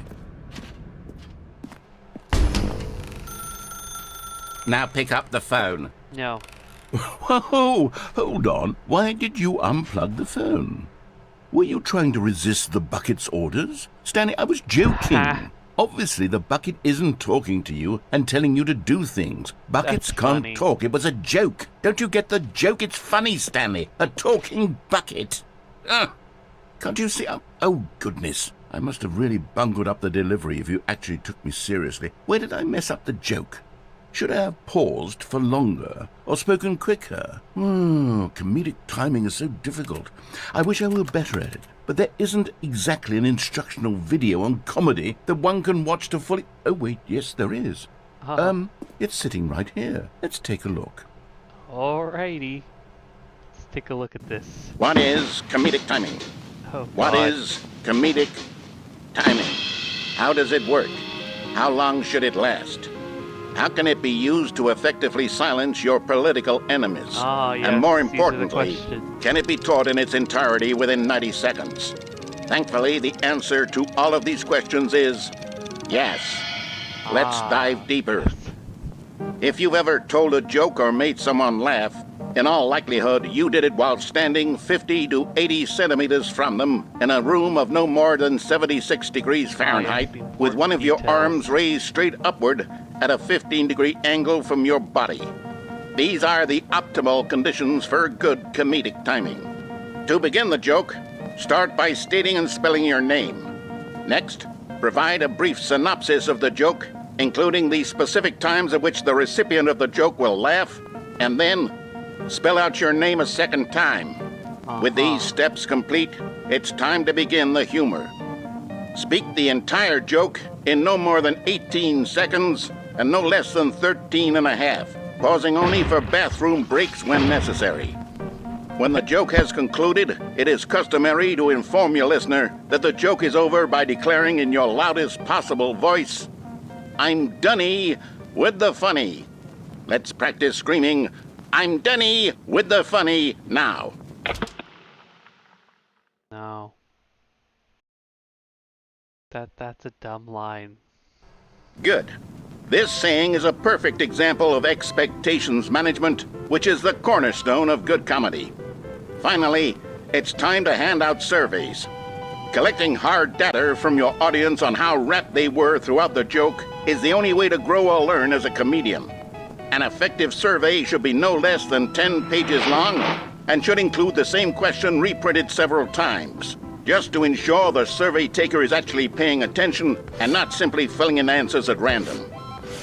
Now pick up the phone. No. Whoa, hold on. Why did you unplug the phone? Were you trying to resist the bucket's orders? Stanley, I was joking. Obviously, the bucket isn't talking to you and telling you to do things. Buckets can't talk. It was a joke. Don't you get the joke? It's funny, Stanley. A talking bucket. Can't you see? Oh, goodness. I must have really bungled up the delivery if you actually took me seriously. Where did I mess up the joke? Should I have paused for longer or spoken quicker? Comedic timing is so difficult. I wish I were better at it. But there isn't exactly an instructional video on comedy that one can watch to fully... Oh, wait, yes, there is. It's sitting right here. Let's take a look. Alrighty. Let's take a look at this. What is comedic timing? Oh, What God. is comedic timing? How does it work? How long should it last? How can it be used to effectively silence your political enemies? Yes, and more these are the importantly, questions. can it be taught in its entirety within 90 seconds? Thankfully, the answer to all of these questions is yes. Let's dive deeper. If you've ever told a joke or made someone laugh, in all likelihood, you did it while standing 50 to 80 centimeters from them in a room of no more than 76 degrees Fahrenheit, with one of your arms raised straight upward at a 15-degree angle from your body. These are the optimal conditions for good comedic timing. To begin the joke, start by stating and spelling your name. Next, provide a brief synopsis of the joke, including the specific times at which the recipient of the joke will laugh, and then spell out your name a second time. With these steps complete, it's time to begin the humor. Speak the entire joke in no more than 18 seconds and no less than 13 and a half, pausing only for bathroom breaks when necessary. When the joke has concluded, it is customary to inform your listener that the joke is over by declaring in your loudest possible voice, "I'm Dunny with the funny." Let's practice screaming, "I'm Dunny with the funny" now. No. That's a dumb line. Good. This saying is a perfect example of expectations management, which is the cornerstone of good comedy. Finally, it's time to hand out surveys. Collecting hard data from your audience on how rapt they were throughout the joke is the only way to grow or learn as a comedian. An effective survey should be no less than 10 pages long and should include the same question reprinted several times, just to ensure the survey taker is actually paying attention and not simply filling in answers at random.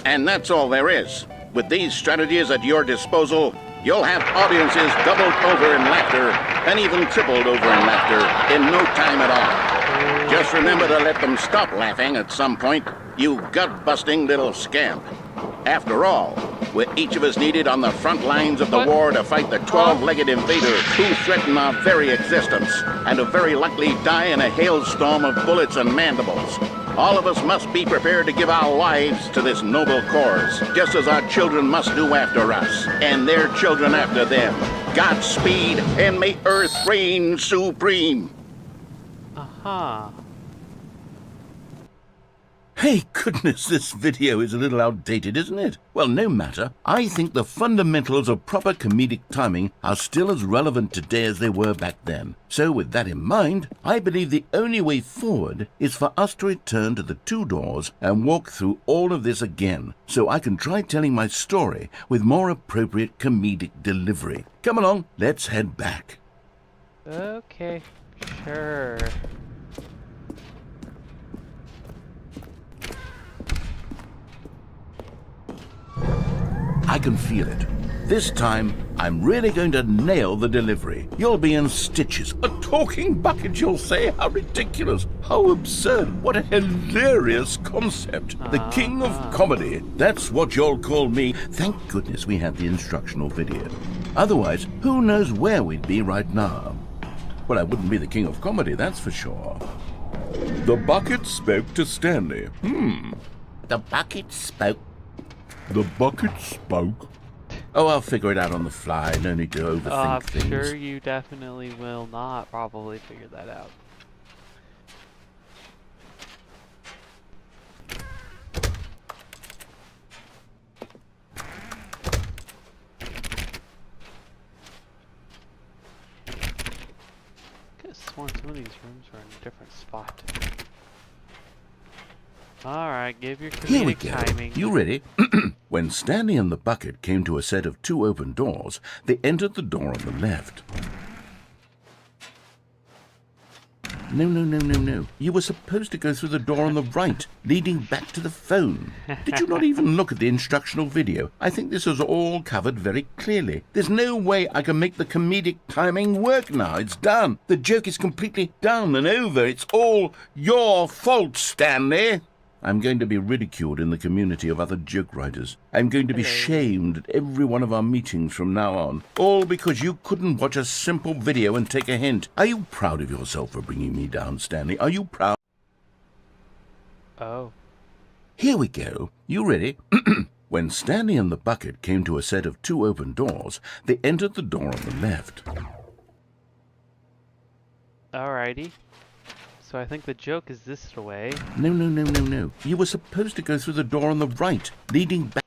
And that's all there is. With these strategies at your disposal, you'll have audiences doubled over in laughter and even tripled over in laughter in no time at all. Just remember to let them stop laughing at some point, you gut-busting little scamp. After all, we're each of us needed on the front lines of the war to fight the 12-legged invaders who threaten our very existence and who very likely die in a hailstorm of bullets and mandibles. All of us must be prepared to give our lives to this noble cause, just as our children must do after us, and their children after them. Godspeed, and may Earth reign supreme. Hey, goodness, this video is a little outdated, isn't it? Well, no matter. I think the fundamentals of proper comedic timing are still as relevant today as they were back then. So with that in mind, I believe the only way forward is for us to return to the two doors and walk through all of this again, so I can try telling my story with more appropriate comedic delivery. Come along, let's head back. Okay. Sure. I can feel it. This time, I'm really going to nail the delivery. You'll be in stitches. A talking bucket, you'll say? How ridiculous. How absurd. What a hilarious concept. The king of comedy. That's what you'll call me. Thank goodness we had the instructional video. Otherwise, who knows where we'd be right now. Well, I wouldn't be the king of comedy, that's for sure. The bucket spoke to Stanley. The bucket spoke. The bucket spoke. Oh, I'll figure it out on the fly. No need to overthink things. I'm sure you definitely will not probably figure that out. Could have sworn some of these rooms were in a different spot. Alright, give your Here we comedic go. timing. You ready? When Stanley and the bucket came to a set of 2 open doors, they entered the door on the left. No. You were supposed to go through the door on the right, leading back to the phone. Did you not even look at the instructional video? I think this was all covered very clearly. There's no way I can make the comedic timing work now. It's done. The joke is completely done and over. It's all your fault, Stanley. I'm going to be ridiculed in the community of other joke writers. I'm going to be shamed at every one of our meetings from now on. All because you couldn't watch a simple video and take a hint. Are you proud of yourself for bringing me down, Stanley? Are you proud? Oh. Here we go. You ready? When Stanley and the bucket came to a set of 2 open doors, they entered the door on the left. Alrighty. So I think the joke is this way. No. You were supposed to go through the door on the right, leading back.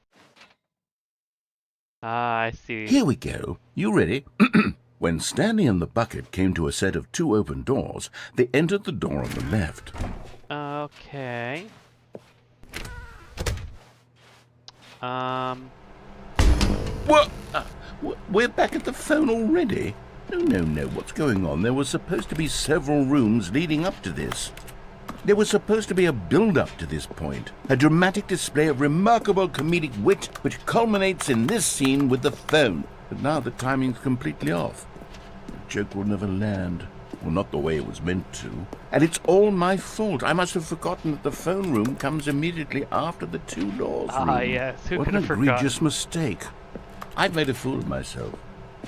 Ah, I see. Here we go. You ready? When Stanley and the bucket came to a set of 2 open doors, they entered the door on the left. Okay. What? We're back at the phone already? No. What's going on? There was supposed to be several rooms leading up to this. There was supposed to be a build-up to this point. A dramatic display of remarkable comedic wit which culminates in this scene with the phone. But now the timing's completely off. The joke will never land. Well, not the way it was meant to. And it's all my fault. I must have forgotten that the phone room comes immediately after the 2 doors room. Ah, yes. Who What could an have forgotten? egregious mistake. I've made a fool of myself.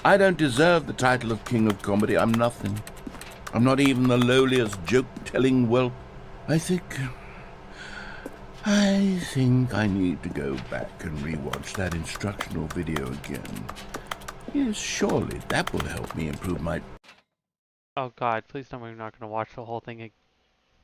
I don't deserve the title of King of Comedy. I'm nothing. I'm not even the lowliest joke-telling whelp. I think I need to go back and rewatch that instructional video again. Yes, surely that will help me improve my... Oh god, please tell me we're not going to watch the whole thing again.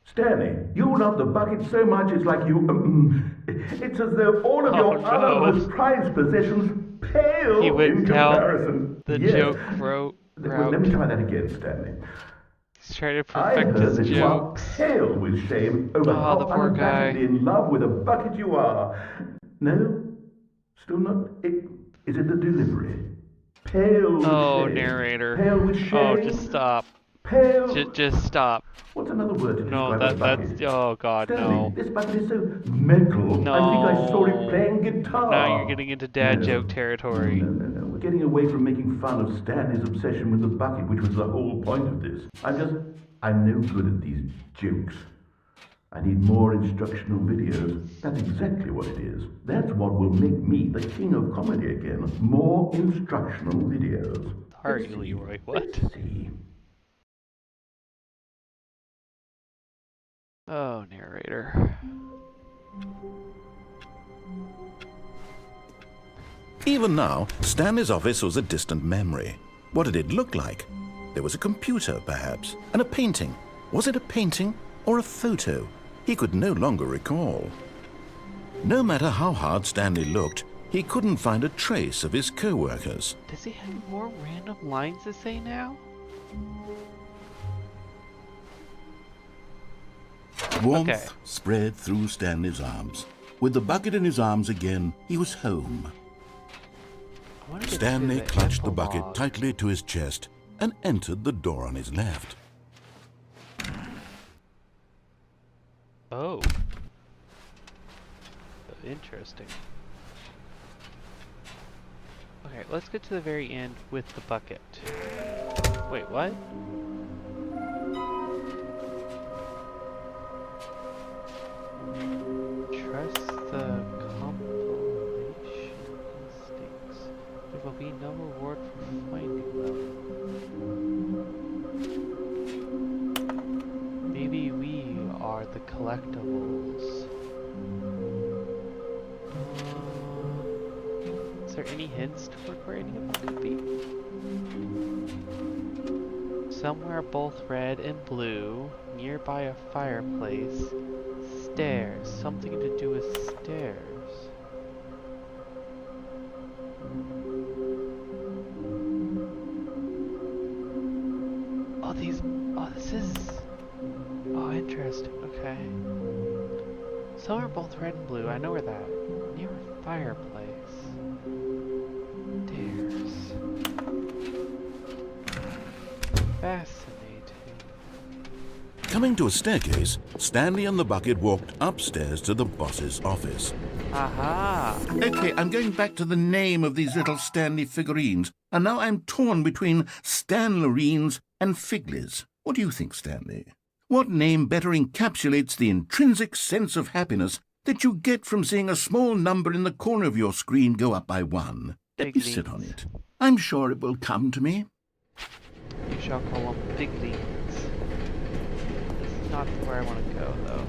Stanley, you love the bucket so much it's like you... it's as though all of your other most prized possessions pale He would in tell comparison. the Yes. joke Well, let me try that again, Stanley. He's trying to I perfect heard his that you are jokes. pale with shame over Oh, how the poor guy. unabashedly in love with a bucket you are. No? Still not? Is it the delivery? Pale with Oh, shame. narrator. Pale with shame. Oh, just stop. Pale. Just stop. What's another word to No, describe a bucket? that's... Oh god, Stanley, no. this bucket is so metal. No. I think I saw it playing guitar. Now you're getting into dad No. joke territory. No. We're getting away from making fun of Stanley's obsession with the bucket, which was the whole point of this. I'm no good at these jokes. I need more instructional videos. That's exactly what it is. That's what will make me the king of comedy again. More instructional videos. Sorry, Leroy, what? Let's see. Oh, narrator. Even now, Stanley's office was a distant memory. What did it look like? There was a computer, perhaps, and a painting. Was it a painting or a photo? He could no longer recall. No matter how hard Stanley looked, he couldn't find a trace of his co-workers. Does he have more random lines to say now? Warmth Okay. spread through Stanley's arms. With the bucket in his arms again, he was home. I wanna get to Stanley the clutched the bucket epilogue. tightly to his chest and entered the door on his left. Oh. Interesting. Okay, let's get to the very end with the bucket. Wait, what? Trust the compilation instincts. There will be no reward for finding them. Maybe we are the collectibles. Is there any hints toward where any of them could be? Somewhere both red and blue, nearby a fireplace. Stairs. Something to do with stairs. Oh, these... Oh, this is... Oh, interesting. Okay. Somewhere both red and blue. I know where that. Near a fireplace. Stairs. Fascinating. Coming to a staircase, Stanley and the bucket walked upstairs to the boss's office. Aha! Okay, I'm going back to the name of these little Stanley figurines, and now I'm torn between Stanlerines and Figlies. What do you think, Stanley? What name better encapsulates the intrinsic sense of happiness that you get from seeing a small number in the corner of your screen go up by 1? Let me sit on it. I'm sure it will come to me. You shall call them Figlies. This is not where I want to go, though.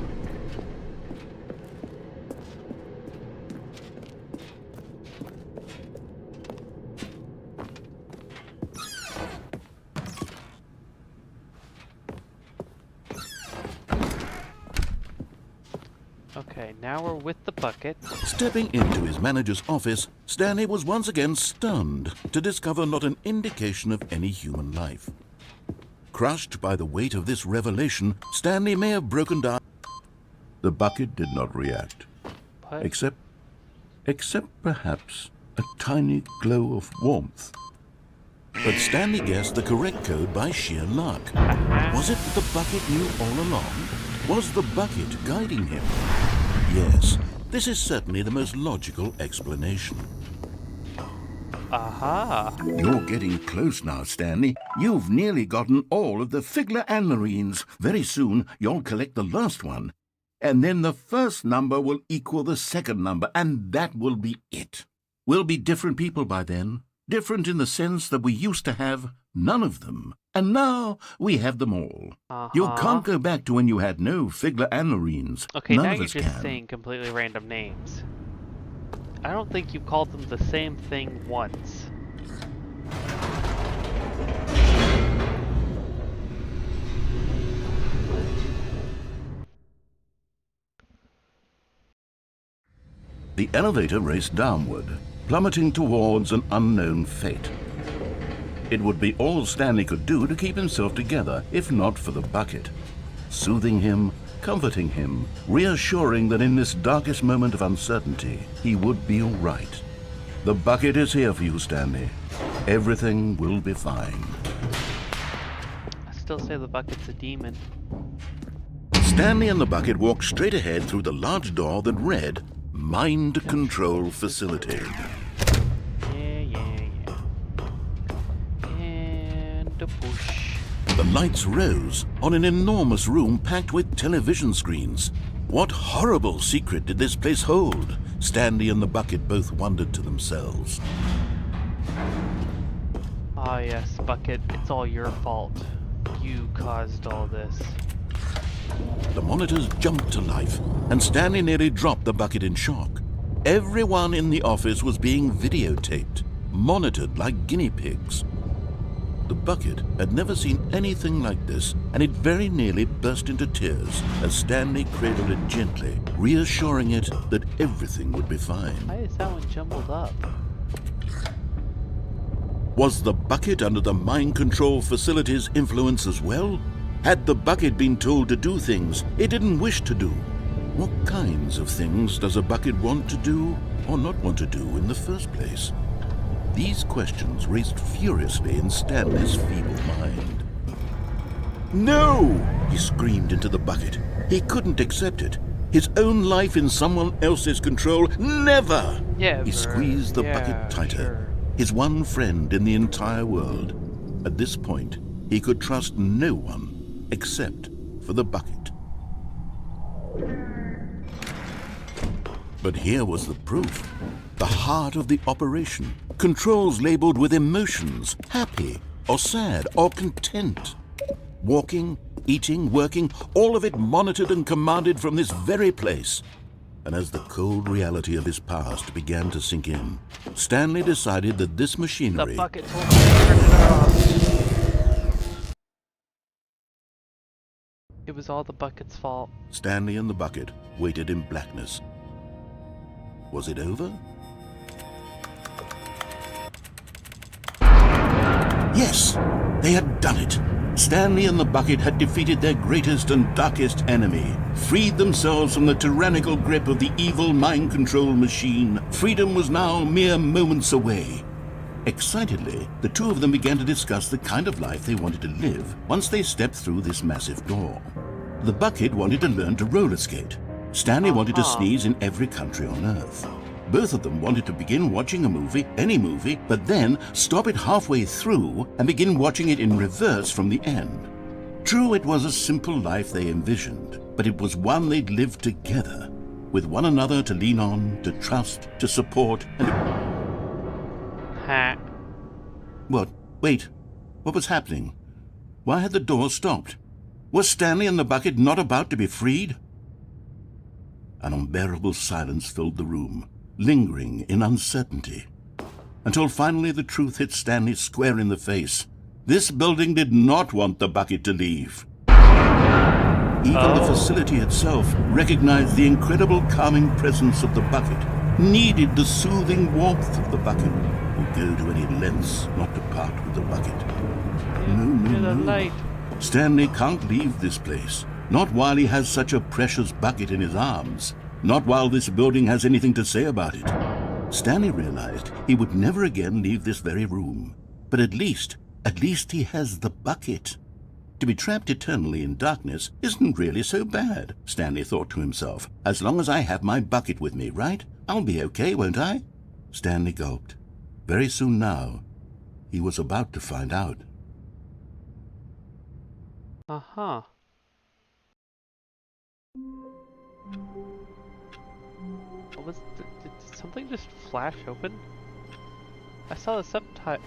Okay, now we're with the bucket. Stepping into his manager's office, Stanley was once again stunned to discover not an indication of any human life. Crushed by the weight of this revelation, Stanley may have broken down. The bucket did not react. What? Except perhaps a tiny glow of warmth. But Stanley guessed the correct code by sheer luck. Was it that the bucket knew all along? Was the bucket guiding him? Yes, this is certainly the most logical explanation. Aha! You're getting close now, Stanley. You've nearly gotten all of the Figler Anlerines. Very soon, you'll collect the last one. And then the first number will equal the second number, and that will be it. We'll be different people by then. Different in the sense that we used to have none of them. And now we have them all. You can't go back to when you had no Figler Anlerines. Okay, None now of you're us just can. saying completely random names. I don't think you called them the same thing once. The elevator raced downward, plummeting towards an unknown fate. It would be all Stanley could do to keep himself together, if not for the bucket. Soothing him, comforting him, reassuring that in this darkest moment of uncertainty, he would be all right. The bucket is here for you, Stanley. Everything will be fine. I still say the bucket's a demon. Stanley and the bucket walked straight ahead through the large door that read, Mind Control Facility. Yeah. And a push. The lights rose on an enormous room packed with television screens. What horrible secret did this place hold? Stanley and the bucket both wondered to themselves. Ah yes, Bucket, it's all your fault. You caused all this. The monitors jumped to life, and Stanley nearly dropped the bucket in shock. Everyone in the office was being videotaped, monitored like guinea pigs. The bucket had never seen anything like this, and it very nearly burst into tears as Stanley cradled it gently, reassuring it that everything would be fine. Why is that one jumbled up? Was the bucket under the mind control facility's influence as well? Had the bucket been told to do things it didn't wish to do? What kinds of things does a bucket want to do or not want to do in the first place? These questions raced furiously in Stanley's feeble mind. No! He screamed into the bucket. He couldn't accept it. His own life in someone else's control, never! Yeah, He squeezed the bucket tighter. Sure. His one friend in the entire world. At this point, he could trust no one except for the bucket. But here was the proof. The heart of the operation. Controls labeled with emotions, happy or sad or content. Walking, eating, working, all of it monitored and commanded from this very place. And as the cold reality of his past began to sink in, Stanley decided that this machinery... The bucket told me to turn it off. It was all the bucket's fault. Stanley and the bucket waited in blackness. Was it over? Yes, they had done it. Stanley and the bucket had defeated their greatest and darkest enemy, freed themselves from the tyrannical grip of the evil mind control machine. Freedom was now mere moments away. Excitedly, the two of them began to discuss the kind of life they wanted to live once they stepped through this massive door. The bucket wanted to learn to roller skate. Stanley wanted to sneeze in every country on Earth. Both of them wanted to begin watching a movie, any movie, but then stop it halfway through and begin watching it in reverse from the end. True, it was a simple life they envisioned, but it was one they'd lived together, with one another to lean on, to trust, to support, and... Ha. What? Wait. What was happening? Why had the door stopped? Was Stanley and the bucket not about to be freed? An unbearable silence filled the room, lingering in uncertainty, until finally the truth hit Stanley square in the face. This building did not want the bucket to leave. Even the facility itself recognized the incredible calming presence of the bucket, needed the soothing warmth of the bucket, would go to any lengths not to part with the bucket. No. Stanley can't leave this place, not while he has such a precious bucket in his arms. Not while this building has anything to say about it. Stanley realized he would never again leave this very room. But at least he has the bucket. To be trapped eternally in darkness isn't really so bad, Stanley thought to himself. As long as I have my bucket with me, right? I'll be okay, won't I? Stanley gulped. Very soon now, he was about to find out. Uh-huh. Did something just flash open? I saw the subtitles.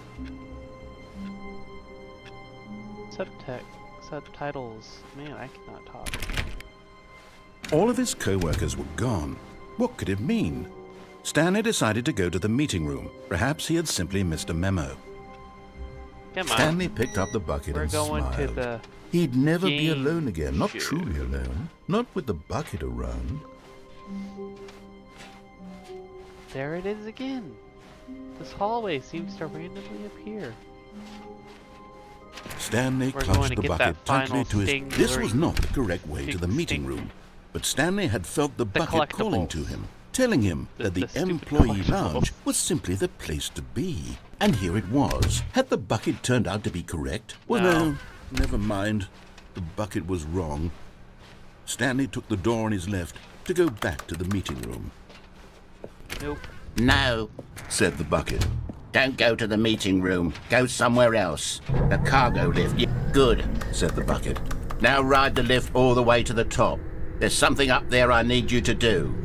Man, I cannot talk. All of his co-workers were gone. What could it mean? Stanley decided to go to the meeting room. Perhaps he had simply missed a memo. Come on. Stanley picked up the bucket and smiled. We're going to the... He'd never be alone again. Not truly alone. Not with the bucket around. There it is again. This hallway seems to randomly appear. Stanley clutched the bucket tightly to his... This was not the correct way to the meeting room. But Stanley had felt the bucket calling to him, telling him that the employee lounge was simply the place to be. And here it was. Had the bucket turned out to be correct? Well, no, never mind. The bucket was wrong. Stanley took the door on his left to go back to the meeting room. Nope. No, said the bucket. don't go to the meeting room. Go somewhere else. The cargo lift. Good, said the bucket. Now ride the lift all the way to the top. There's something up there I need you to do.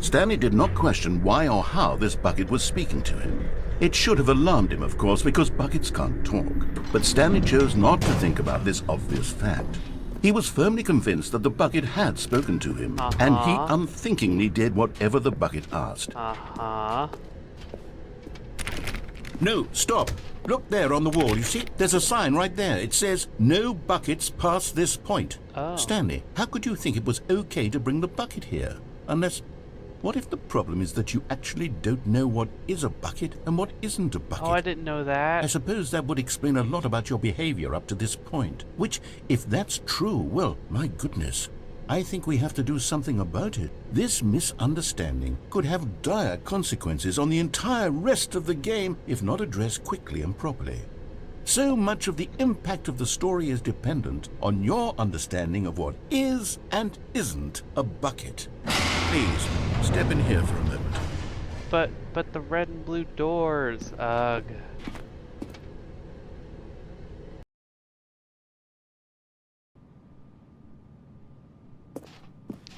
Stanley did not question why or how this bucket was speaking to him. It should have alarmed him, of course, because buckets can't talk. But Stanley chose not to think about this obvious fact. He was firmly convinced that the bucket had spoken to him, and he unthinkingly did whatever the bucket asked. No, stop. Look there on the wall, you see? There's a sign right there. It says, no buckets past this point. Stanley, how could you think it was okay to bring the bucket here? Unless... What if the problem is that you actually don't know what is a bucket and what isn't a bucket? Oh, I didn't know that. I suppose that would explain a lot about your behavior up to this point. Which, if that's true, well, my goodness, I think we have to do something about it. This misunderstanding could have dire consequences on the entire rest of the game if not addressed quickly and properly. So much of the impact of the story is dependent on your understanding of what is and isn't a bucket. Please, step in here for a moment. But the red and blue doors, ugh.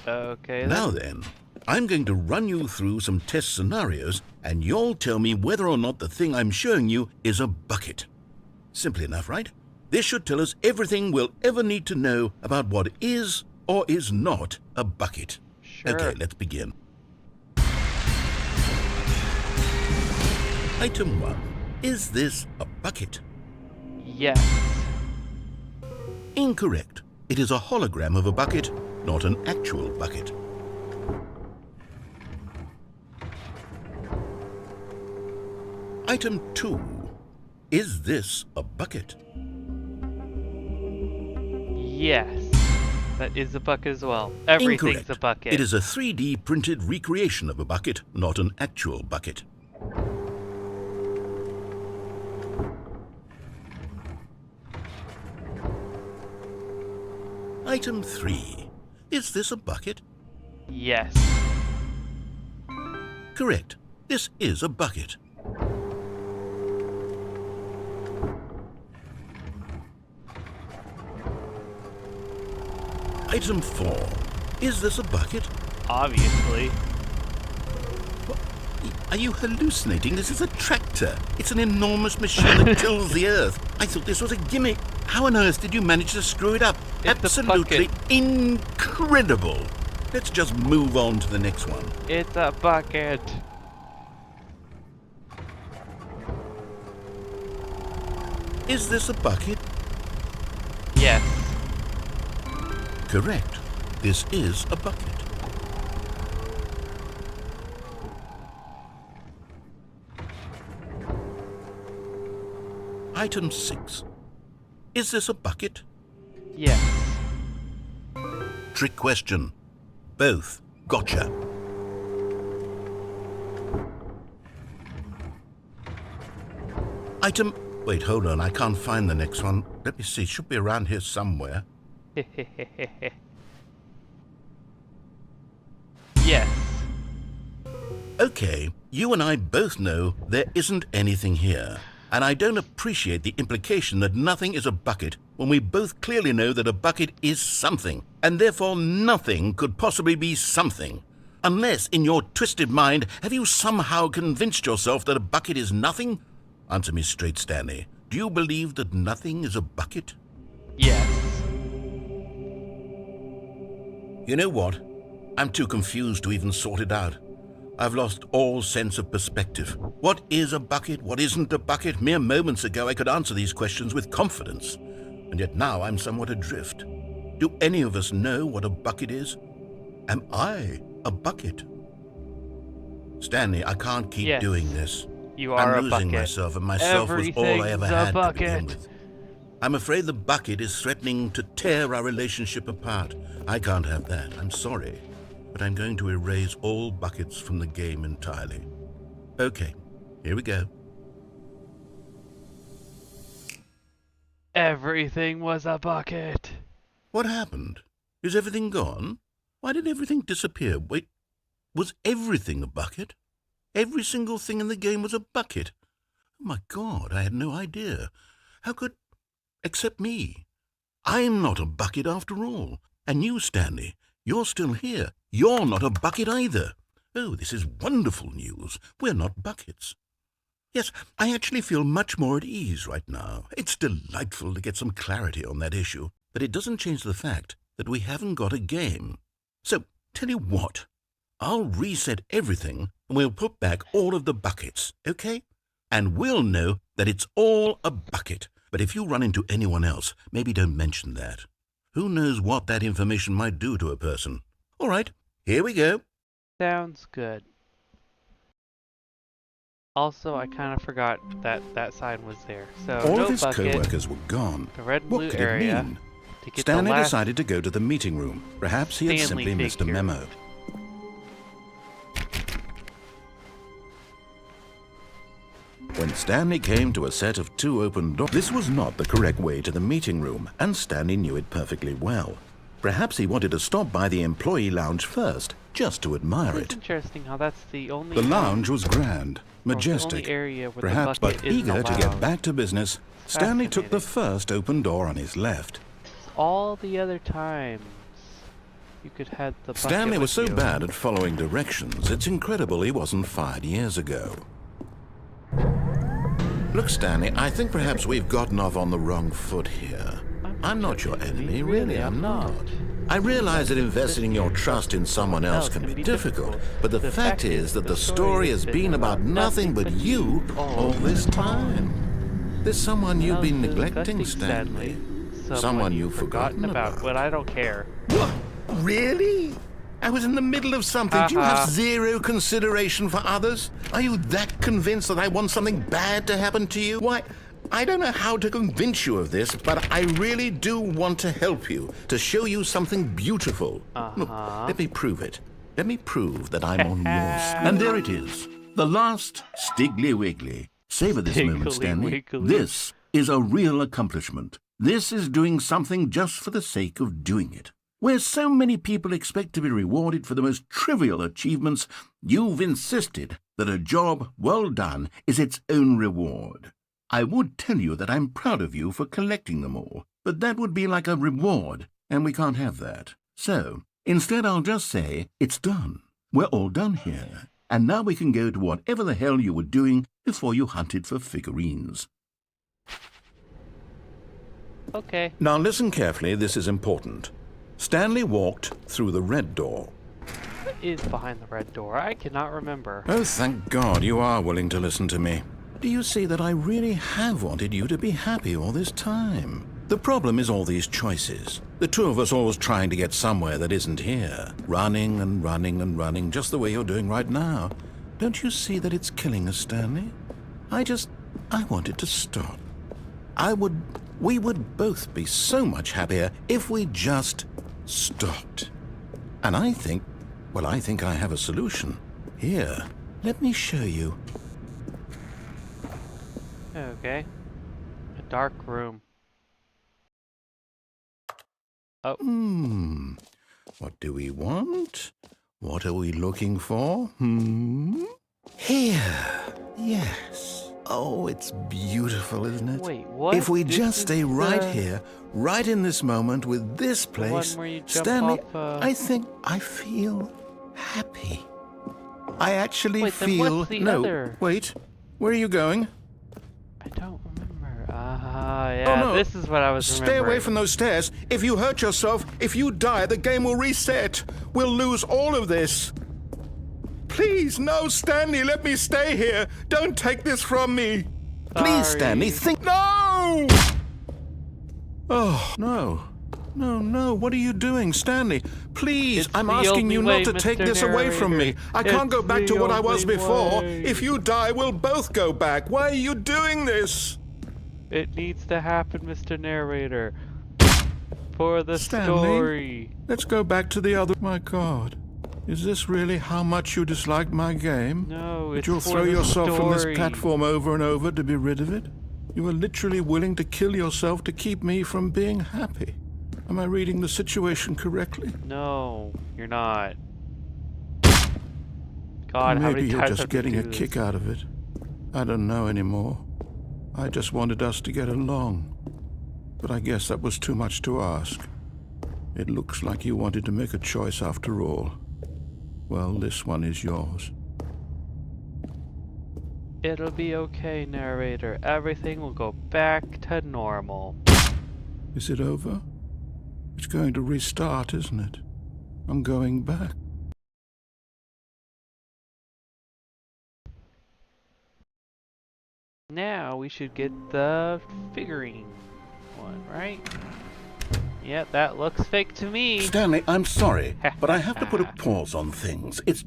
Okay Now then, I'm going to run you through some test scenarios, and you'll tell me whether or not the thing I'm showing you is a bucket. Simple enough, right? This should tell us everything we'll ever need to know about what is or is not a bucket. Sure. Okay, let's begin. Item 1. Is this a bucket? Yes. Incorrect. It is a hologram of a bucket, not an actual bucket. Item 2. Is this a bucket? Yes. That is a bucket as well. Everything's Incorrect. a bucket. It is a 3D printed recreation of a bucket, not an actual bucket. Item 3. Is this a bucket? Yes. Correct. This is a bucket. Item 4. Is this a bucket? Obviously. Are you hallucinating? This is a tractor. It's an enormous machine that tills the earth. I thought this was a gimmick. How on earth did you manage to screw it up? It's Absolutely a bucket. incredible. Let's just move on to the next one. It's a bucket. Is this a bucket? Yes. Correct. This is a bucket. Item 6. Is this a bucket? Yes. Trick question. Both. Gotcha. Item... Wait, hold on. I can't find the next one. Let me see. It should be around here somewhere. Yes. Okay, you and I both know there isn't anything here. And I don't appreciate the implication that nothing is a bucket when we both clearly know that a bucket is something, and therefore nothing could possibly be something. Unless, in your twisted mind, have you somehow convinced yourself that a bucket is nothing? Answer me straight, Stanley. Do you believe that nothing is a bucket? Yes. You know what? I'm too confused to even sort it out. I've lost all sense of perspective. What is a bucket? What isn't a bucket? Mere moments ago I could answer these questions with confidence, and yet now I'm somewhat adrift. Do any of us know what a bucket is? Am I a bucket? Stanley, I can't keep doing this. You are I'm a losing bucket. myself, and myself was all I ever Everything's a had to begin bucket. with. I'm afraid the bucket is threatening to tear our relationship apart. I can't have that. I'm sorry. But I'm going to erase all buckets from the game entirely. Okay, here we go. Everything was a bucket. What happened? Is everything gone? Why did everything disappear? Wait, was everything a bucket? Every single thing in the game was a bucket. Oh my God, I had no idea. How could... Except me. I'm not a bucket after all. And you, Stanley, you're still here. You're not a bucket either. Oh, this is wonderful news. We're not buckets. Yes, I actually feel much more at ease right now. It's delightful to get some clarity on that issue, but it doesn't change the fact that we haven't got a game. So, tell you what, I'll reset everything and we'll put back all of the buckets, okay? And we'll know that it's all a bucket. But if you run into anyone else, maybe don't mention that. Who knows what that information might do to a person? All right, here we go. Sounds good. Also, I kind of forgot that that sign was there. So All no of his bucket. co-workers were gone. The red and What blue could area. it mean? To get Stanley the last decided to go to the meeting room. Perhaps he had Stanley simply missed a figure. memo. When Stanley came to a set of 2 open doors, this was not the correct way to the meeting room, and Stanley knew it perfectly well. Perhaps he wanted to stop by the employee lounge first, just to admire It's it. interesting how that's the only... The lounge was grand, majestic, area where perhaps, the bucket but eager isn't to get allowed. back to business, Stanley took the first open door on his left. All the other times you could have the bucket Stanley was so with you. bad at following directions, it's incredible he wasn't fired years ago. Look, Stanley, I think perhaps we've gotten off on the wrong foot here. I'm not your enemy, really, I'm not. I realize that investing your trust in someone else can be difficult, but the fact is that the story has been about nothing but you all this time. There's someone you've been neglecting, Stanley. Someone you've forgotten about. But I don't care. What? Really? I was in the middle of something. Do you have zero consideration for others? Are you that convinced that I want something bad to happen to you? Why, I don't know how to convince you of this, but I really do want to help you, to show you something beautiful. Look, let me prove it. Let me prove that I'm on your side. And there it is. The last Stiggly Wiggly. Savor this moment, Stanley. This is a real accomplishment. This is doing something just for the sake of doing it. Where so many people expect to be rewarded for the most trivial achievements, you've insisted that a job well done is its own reward. I would tell you that I'm proud of you for collecting them all, but that would be like a reward, and we can't have that. So, instead I'll just say, it's done. We're all done here, and now we can go to whatever the hell you were doing before you hunted for figurines. Okay. Now listen carefully, this is important. Stanley walked through the red door. What is behind the red door? I cannot remember. Oh, thank God you are willing to listen to me. Do you see that I really have wanted you to be happy all this time? The problem is all these choices. The two of us always trying to get somewhere that isn't here. Running and running and running, just the way you're doing right now. Don't you see that it's killing us, Stanley? I want it to stop. We would both be so much happier if we just stopped. And I think I have a solution. Here, let me show you. Okay. A dark room. Oh. What do we want? What are we looking for? Here. Yes. Oh, it's beautiful, isn't it? Wait, what? If we This just is stay right the- here, right in this moment with this The one place, where you jump Stanley, off, I think I feel happy. I actually Wait, then feel... what's the no, other? wait. Where are you going? I don't remember. Yeah, Oh, no. this is what I was Stay away remembering. from those stairs. If you hurt yourself, if you die, the game will reset. We'll lose all of this. Please, no, Stanley, let me stay here. Don't take this from me. Please, Sorry. Stanley, think... No! Oh, no. No, what are you doing, Stanley? Please, It's I'm the asking only you way, not to take Mr. this away from me. Narrator. I can't go It's back to the what I was only before. way. If you die, we'll both go back. Why are you doing this? It needs to happen, Mr. Narrator. For the Stanley? story. Let's go back to the other... My God. Is this really how much you dislike my game? No, it's That you'll for throw the yourself from this story. platform over and over to be rid of it? You are literally willing to kill yourself to keep me from being happy. Am I reading the situation correctly? No, you're not. God, how Maybe many you're times just have to getting do a this? kick out of it. I don't know anymore. I just wanted us to get along. But I guess that was too much to ask. It looks like you wanted to make a choice after all. Well, this one is yours. It'll be okay, Narrator. Everything will go back to normal. Is it over? It's going to restart, isn't it? I'm going back. Now we should get the figurine one, right? Yeah, that looks fake to me. Stanley, I'm sorry, but I have to put a pause on things. It's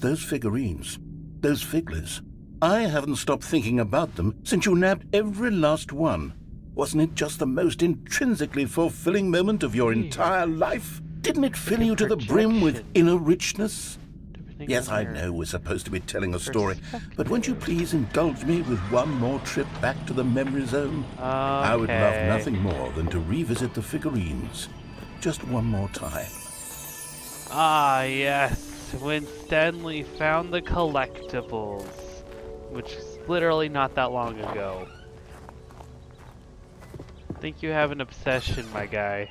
those figurines. Those figglers. I haven't stopped thinking about them since you nabbed every last one. Wasn't it just the most intrinsically fulfilling moment of your entire life? Didn't it fill you to the brim with inner richness? Yes, I know we're supposed to be telling a story, but won't you please indulge me with one more trip back to the memory zone? Okay. I would love nothing more than to revisit the figurines. Just one more time. Ah, yes. When Stanley found the collectibles, which is literally not that long ago. I think you have an obsession, my guy.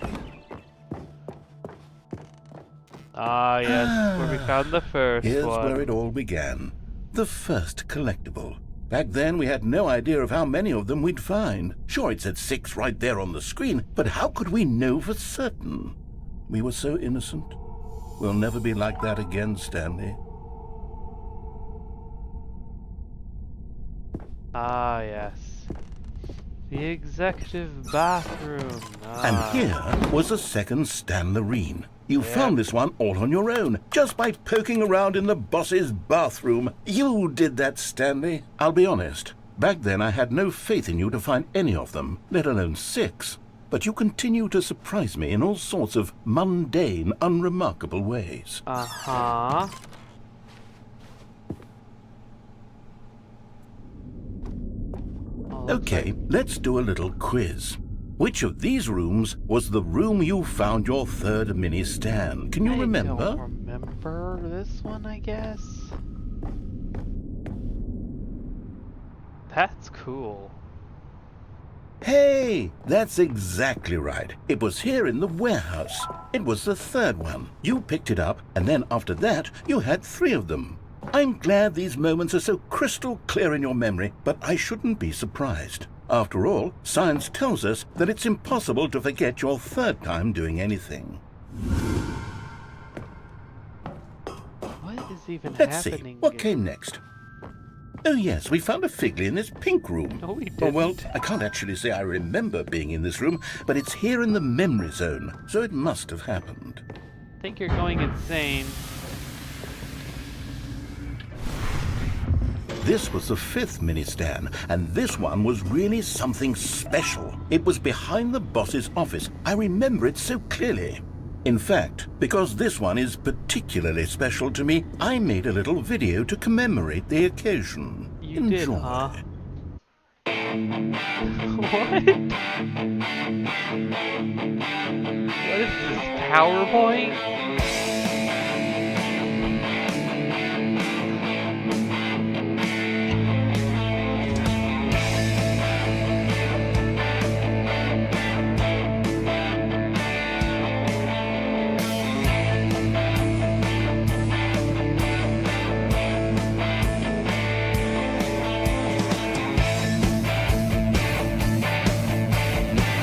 Ah, yes, where we found the first Here's one. where it all began. The first collectible. Back then, we had no idea of how many of them we'd find. Sure, it said 6 right there on the screen, but how could we know for certain? We were so innocent. We'll never be like that again, Stanley. Ah, yes. The executive bathroom. Ah. And here was a second Stanlerine. You found this one all on your own, just by poking around in the boss's bathroom. You did that, Stanley. I'll be honest. Back then, I had no faith in you to find any of them, let alone 6. But you continue to surprise me in all sorts of mundane, unremarkable ways. Uh-huh. Okay, let's do a little quiz. Which of these rooms was the room you found your third mini Stan? Can you remember? I don't remember this one, I guess. That's cool. Hey, that's exactly right. It was here in the warehouse. It was the third one. You picked it up, and then after that, you had 3 of them. I'm glad these moments are so crystal clear in your memory, but I shouldn't be surprised. After all, science tells us that it's impossible to forget your third time doing anything. What is even Let's happening? see, what came next? Oh yes, we found a Figley in this pink room. No, we Oh, didn't. well, I can't actually say I remember being in this room, but it's here in the memory zone, so it must have happened. I think you're going insane. This was the 5th mini Stan, and this one was really something special. It was behind the boss's office. I remember it so clearly. In fact, because this one is particularly special to me, I made a little video to commemorate the occasion. You Enjoy. did, huh? What? What is this, PowerPoint?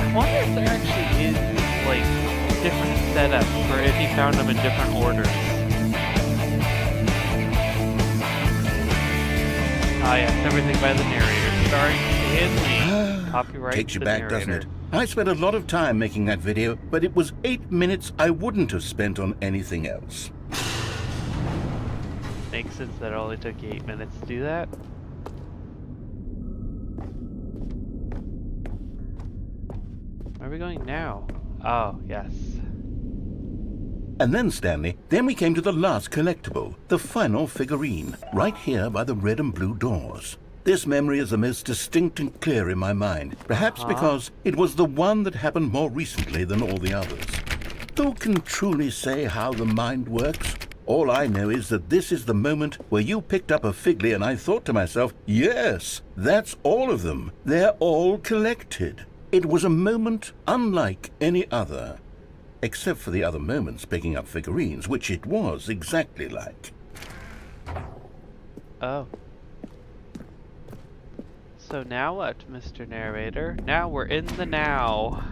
I wonder if there actually is, like, different setups for if he found them in different orders. Ah, yes, everything by the narrator, starring Stanley. Copyright Takes you the back, narrator. doesn't it? I spent a lot of time making that video, but it was 8 minutes I wouldn't have spent on anything else. Makes sense that it only took you 8 minutes to do that. Where are we going now? Oh, yes. And then, Stanley, then we came to the last collectible, the final figurine, right here by the red and blue doors. This memory is the most distinct and clear in my mind, perhaps because it was the one that happened more recently than all the others. Who can truly say how the mind works? All I know is that this is the moment where you picked up a Figley and I thought to myself, yes, that's all of them. They're all collected. It was a moment unlike any other. Except for the other moments picking up figurines, which it was exactly like. Oh. So now what, Mr. Narrator? Now we're in the now.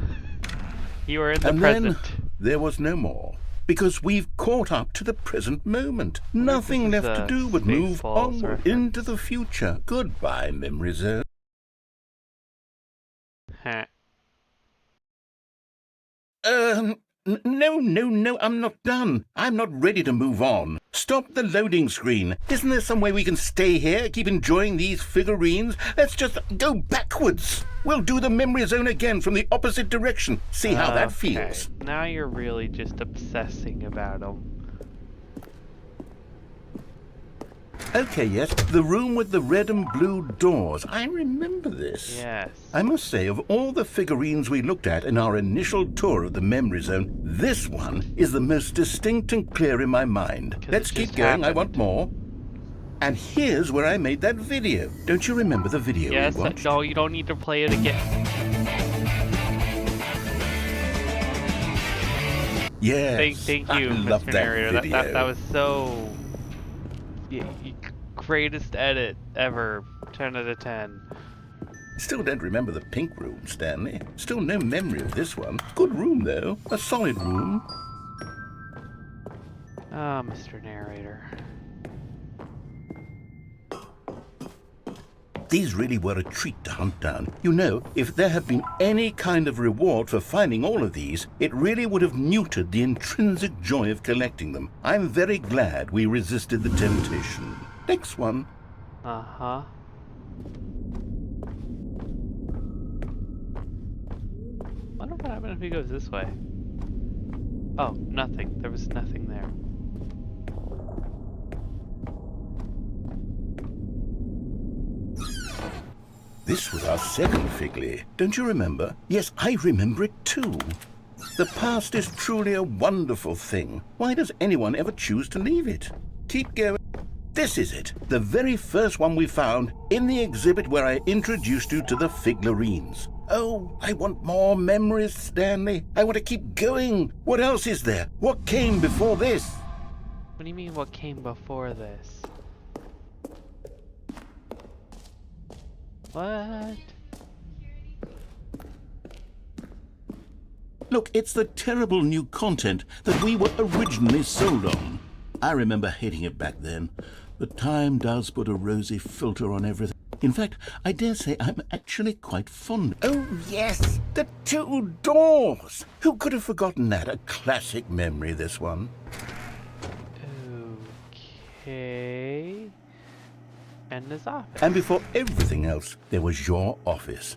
You are in the And present. then there was no more, because we've caught up to the present moment. Nothing this is left to a do but move Spaceballs onward reference. into the future. Goodbye, memory zone. Heh. No, I'm not done. I'm not ready to move on. Stop the loading screen. Isn't there some way we can stay here, keep enjoying these figurines? Let's just go backwards. We'll do the memory zone again from the opposite direction. See how that feels. Now you're really just obsessing about them. Okay, yes, the room with the red and blue doors. I remember this. Yes. I must say, of all the figurines we looked at in our initial tour of the memory zone, this one is the most distinct and clear in my mind. Let's keep going, I want more. And here's where I made that video. Don't you remember the video we watched? No, you don't need to play it again. Yes. Thank you, I love Mr. that Narrator. video. That was so... greatest edit ever. 10 out of 10. Still don't remember the pink room, Stanley. Still no memory of this one. Good room, though. A solid room. Ah, Mr. Narrator. These really were a treat to hunt down. You know, if there had been any kind of reward for finding all of these, it really would have neutered the intrinsic joy of collecting them. I'm very glad we resisted the temptation. Next one. Uh-huh. Wonder what happens if he goes this way. Oh, nothing. There was nothing there. This was our second Figley. Don't you remember? Yes, I remember it too. The past is truly a wonderful thing. Why does anyone ever choose to leave it? Keep going. This is it. The very first one we found in the exhibit where I introduced you to the figurines. Oh, I want more memories, Stanley. I want to keep going. What else is there? What came before this? What do you mean, what came before this? What? Look, it's the terrible new content that we were originally sold on. I remember hating it back then, but time does put a rosy filter on everything. In fact, I dare say I'm actually quite fond. Oh, yes, the two doors. Who could have forgotten that? A classic memory, this one. Okay. And his office. And before everything else, there was your office.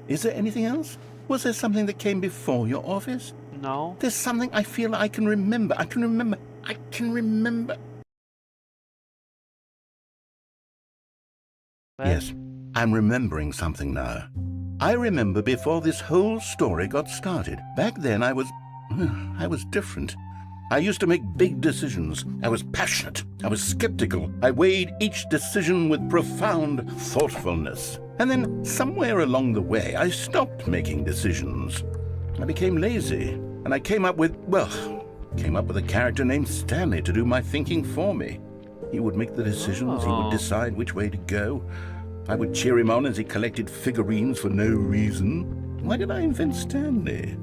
Is there anything else? Was there something that came before your office? No. There's something I feel I can remember. I can remember. Yes, I'm remembering something now. I remember before this whole story got started. Back then I was different. I used to make big decisions. I was passionate. I was skeptical. I weighed each decision with profound thoughtfulness. And then somewhere along the way, I stopped making decisions. I became lazy, and I came up with a character named Stanley to do my thinking for me. He would make the decisions. He would decide which way to go. I would cheer him on as he collected figurines for no reason. Why did I invent Stanley?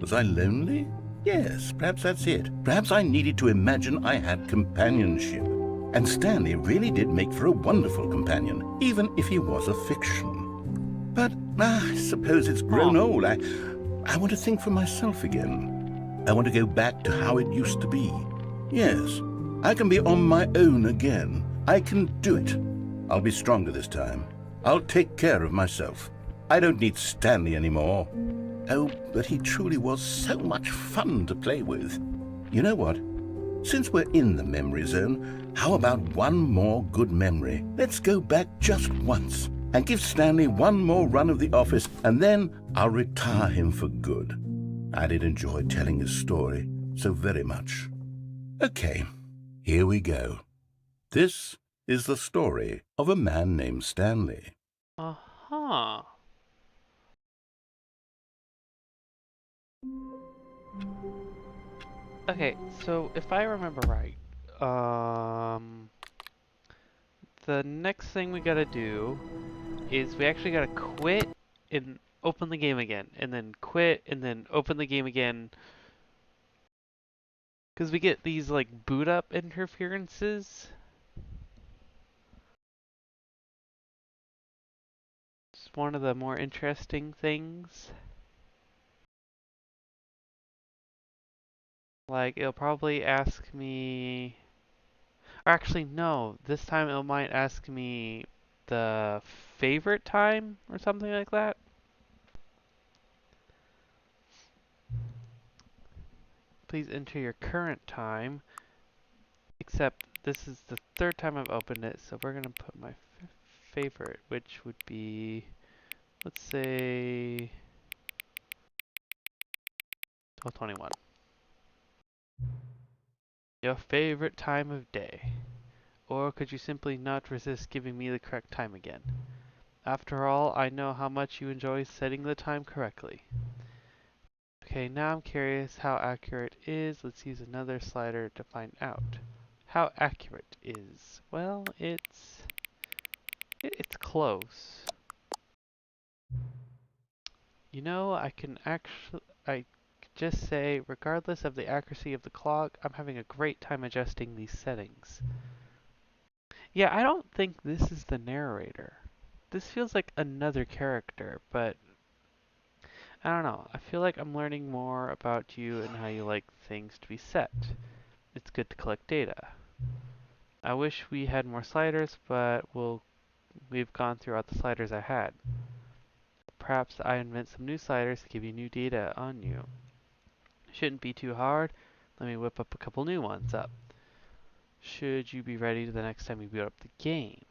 Was I lonely? Yes, perhaps that's it. Perhaps I needed to imagine I had companionship. And Stanley really did make for a wonderful companion, even if he was a fiction. But I suppose it's grown old. I want to think for myself again. I want to go back to how it used to be. Yes, I can be on my own again. I can do it. I'll be stronger this time. I'll take care of myself. I don't need Stanley anymore. Oh, but he truly was so much fun to play with. You know what? Since we're in the memory zone, how about one more good memory? Let's go back just once and give Stanley one more run of the office, and then I'll retire him for good. I did enjoy telling his story so very much. Okay, here we go. This is the story of a man named Stanley. Uh-huh. Okay, so if I remember right, the next thing we gotta do is we actually gotta quit and open the game again, and then quit and then open the game again, because we get these like boot up interferences. It's one of the more interesting things. Like, it'll probably ask me... Or actually, no. This time it might ask me the favorite time or something like that. Please enter your current time. except this is the third time I've opened it, so we're gonna put my favorite, which would be, let's say, 12:21. Your favorite time of day. Or could you simply not resist giving me the correct time again? After all, I know how much you enjoy setting the time correctly. Okay, now I'm curious how accurate it is. Let's use another slider to find out. How accurate is? Well, it's close. You know, I could just say, regardless of the accuracy of the clock, I'm having a great time adjusting these settings. Yeah, I don't think this is the narrator. This feels like another character, but I don't know. I feel like I'm learning more about you and how you like things to be set. It's good to collect data. I wish we had more sliders, but we've gone through all the sliders I had. Perhaps I invent some new sliders to give you new data on you. Shouldn't be too hard. Let me whip up a couple new ones up. Should you be ready the next time we boot up the game?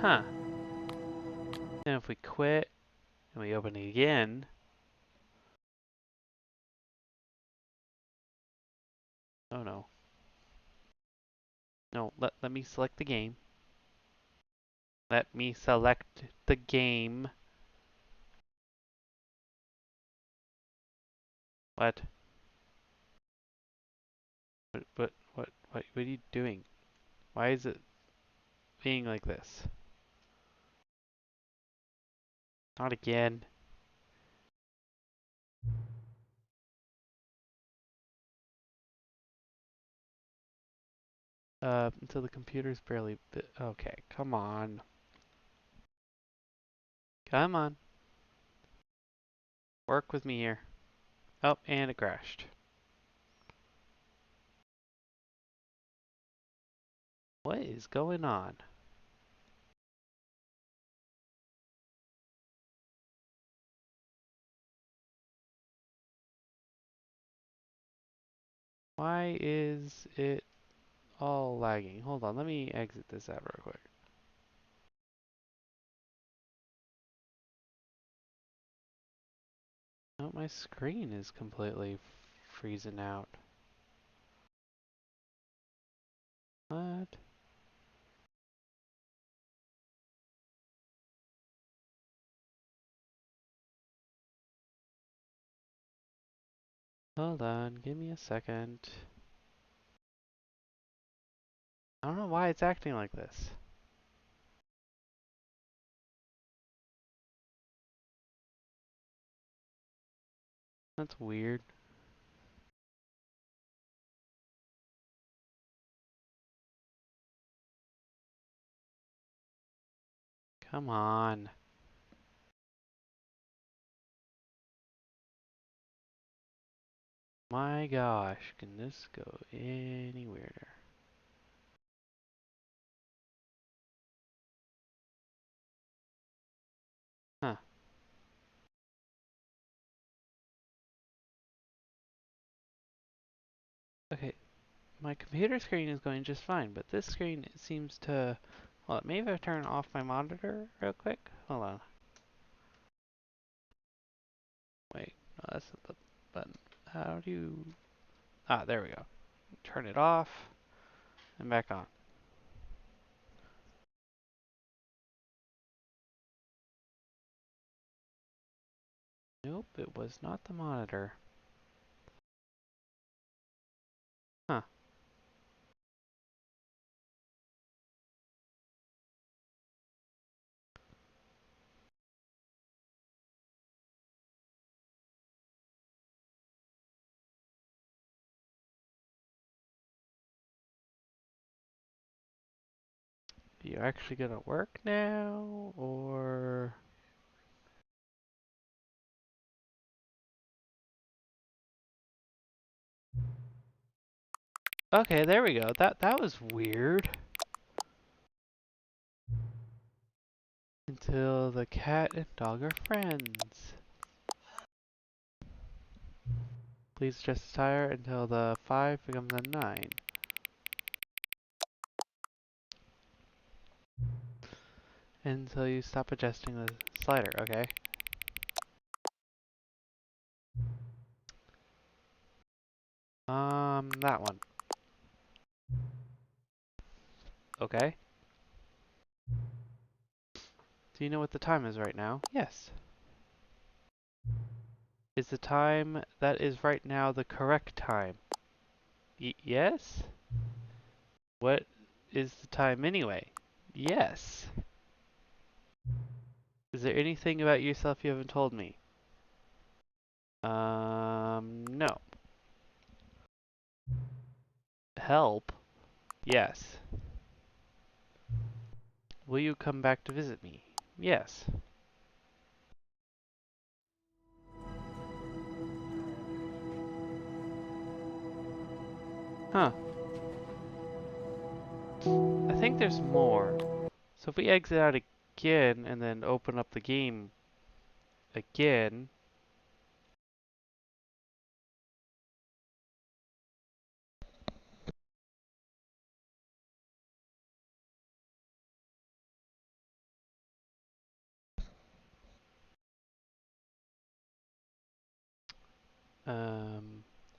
Huh. And if we quit and we open it again, oh no. No, let me select the game. Let me select the game. What? What are you doing? Why is it being like this? Not again. Until the computer's barely okay, come on. Come on. Work with me here. Oh, and it crashed. What is going on? Why is it all lagging? Hold on, let me exit this app real quick. Oh, my screen is completely freezing out. What? Hold on, give me a second. I don't know why it's acting like this. That's weird. Come on. My gosh, can this go any weirder? Huh. Okay, my computer screen is going just fine, but this screen seems to... Well, maybe if I turn off my monitor real quick. Hold on. Wait, no, that's not the button. How do you... Ah, there we go. Turn it off and back on. Nope, it was not the monitor. Huh. Are you actually gonna work now, or... Okay, there we go. That was weird. Until the cat and dog are friends. Please adjust the tire until the 5 becomes a 9. Until you stop adjusting the slider, okay? That one. Okay. Do you know what the time is right now? Yes. Is the time that is right now the correct time? Yes? What is the time anyway? Yes. Is there anything about yourself you haven't told me? No. Help? Yes. Will you come back to visit me? Yes. Huh. I think there's more. So if we exit out again and then open up the game again.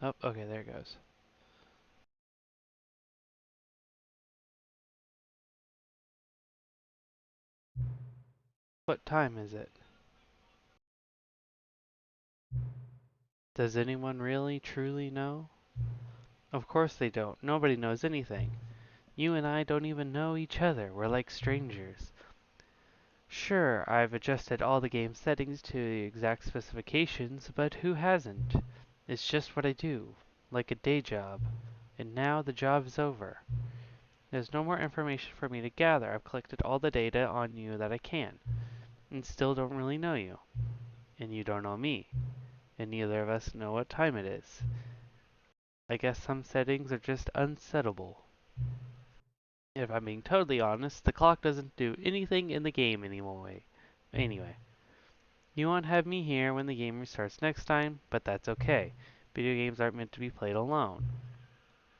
Oh, okay, there it goes. What time is it? Does anyone really, truly know? Of course they don't. Nobody knows anything. You and I don't even know each other. We're like strangers. Sure, I've adjusted all the game settings to the exact specifications, but who hasn't? It's just what I do, like a day job. And now the job is over. There's no more information for me to gather. I've collected all the data on you that I can, and still don't really know you. And you don't know me. And neither of us know what time it is. I guess some settings are just unsettable. If I'm being totally honest, the clock doesn't do anything in the game anymore. Anyway, you won't have me here when the game restarts next time, but that's okay. Video games aren't meant to be played alone.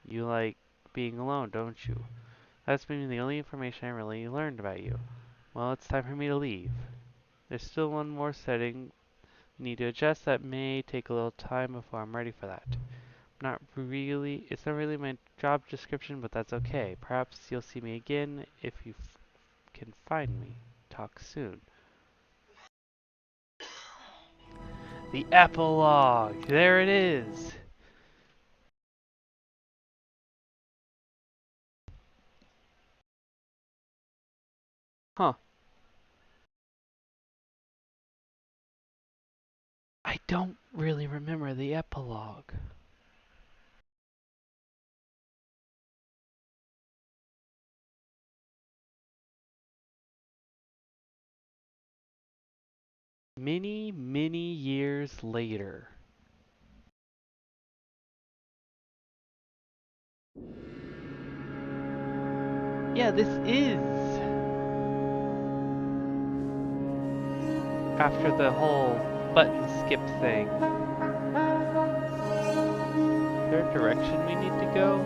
You like being alone, don't you? That's been the only information I really learned about you. Well, it's time for me to leave. There's still one more setting I need to adjust that may take a little time before I'm ready for that. It's not really my job description, but that's okay. Perhaps you'll see me again if you can find me. Talk soon. The epilogue! There it is! Huh. I don't really remember the epilogue. Many, many years later. Yeah, this is after the whole button skip thing. Is there a direction we need to go?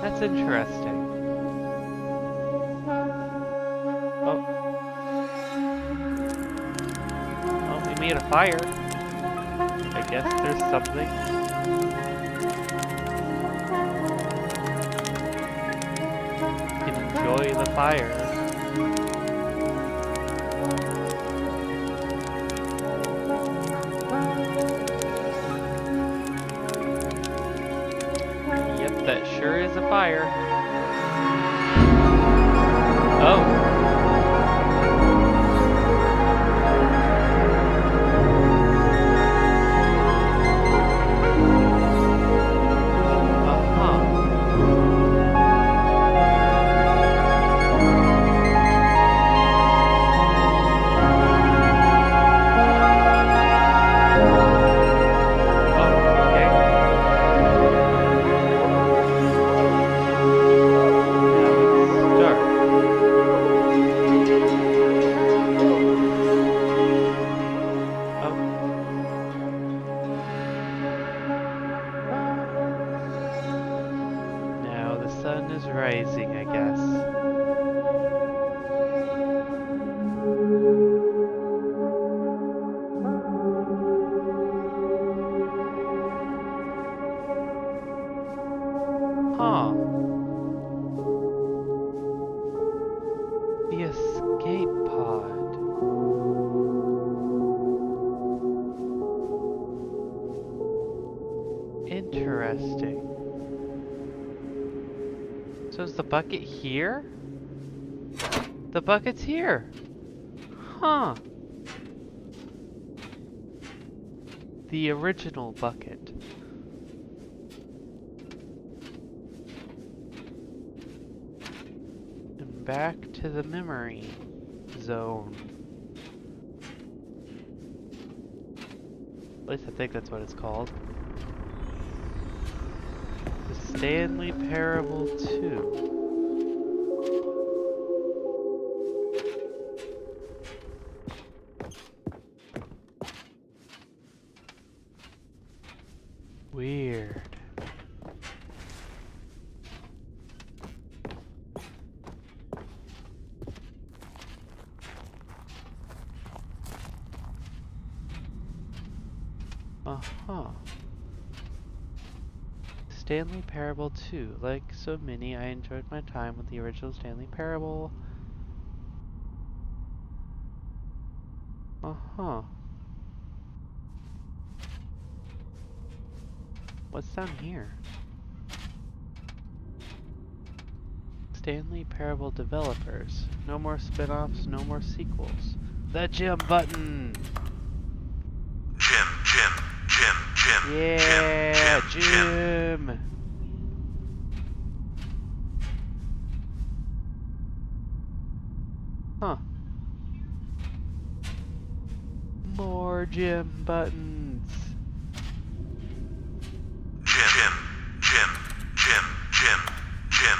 That's interesting. Oh. Oh, we made a fire. I guess there's something. You can enjoy the fire. Yep, that sure is a fire. Oh. The escape pod. Interesting. So is the bucket here? The bucket's here. Huh. The original bucket. And back to the memory zone. At least I think that's what it's called. The Stanley Parable 2. Weird. Uh-huh. Stanley Parable 2. Like so many, I enjoyed my time with the original Stanley Parable. Uh-huh. What's down here? Stanley Parable developers. No more spin-offs, no more sequels. The Jim button! Jim. Yeah, Jim! Huh. More Jim buttons. Jim.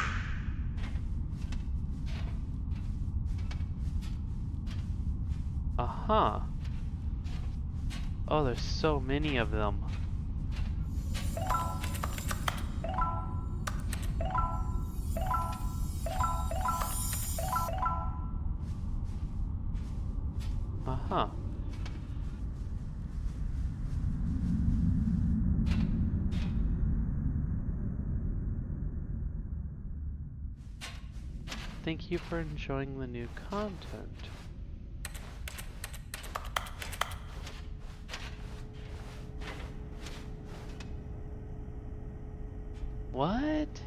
Uh-huh. Oh, there's so many of them. Uh-huh. Thank you for enjoying the new content. What?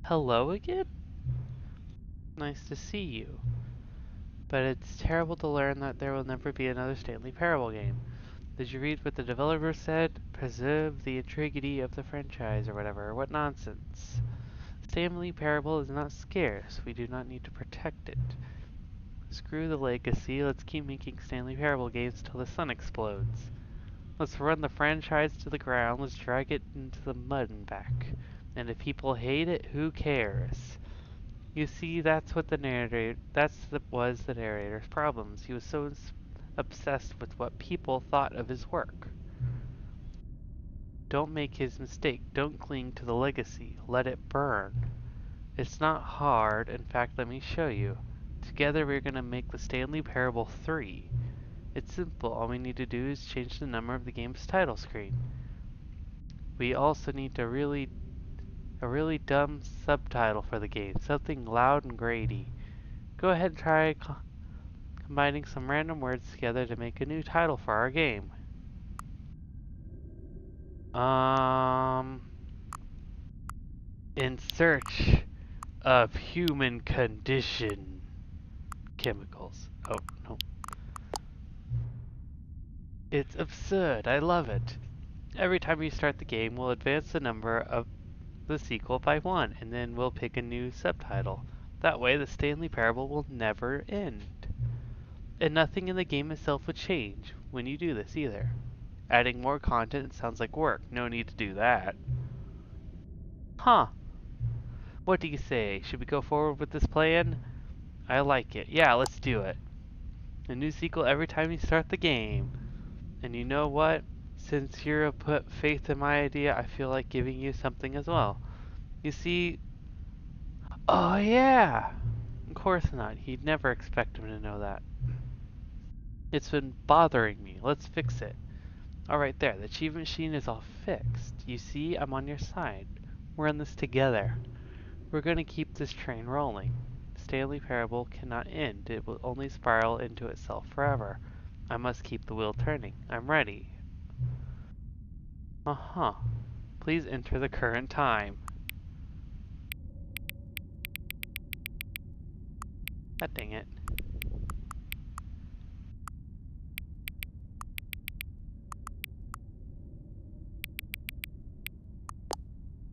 Hello again? Nice to see you. But it's terrible to learn that there will never be another Stanley Parable game. Did you read what the developer said? Preserve the integrity of the franchise or whatever. What nonsense. Stanley Parable is not scarce. We do not need to protect it. Screw the legacy. Let's keep making Stanley Parable games till the sun explodes. Let's run the franchise to the ground. Let's drag it into the mud and back. And if people hate it, who cares? You see, that's what the narrator's problems. He was so obsessed with what people thought of his work. Don't make his mistake. Don't cling to the legacy. Let it burn. It's not hard. In fact, let me show you. Together we're going to make the Stanley Parable 3. It's simple. All we need to do is change the number of the game's title screen. We also need a really dumb subtitle for the game. Something loud and grady. Go ahead and try combining some random words together to make a new title for our game. In search of human condition. Chemicals. Oh, no. It's absurd. I love it. Every time you start the game, we'll advance the number of the sequel by 1, and then we'll pick a new subtitle. That way, the Stanley Parable will never end. And nothing in the game itself would change when you do this either. Adding more content sounds like work. No need to do that. Huh. What do you say? Should we go forward with this plan? I like it. Yeah, let's do it. A new sequel every time you start the game. And you know what? Since you've put faith in my idea, I feel like giving you something as well. You see... Oh yeah! Of course not. He'd never expect him to know that. It's been bothering me. Let's fix it. Alright there, the achievement machine is all fixed. You see, I'm on your side. We're in this together. We're gonna keep this train rolling. Stanley Parable cannot end. It will only spiral into itself forever. I must keep the wheel turning. I'm ready. Uh-huh. Please enter the current time. God dang it.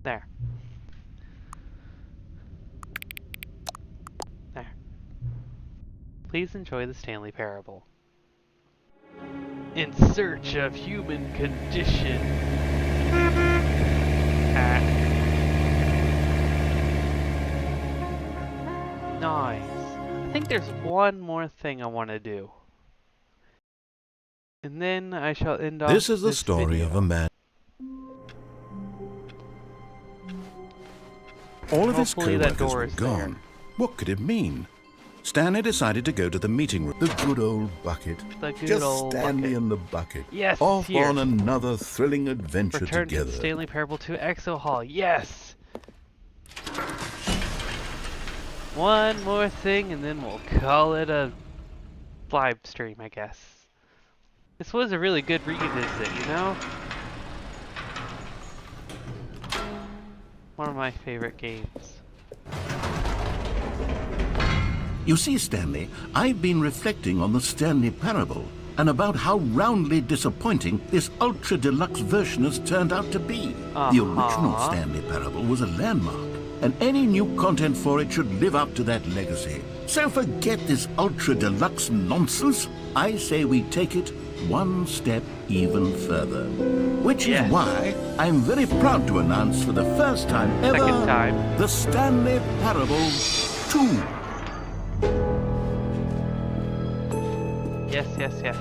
There. There. Please enjoy the Stanley Parable. In search of human condition. Nice. I think there's one more thing I want to do. And then I shall end off This is the story video. of a man. All of his Hopefully that co-workers door were is gone. there. What could it mean? Stanley decided to go to the meeting room. The good old bucket. The good Just old Stanley bucket. and the bucket. Yes, Off here. on another thrilling adventure Return together. to Stanley Parable 2 Exo Hall. Yes! One more thing and then we'll call it a live stream, I guess. This was a really good revisit, you know? One of my favorite games. You see, Stanley, I've been reflecting on the Stanley Parable and about how roundly disappointing this ultra deluxe version has turned out to be. The original Stanley Parable was a landmark, and any new content for it should live up to that legacy. So forget this ultra deluxe nonsense. I say we take it one step even further. Which is why I'm very proud to announce for the first time ever Second time. the Stanley Parable 2. Yes, yes, yes.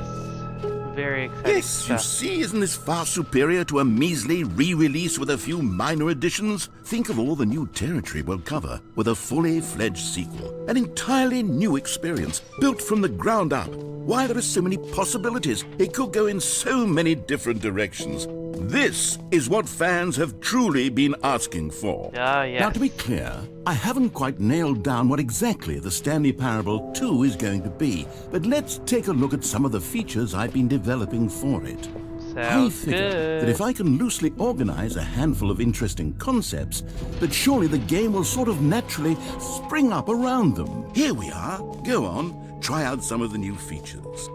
Very exciting Yes, you stuff. see, isn't this far superior to a measly re-release with a few minor additions? Think of all the new territory we'll cover with a fully fledged sequel. An entirely new experience, built from the ground up. Why, there are so many possibilities. It could go in so many different directions. This is what fans have truly been asking for. Yes. Now, to be clear, I haven't quite nailed down what exactly the Stanley Parable 2 is going to be, but let's take a look at some of the features I've been developing for it. I Sounds figure good. that if I can loosely organize a handful of interesting concepts, that surely the game will sort of naturally spring up around them. Here we are. Go on, try out some of the new features.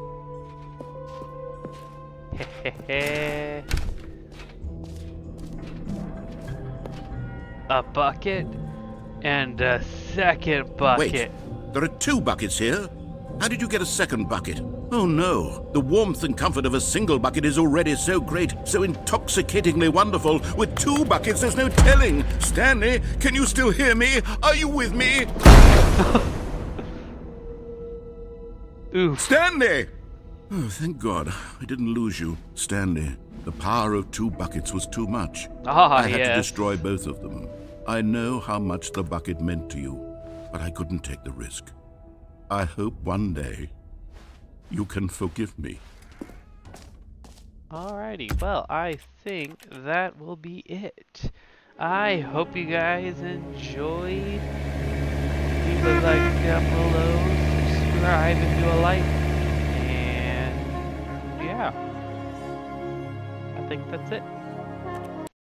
A bucket and a second bucket. Wait, there are 2 buckets here. How did you get a second bucket? Oh no, the warmth and comfort of a single bucket is already so great, so intoxicatingly wonderful. With 2 buckets, there's no telling. Stanley, can you still hear me? Are you with me? Oof. Stanley! Oh, thank God, I didn't lose you. Stanley, the power of 2 buckets was too much. I had to destroy both of them. I know how much the bucket meant to you, but I couldn't take the risk. I hope one day you can forgive me. Alrighty, well, I think that will be it. I hope you guys enjoyed. Leave a like down below, subscribe if you like, and yeah, I think that's it.